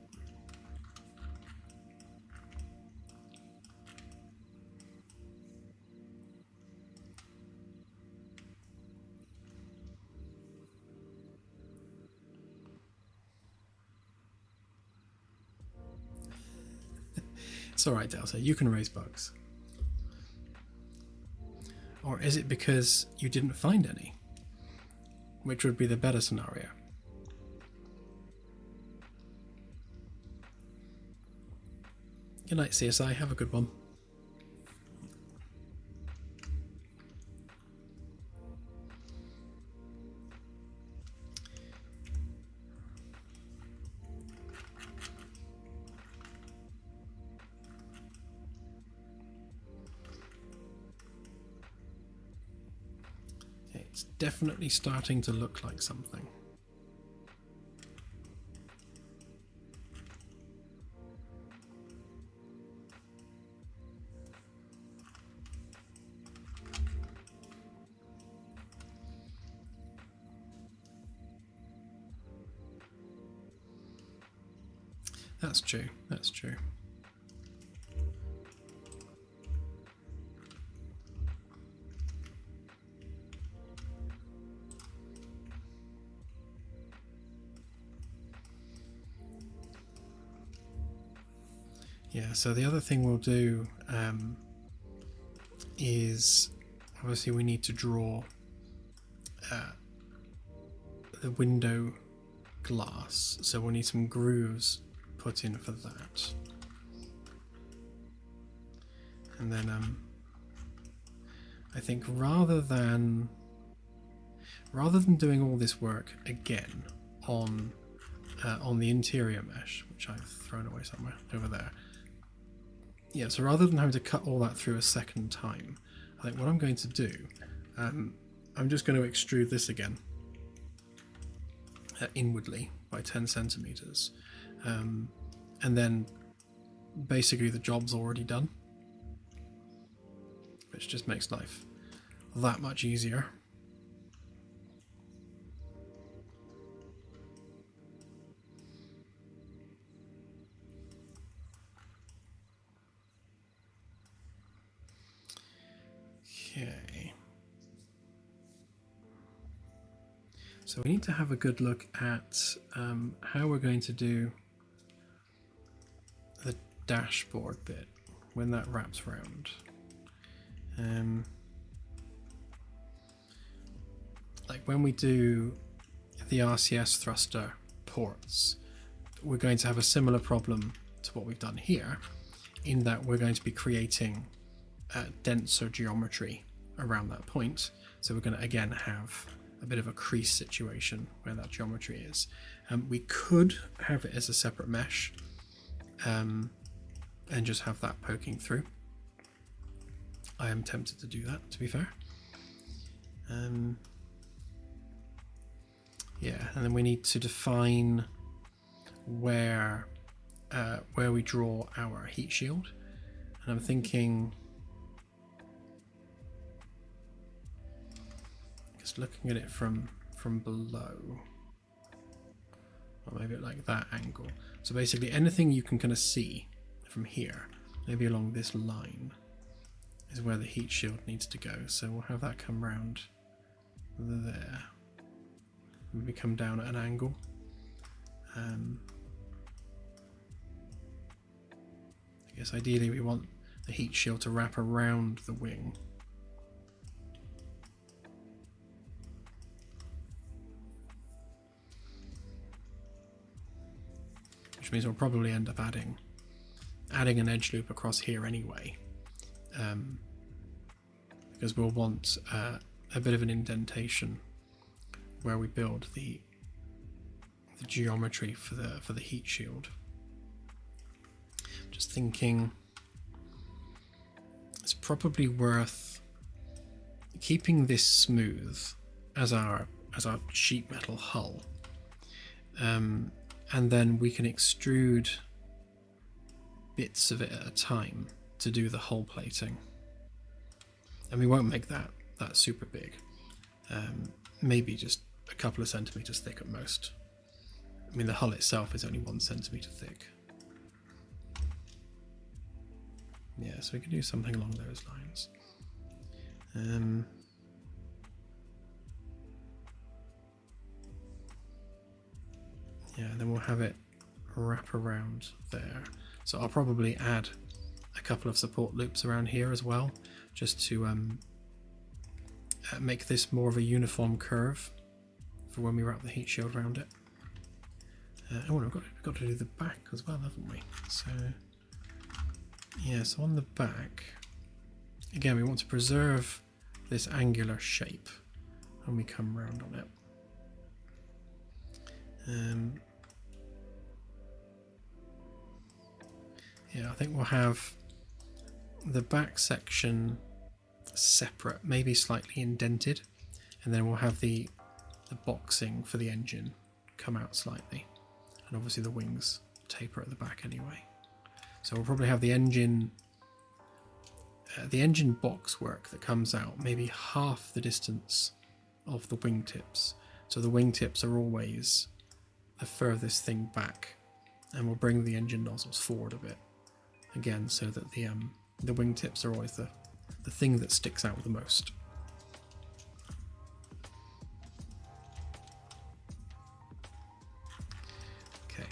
It's alright, Delta, you can raise bugs. Or is it because you didn't find any? Which would be the better scenario. Good night, CSI. Have a good one. It's definitely starting to look like something. That's true, that's true. Yeah, so the other thing we'll do is obviously we need to draw the window glass, so we'll need some grooves put in for that. And then I think rather than doing all this work again on the interior mesh, which I've thrown away somewhere over there. Yeah, so rather than having to cut all that through a second time, I think what I'm going to do, I'm just going to extrude this again inwardly by 10 centimeters. And then basically the job's already done, which just makes life that much easier. Okay. So we need to have a good look at how we're going to do the dashboard bit when that wraps round. Like when we do the RCS thruster ports, we're going to have a similar problem to what we've done here, in that we're going to be creating denser geometry around that point. So we're going to again have a bit of a crease situation where that geometry is. We could have it as a separate mesh and just have that poking through. I am tempted to do that, to be fair. Yeah, and then we need to define where we draw our heat shield. And I'm thinking, just looking at it from below, or maybe like that angle. So basically anything you can kind of see from here, maybe along this line, is where the heat shield needs to go. So we'll have that come round there, maybe come down at an angle. I guess ideally we want the heat shield to wrap around the wing. Which means we'll probably end up adding an edge loop across here anyway, because we'll want a bit of an indentation where we build the geometry for the heat shield. Just thinking, it's probably worth keeping this smooth as our as our sheet metal hull. And then we can extrude bits of it at a time to do the hull plating. And we won't make that super big. Maybe just a couple of centimeters thick at most. I mean, the hull itself is only 1 centimeter thick. Yeah, so we can do something along those lines. Yeah, and then we'll have it wrap around there. So I'll probably add a couple of support loops around here as well, just to make this more of a uniform curve for when we wrap the heat shield around it. Oh, we've got to do the back as well, haven't we? So yeah, so on the back, again, we want to preserve this angular shape when we come round on it. Yeah, I think we'll have the back section separate, maybe slightly indented, and then we'll have the boxing for the engine come out slightly, and obviously the wings taper at the back anyway. So we'll probably have the engine box work that comes out maybe half the distance of the wingtips. So the wingtips are always the furthest thing back, and we'll bring the engine nozzles forward a bit again, so that the wingtips are always the thing that sticks out the most. Okay.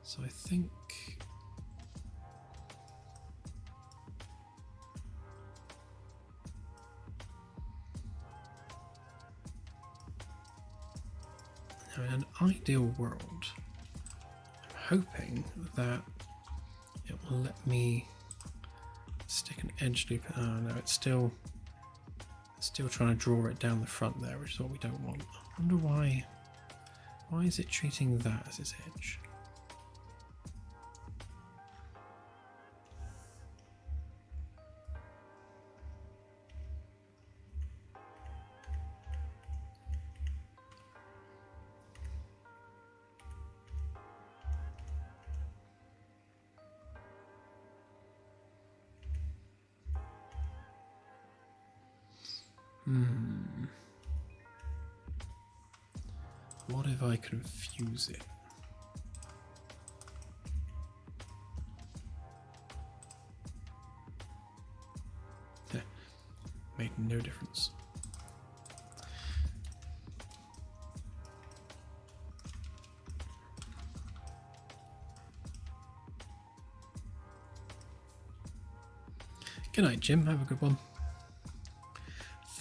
So I think now, in an ideal world, I'm hoping that it will let me stick an edge loop. Oh no, it's still trying to draw it down the front there, which is what we don't want. I wonder why. Why is it treating that as its edge? What if I confuse it? Yeah, made no difference. Good night, Jim. Have a good one.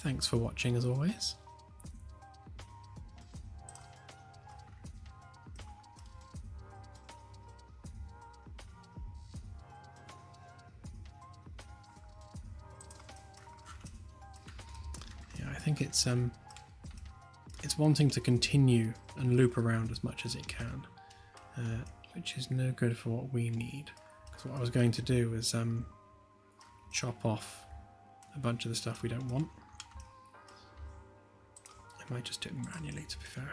Thanks for watching as always. Yeah, I think it's wanting to continue and loop around as much as it can, which is no good for what we need. Because what I was going to do is chop off a bunch of the stuff we don't want. I might just do it manually, to be fair.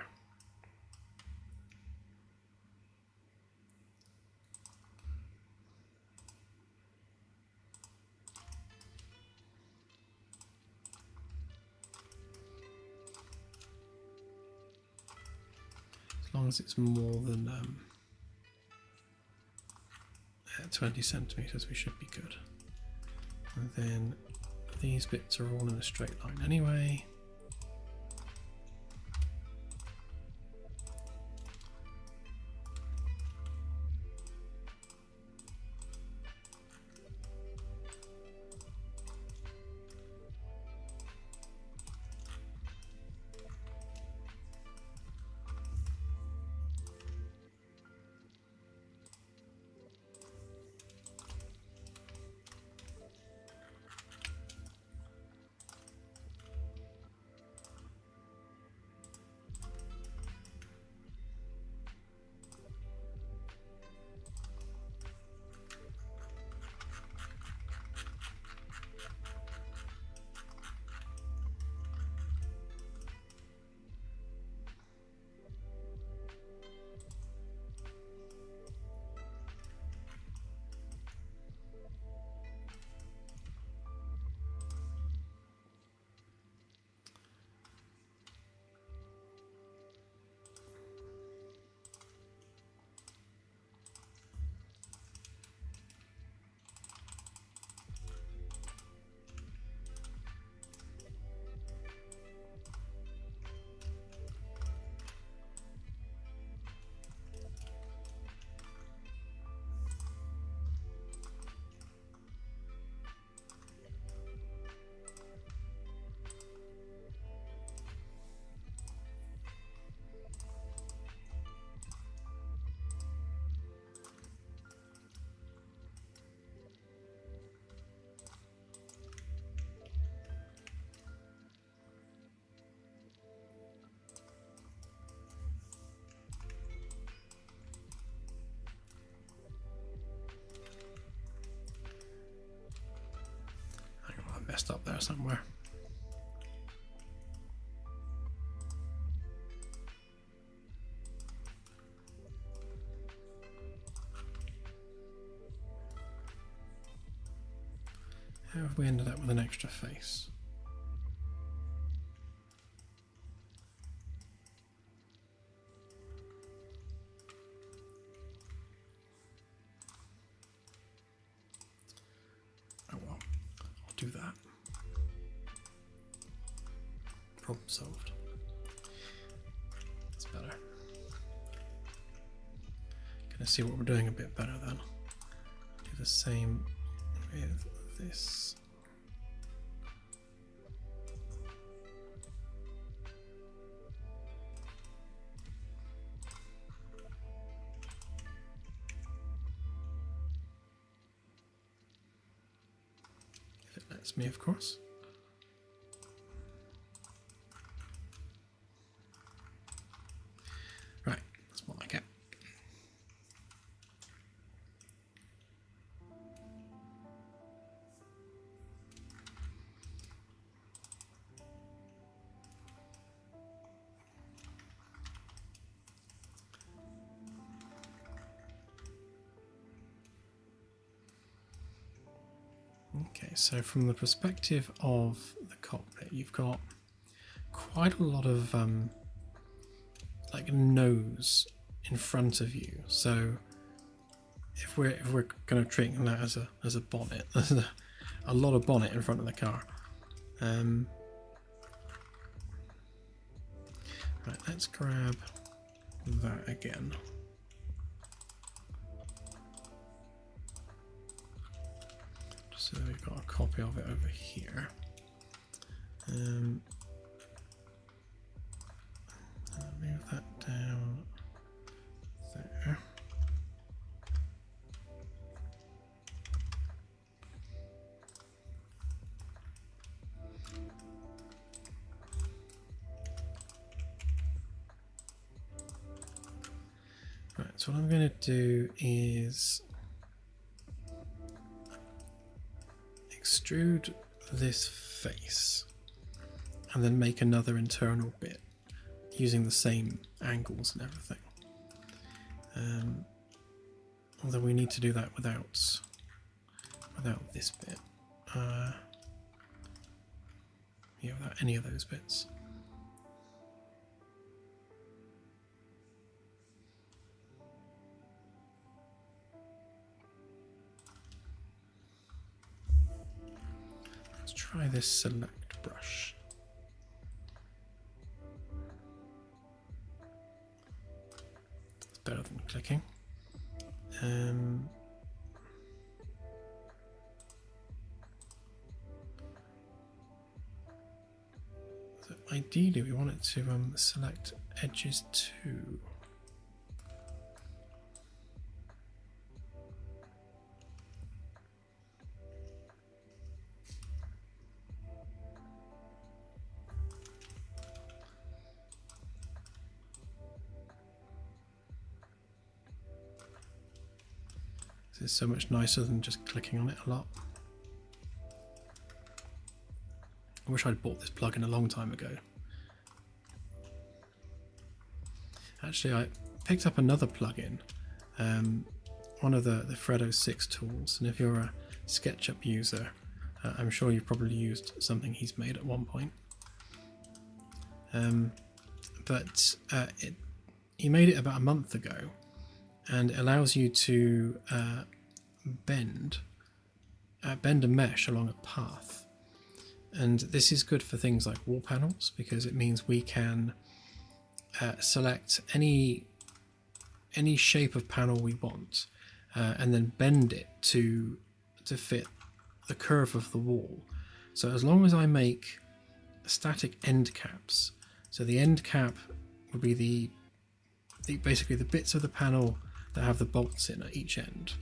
As long as it's more than 20 centimeters, we should be good. And then these bits are all in a straight line anyway. there somewhere. How have we ended up with an extra face? Oh well, I'll do that. Problem solved. That's better. Gonna see what we're doing a bit better then. Do the same with this. If it lets me, of course. Right, that's more like it. Okay, so from the perspective of the cockpit, you've got quite a lot of like nose in front of you. So if we're kind of treating that as a bonnet, there's a lot of bonnet in front of the car. Right, let's grab that again. So we've got a copy of it over here. I'll move that down there. Right, so what I'm going to do is extrude this face and then make another internal bit using the same angles and everything. Although we need to do that without this bit. Yeah, without any of those bits. Let's try this select brush. It's better than clicking. So ideally we want it to select edges too. This is so much nicer than just clicking on it a lot. I wish I'd bought this plugin a long time ago. Actually, I picked up another plugin, one of the Fredo 6 tools, and if you're a SketchUp user, I'm sure you've probably used something he's made at one point. He made it about a month ago, and it allows you to bend a mesh along a path. And this is good for things like wall panels, because it means we can select any shape of panel we want and then bend it to fit the curve of the wall. So as long as I make static end caps, so the end cap would be basically the bits of the panel that have the bolts in at each end,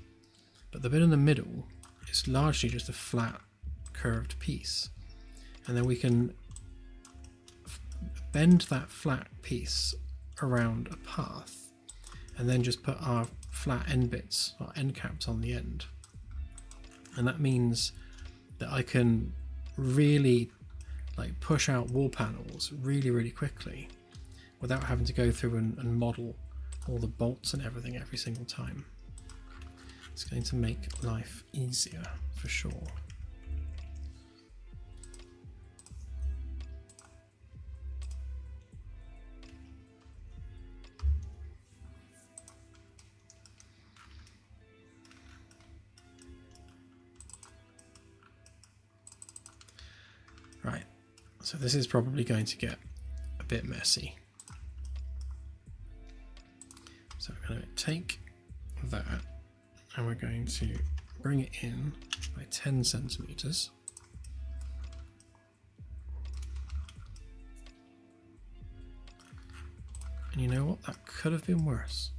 but the bit in the middle is largely just a flat curved piece, and then we can bend that flat piece around a path and then just put our flat end bits, our end caps, on the end. And that means that I can really like push out wall panels really quickly without having to go through and model all the bolts and everything every single time. It's going to make life easier for sure. Right, so this is probably going to get a bit messy. So we're going to take that and we're going to bring it in by 10 centimeters. And you know what? That could have been worse.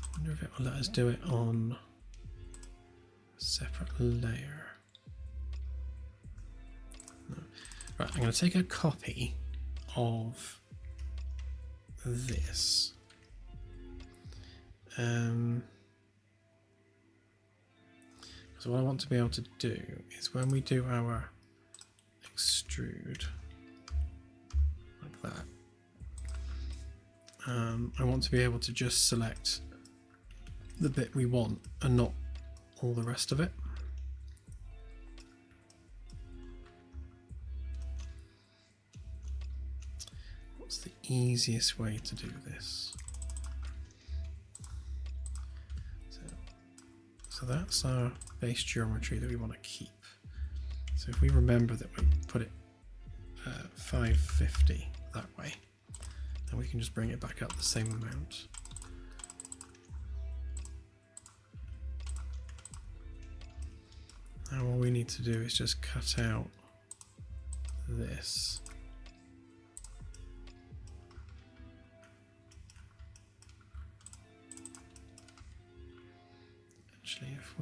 I wonder if it will let us do it on a separate layer. No. Right, I'm going to take a copy of this. So what I want to be able to do is when we do our extrude like that, I want to be able to just select the bit we want and not all the rest of it. What's the easiest way to do this? So that's our base geometry that we want to keep. So if we remember that we put it 550 that way, then we can just bring it back up the same amount. Now all we need to do is just cut out this. Actually, if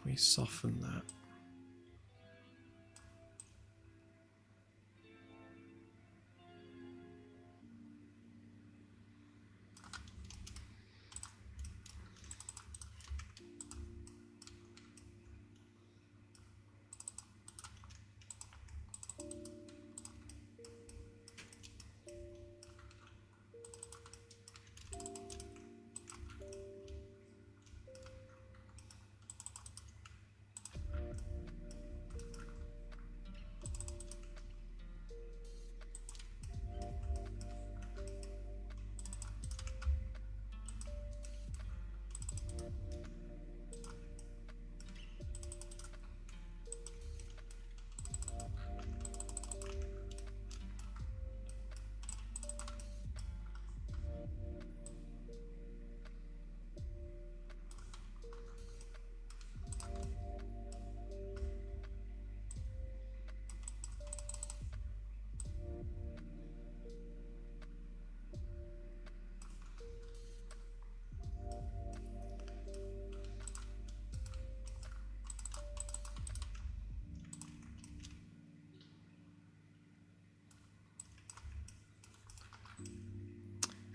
we soften that,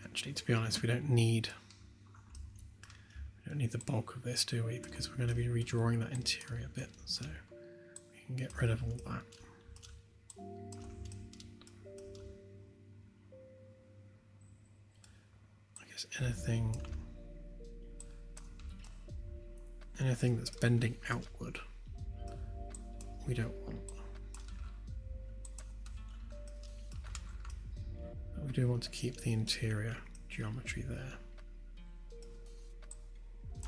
actually, to be honest, we don't need the bulk of this, do we? Because we're going to be redrawing that interior bit, so we can get rid of all that. I guess anything that's bending outward, we don't want. But we do want to keep the interior geometry there.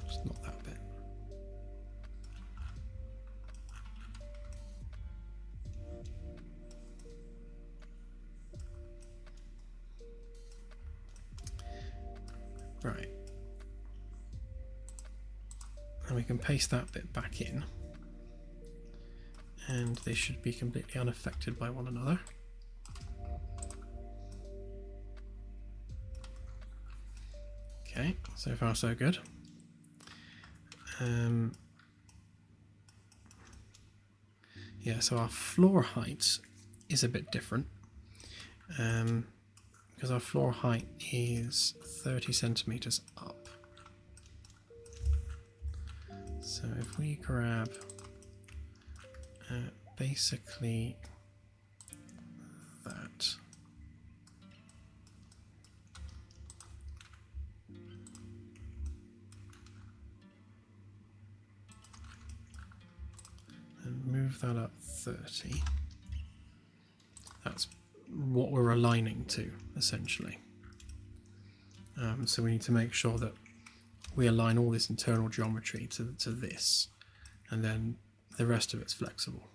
Just not that bit. Right. And we can paste that bit back in. And they should be completely unaffected by one another. Okay, so far so good. Yeah, so our floor height is a bit different. because our floor height is 30 centimeters up. So if we grab basically that, and move that up 30, that's what we're aligning to, essentially. So we need to make sure that we align all this internal geometry to this, and then the rest of it's flexible.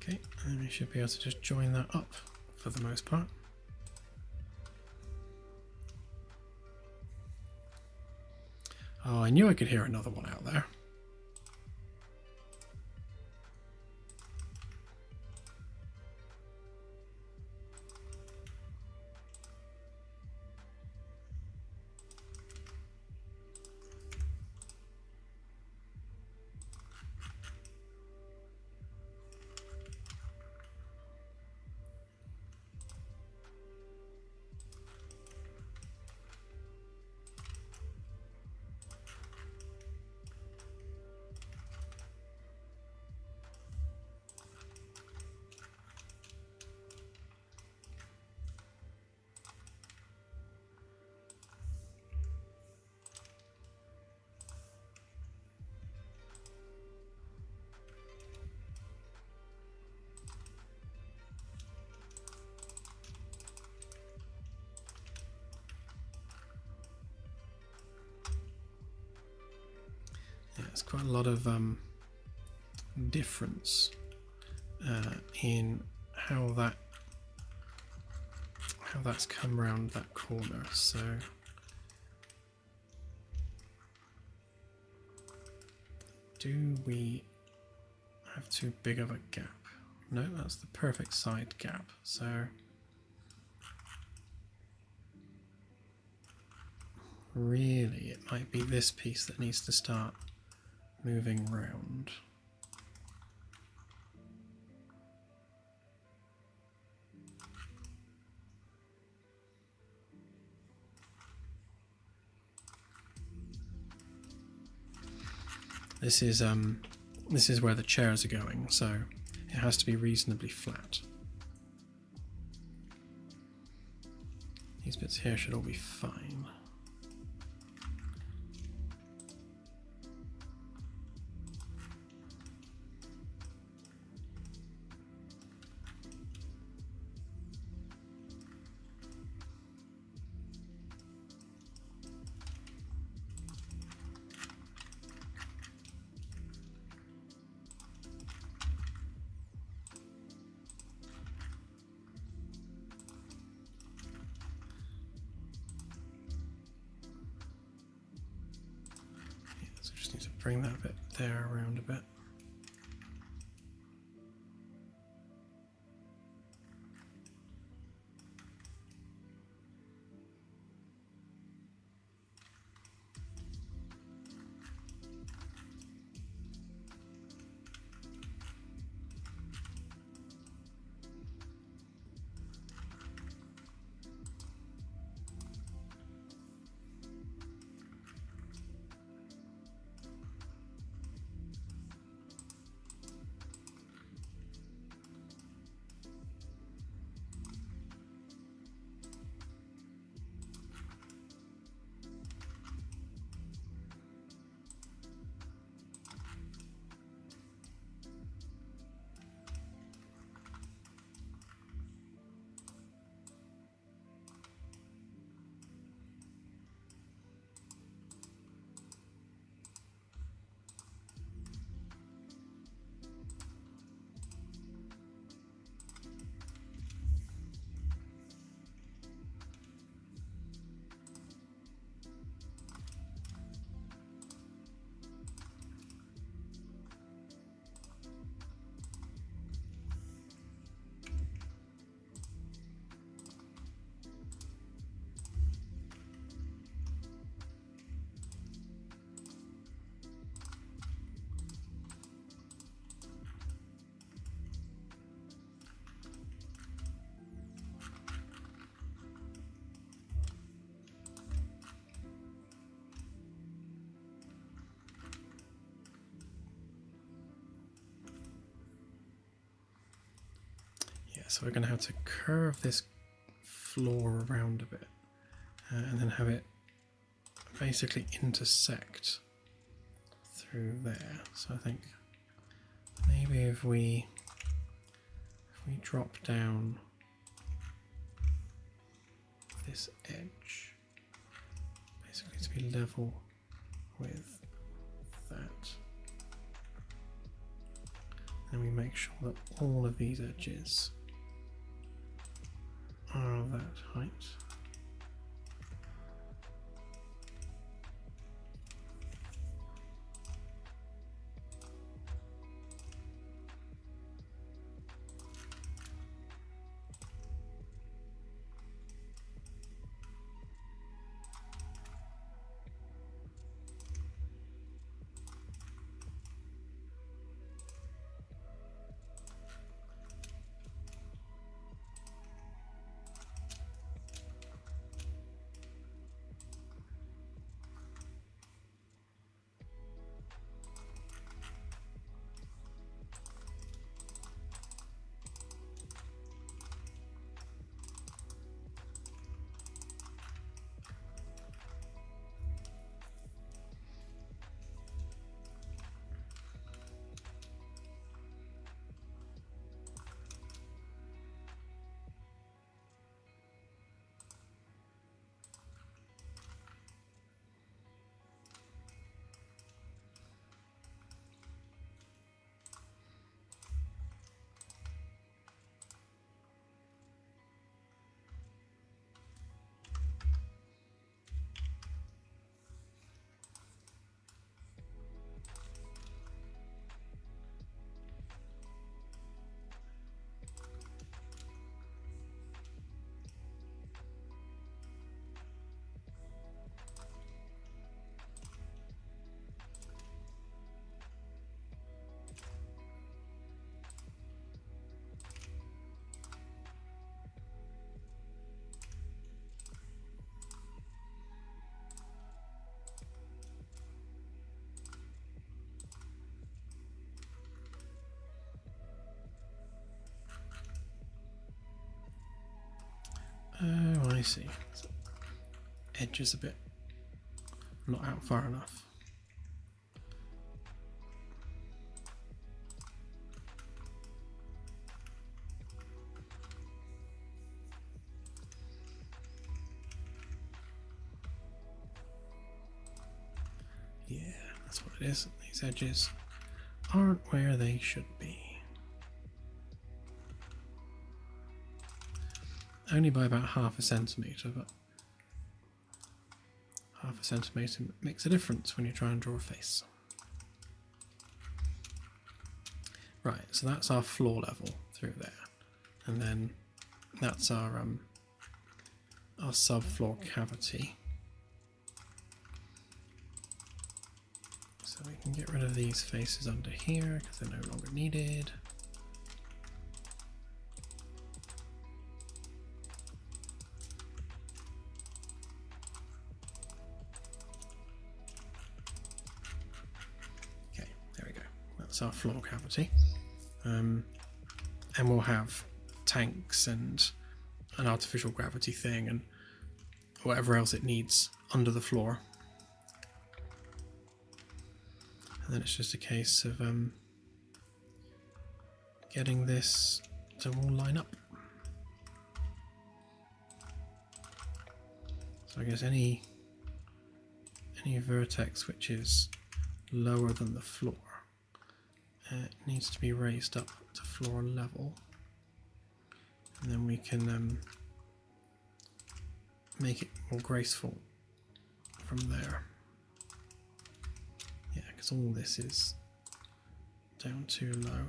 Okay, and we should be able to just join that up for the most part. Oh, I knew I could hear another one out there. There's quite a lot of difference in how that's come around that corner. So do we have too big of a gap? No, that's the perfect side gap. So really it might be this piece that needs to start moving round. This is where the chairs are going, so it has to be reasonably flat. These bits here should all be fine. Bring that bit there around a bit. so we're going to have to curve this floor around a bit and then have it basically intersect through there. So I think maybe if we drop down this edge basically to be level with that, and we make sure that all of these edges are that height. Oh, I see. So edge is a bit not out far enough. Yeah, that's what it is. These edges aren't where they should be. Only by about ½ centimetre, but ½ centimetre makes a difference when you try and draw a face. Right, so that's our floor level through there, and then that's our subfloor cavity. So we can get rid of these faces under here because they're no longer needed. Okay, there we go. That's our floor cavity. And we'll have tanks and an artificial gravity thing and whatever else it needs under the floor. And then it's just a case of getting this to all line up. So I guess any vertex which is lower than the floor needs to be raised up to floor level, and then we can make it more graceful from there. Yeah, because all this is down too low.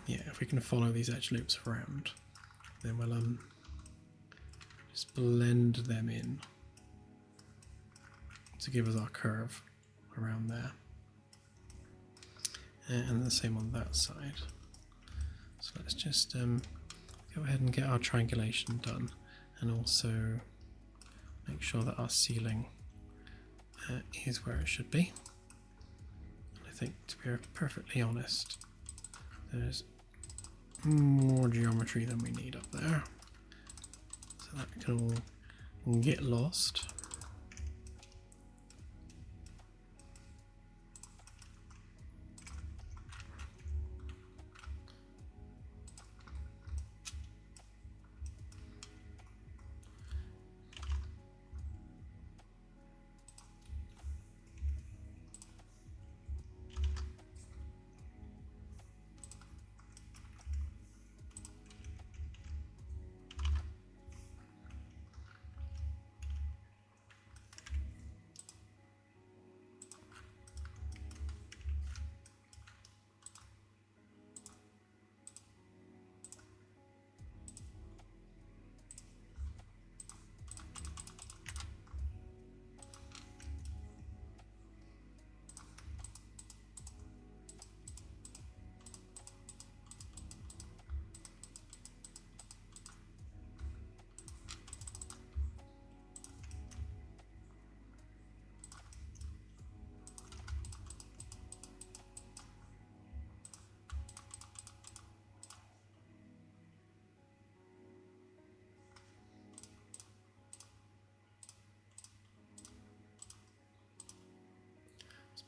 Yeah, if we can follow these edge loops around, then we'll just blend them in to give us our curve around there. And the same on that side. So let's just go ahead and get our triangulation done, and also make sure that our ceiling is where it should be. And I think, to be perfectly honest, there's more geometry than we need up there, so that can all get lost.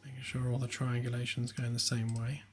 Making sure all the triangulations go in the same way.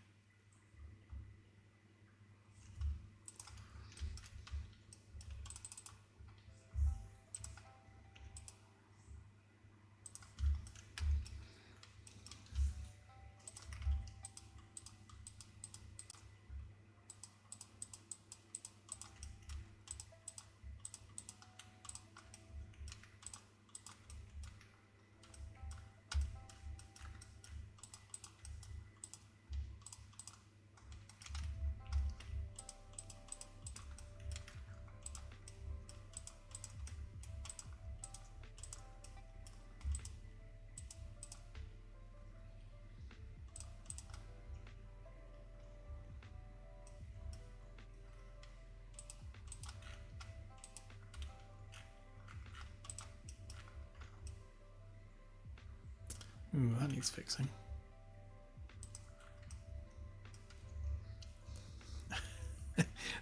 Ooh, that needs fixing.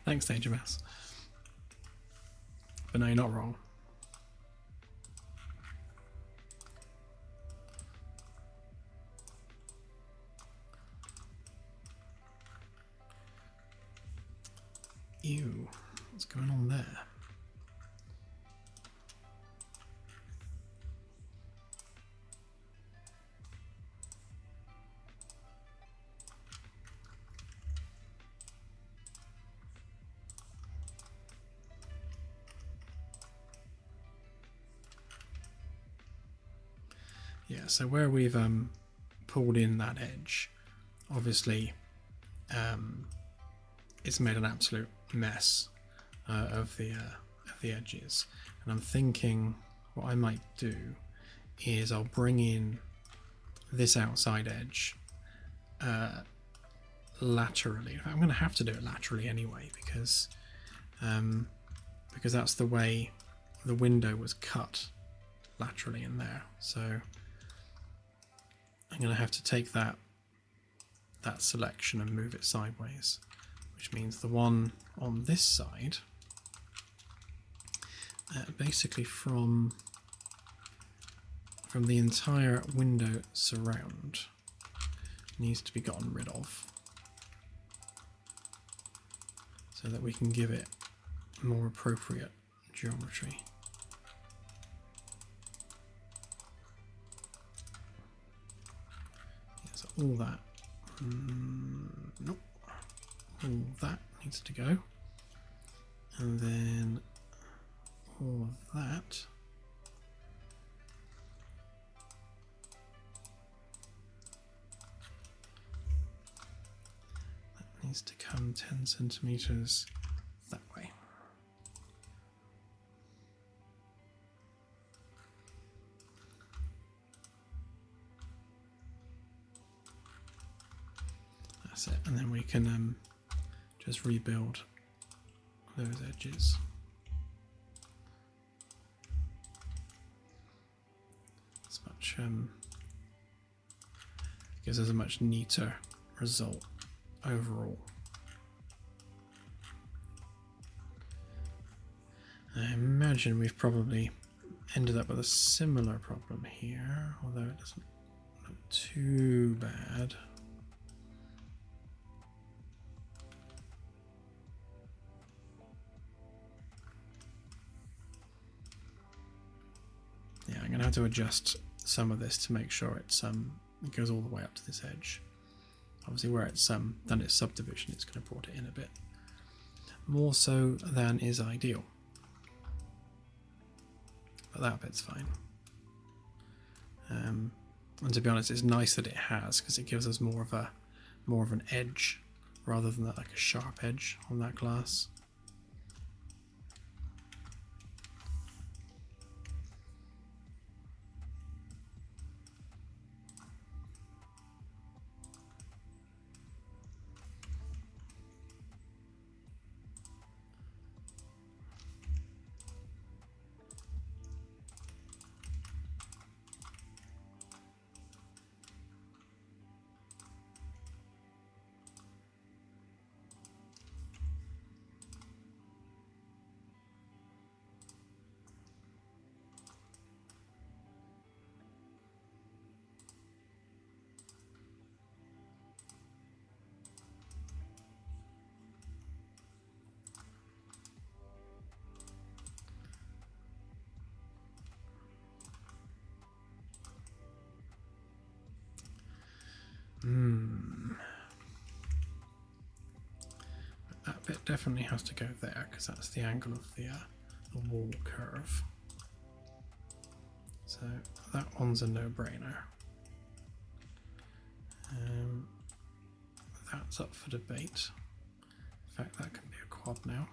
Thanks, Danger Mouse. But no, you're not wrong. Ew, what's going on there? Yeah, so where we've pulled in that edge, obviously it's made an absolute mess of the edges, and I'm thinking what I might do is I'll bring in this outside edge laterally. I'm going to have to do it laterally anyway because that's the way the window was cut, laterally in there. So I'm going to have to take that selection and move it sideways, which means the one on this side, basically from the entire window surround, needs to be gotten rid of so that we can give it more appropriate geometry. Yeah, so all that, nope, all that needs to go, and then all of that needs to come 10 centimeters that way. That's it, and then we can just rebuild those edges. It's much gives us a much neater result overall. I imagine we've probably ended up with a similar problem here, although it doesn't look too bad. Yeah, I'm going to have to adjust some of this to make sure it goes all the way up to this edge. Obviously where it's done its subdivision, it's going to brought it in a bit more so than is ideal. But that bit's fine. And to be honest, it's nice that it has, because it gives us more of an edge rather than like a sharp edge on that glass. That bit definitely has to go there, because that's the angle of the wall curve. So that one's a no-brainer. That's up for debate. In fact, that can be a quad now.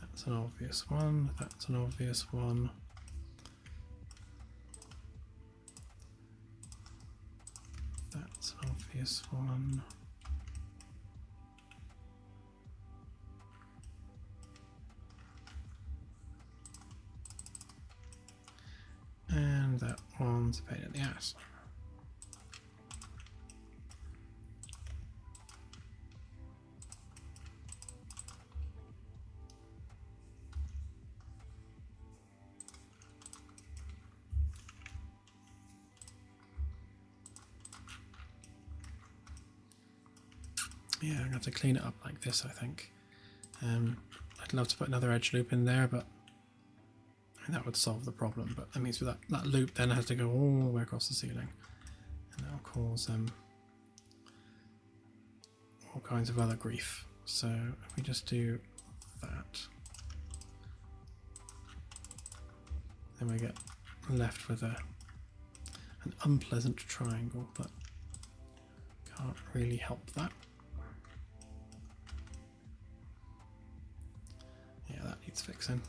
That's an obvious one. That's an obvious one. That's an obvious one. And that one's a pain in the ass. Yeah, I'm going to have to clean it up like this, I think. I'd love to put another edge loop in there, but that would solve the problem. But that means that loop then has to go all the way across the ceiling, and that'll cause all kinds of other grief. So if we just do that, then we get left with an unpleasant triangle, but can't really help that. Yeah, that needs fixing.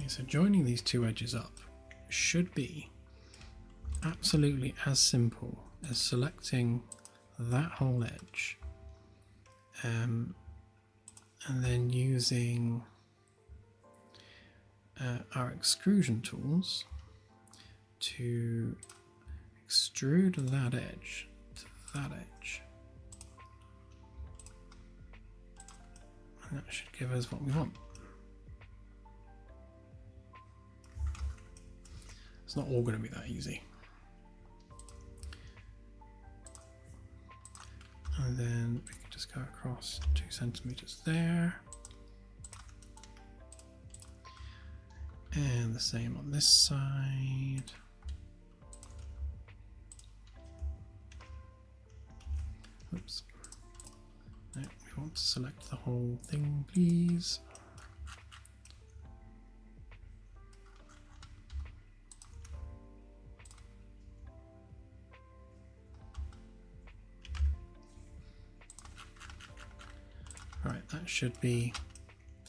so joining these two edges up should be absolutely as simple as selecting that whole edge and then using our extrusion tools to extrude that edge to that edge. And that should give us what we want. It's not all going to be that easy. And then we can just go across 2 centimeters there. And the same on this side. Oops. No, we want to select the whole thing, please. Right, that should be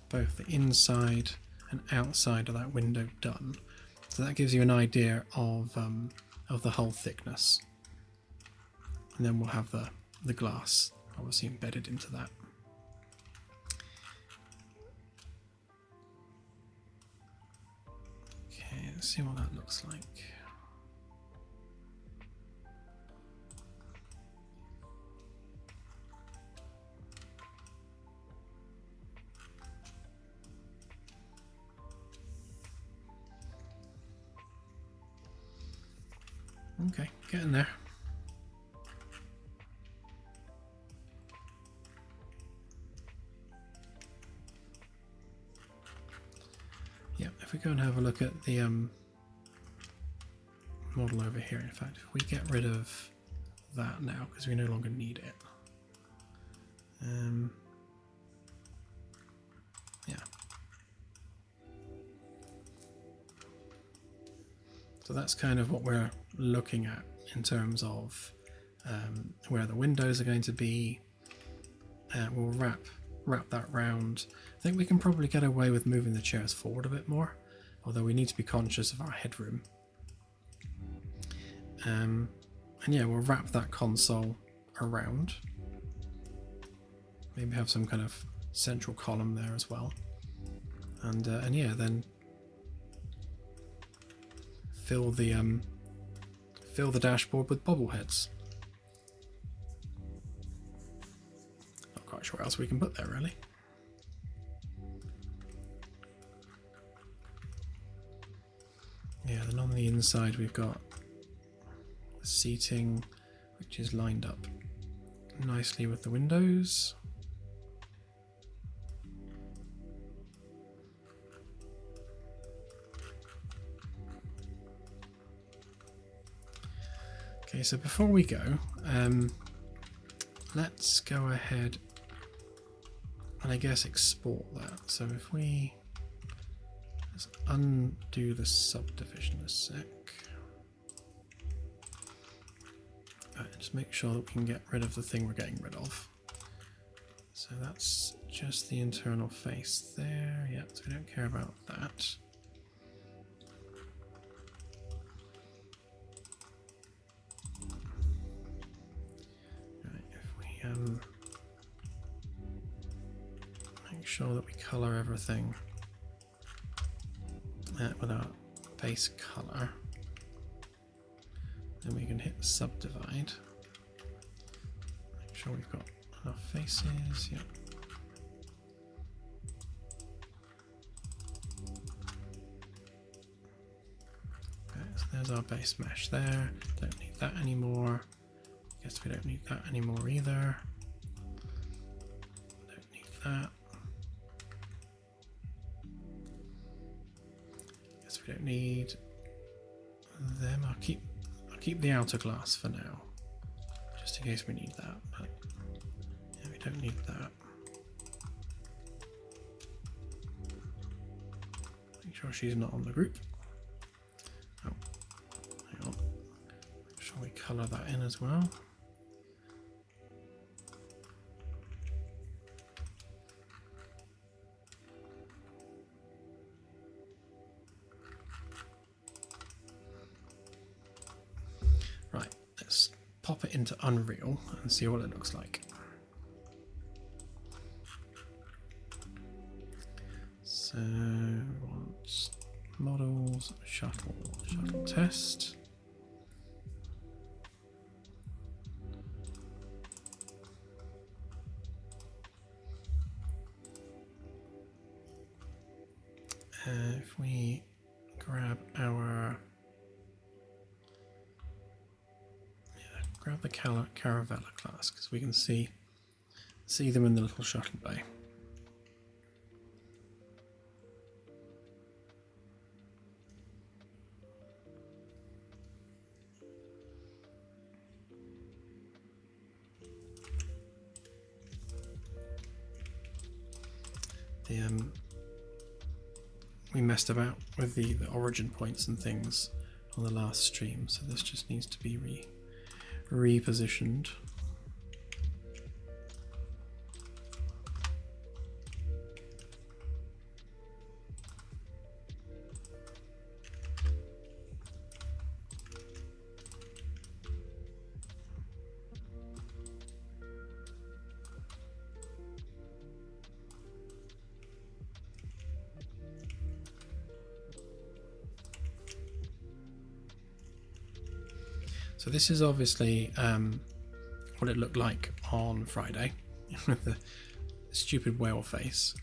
both the inside and outside of that window done. So that gives you an idea of the hull thickness. And then we'll have the glass obviously embedded into that. Okay, let's see what that looks like. Okay, getting there. Yeah, if we go and have a look at the model over here, in fact, if we get rid of that now, because we no longer need it. Yeah. So that's kind of what we're looking at in terms of where the windows are going to be. We'll wrap that round. I think we can probably get away with moving the chairs forward a bit more, although we need to be conscious of our headroom. And yeah, we'll wrap that console around. Maybe have some kind of central column there as well. And yeah, then fill the dashboard with bobbleheads. Not quite sure what else we can put there really. Yeah, then on the inside we've got the seating, which is lined up nicely with the windows. Okay, so before we go, let's go ahead and I guess export that. So if we let's undo the subdivision a sec. Just make sure that we can get rid of the thing we're getting rid of. So that's just the internal face there. Yeah, so we don't care about that. Make sure that we color everything with our base color. Then we can hit subdivide. Make sure we've got enough faces. Yep. Okay, so there's our base mesh there. Don't need that anymore. Guess we don't need that anymore either. Don't need that. Guess we don't need them. I'll keep the outer glass for now, just in case we need that. But yeah, we don't need that. Make sure she's not on the group. Oh, hang on. Make sure we colour that in as well. let's pop it into Unreal and see what it looks like. So want models, shuttle test. If we grab our grab the Caravella class, because we can see them in the little shuttle bay. We messed about with the origin points and things on the last stream, so this just needs to be repositioned. So this is obviously what it looked like on Friday with the stupid whale face.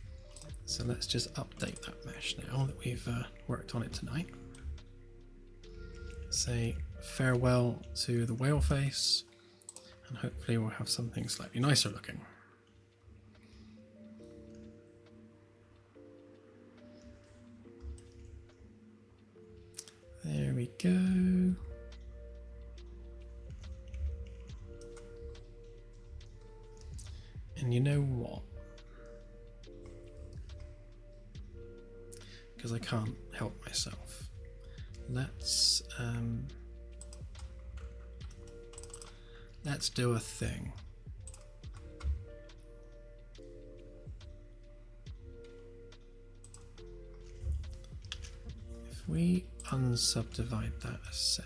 So let's just update that mesh now that we've worked on it tonight. Say farewell to the whale face, and hopefully we'll have something slightly nicer looking. There we go. And you know what? Because I can't help myself. Let's do a thing. If we unsubdivide that a sec.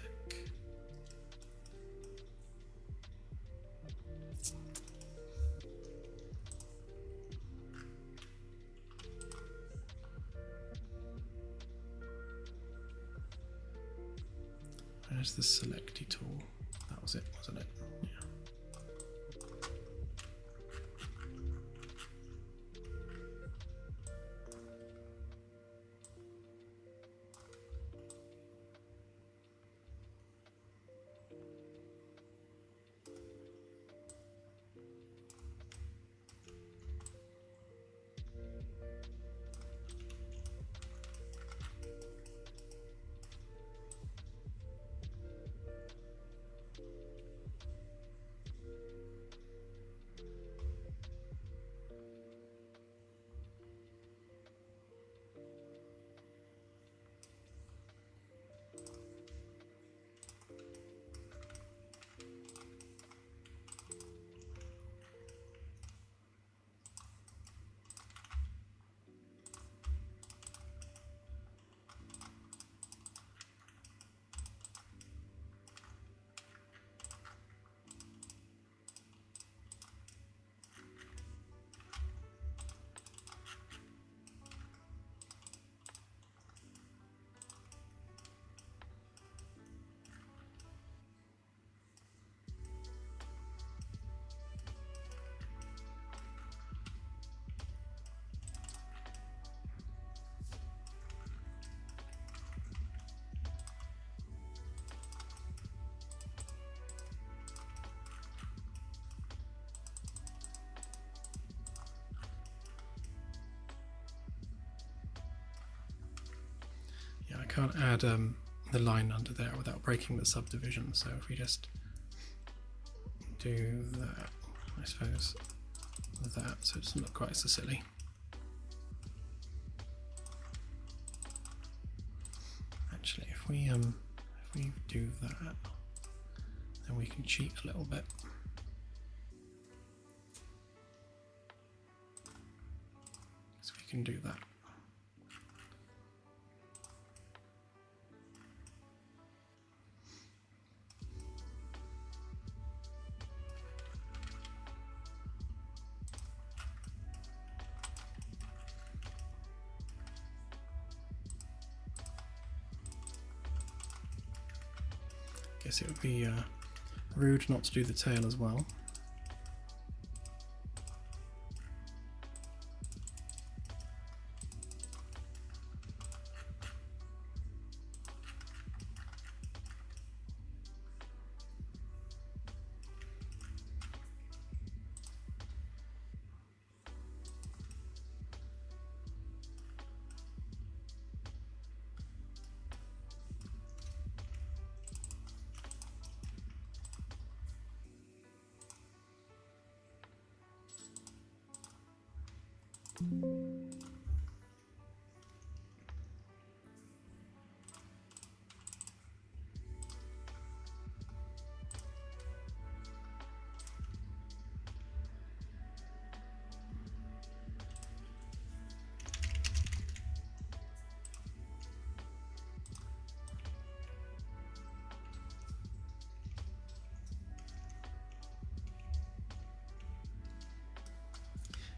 Where's the selecty tool? That was it, wasn't it? Yeah. I can't add the line under there without breaking the subdivision, so if we just do that, I suppose, with that, so it doesn't look quite so silly. Actually, if we do that, then we can cheat a little bit. So we can do that. guess it would be rude not to do the tail as well.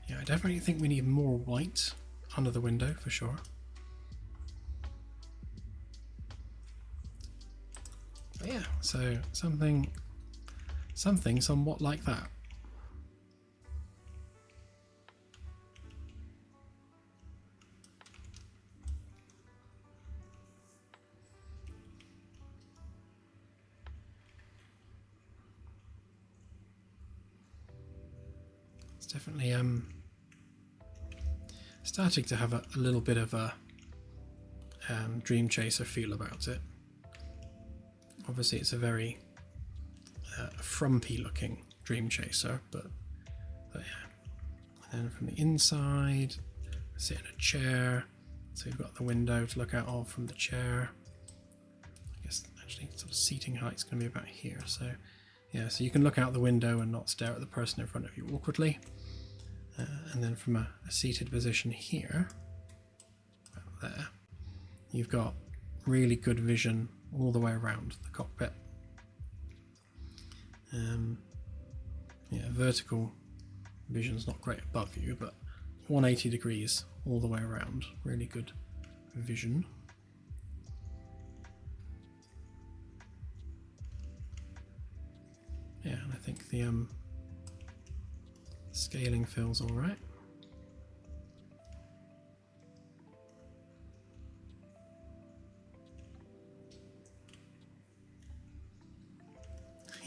Yeah, I definitely think we need more white under the window for sure. But yeah, so something somewhat like that. It's definitely starting to have a little bit of a Dream Chaser feel about it. Obviously it's a very frumpy looking Dream Chaser, but yeah. And then from the inside, sit in a chair, so you've got the window to look out of from the chair. I guess actually sort of seating height's going to be about here, so yeah, so you can look out the window and not stare at the person in front of you awkwardly. And then from a seated position here, about there, you've got really good vision all the way around the cockpit. Yeah, vertical vision's not great above you, but 180 degrees all the way around, really good vision. Yeah, and I think the scaling feels all right.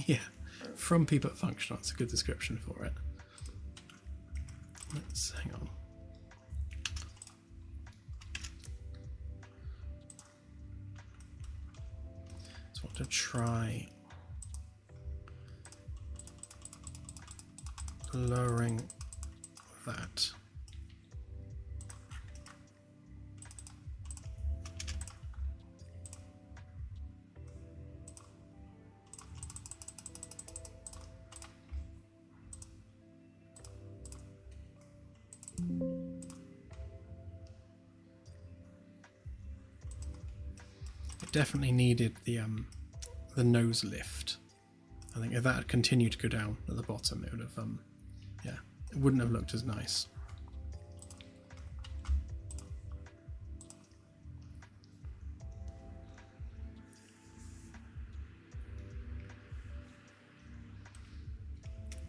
Yeah, frumpy but functional. That's a good description for it. Let's hang on. Just want to try lowering that. It definitely needed the nose lift. I think if that had continued to go down at the bottom, it would have yeah, it wouldn't have looked as nice.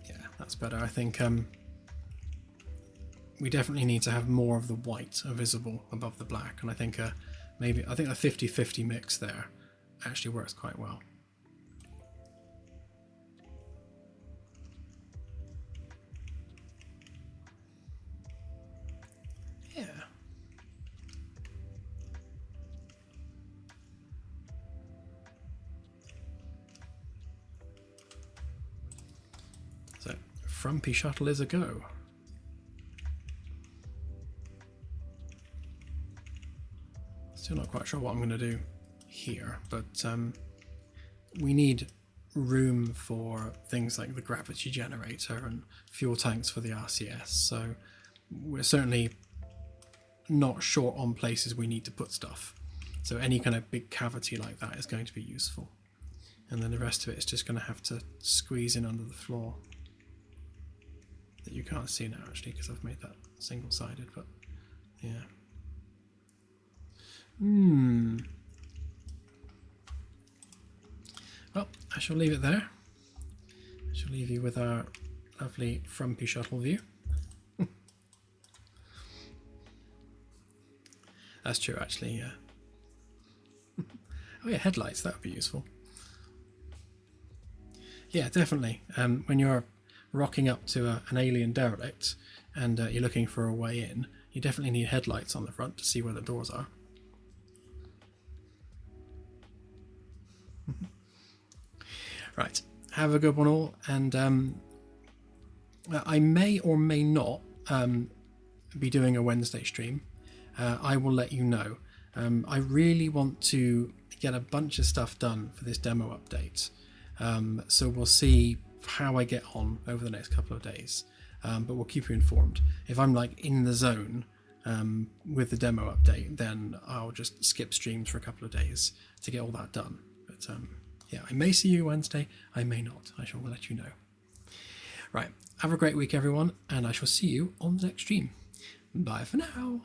Yeah, that's better. I think we definitely need to have more of the white visible above the black, and I think maybe a 50-50 mix there actually works quite well. Yeah. So, frumpy shuttle is a go. Still not quite sure what I'm going to do here, but we need room for things like the gravity generator and fuel tanks for the RCS, so we're certainly not short on places we need to put stuff. So any kind of big cavity like that is going to be useful. And then the rest of it is just going to have to squeeze in under the floor. That you can't see now actually because I've made that single-sided, but yeah. Well, I shall leave it there. I shall leave you with our lovely frumpy shuttle view. That's true, actually, yeah. Oh yeah, headlights, that would be useful. Yeah, definitely. When you're rocking up to an alien derelict and you're looking for a way in, you definitely need headlights on the front to see where the doors are. Right, have a good one all, and I may or may not be doing a Wednesday stream. I will let you know. I really want to get a bunch of stuff done for this demo update, so we'll see how I get on over the next couple of days, but we'll keep you informed. If I'm like in the zone with the demo update, then I'll just skip streams for a couple of days to get all that done. But yeah, I may see you Wednesday, I may not. I shall let you know. Right, have a great week everyone, and I shall see you on the next stream. Bye for now.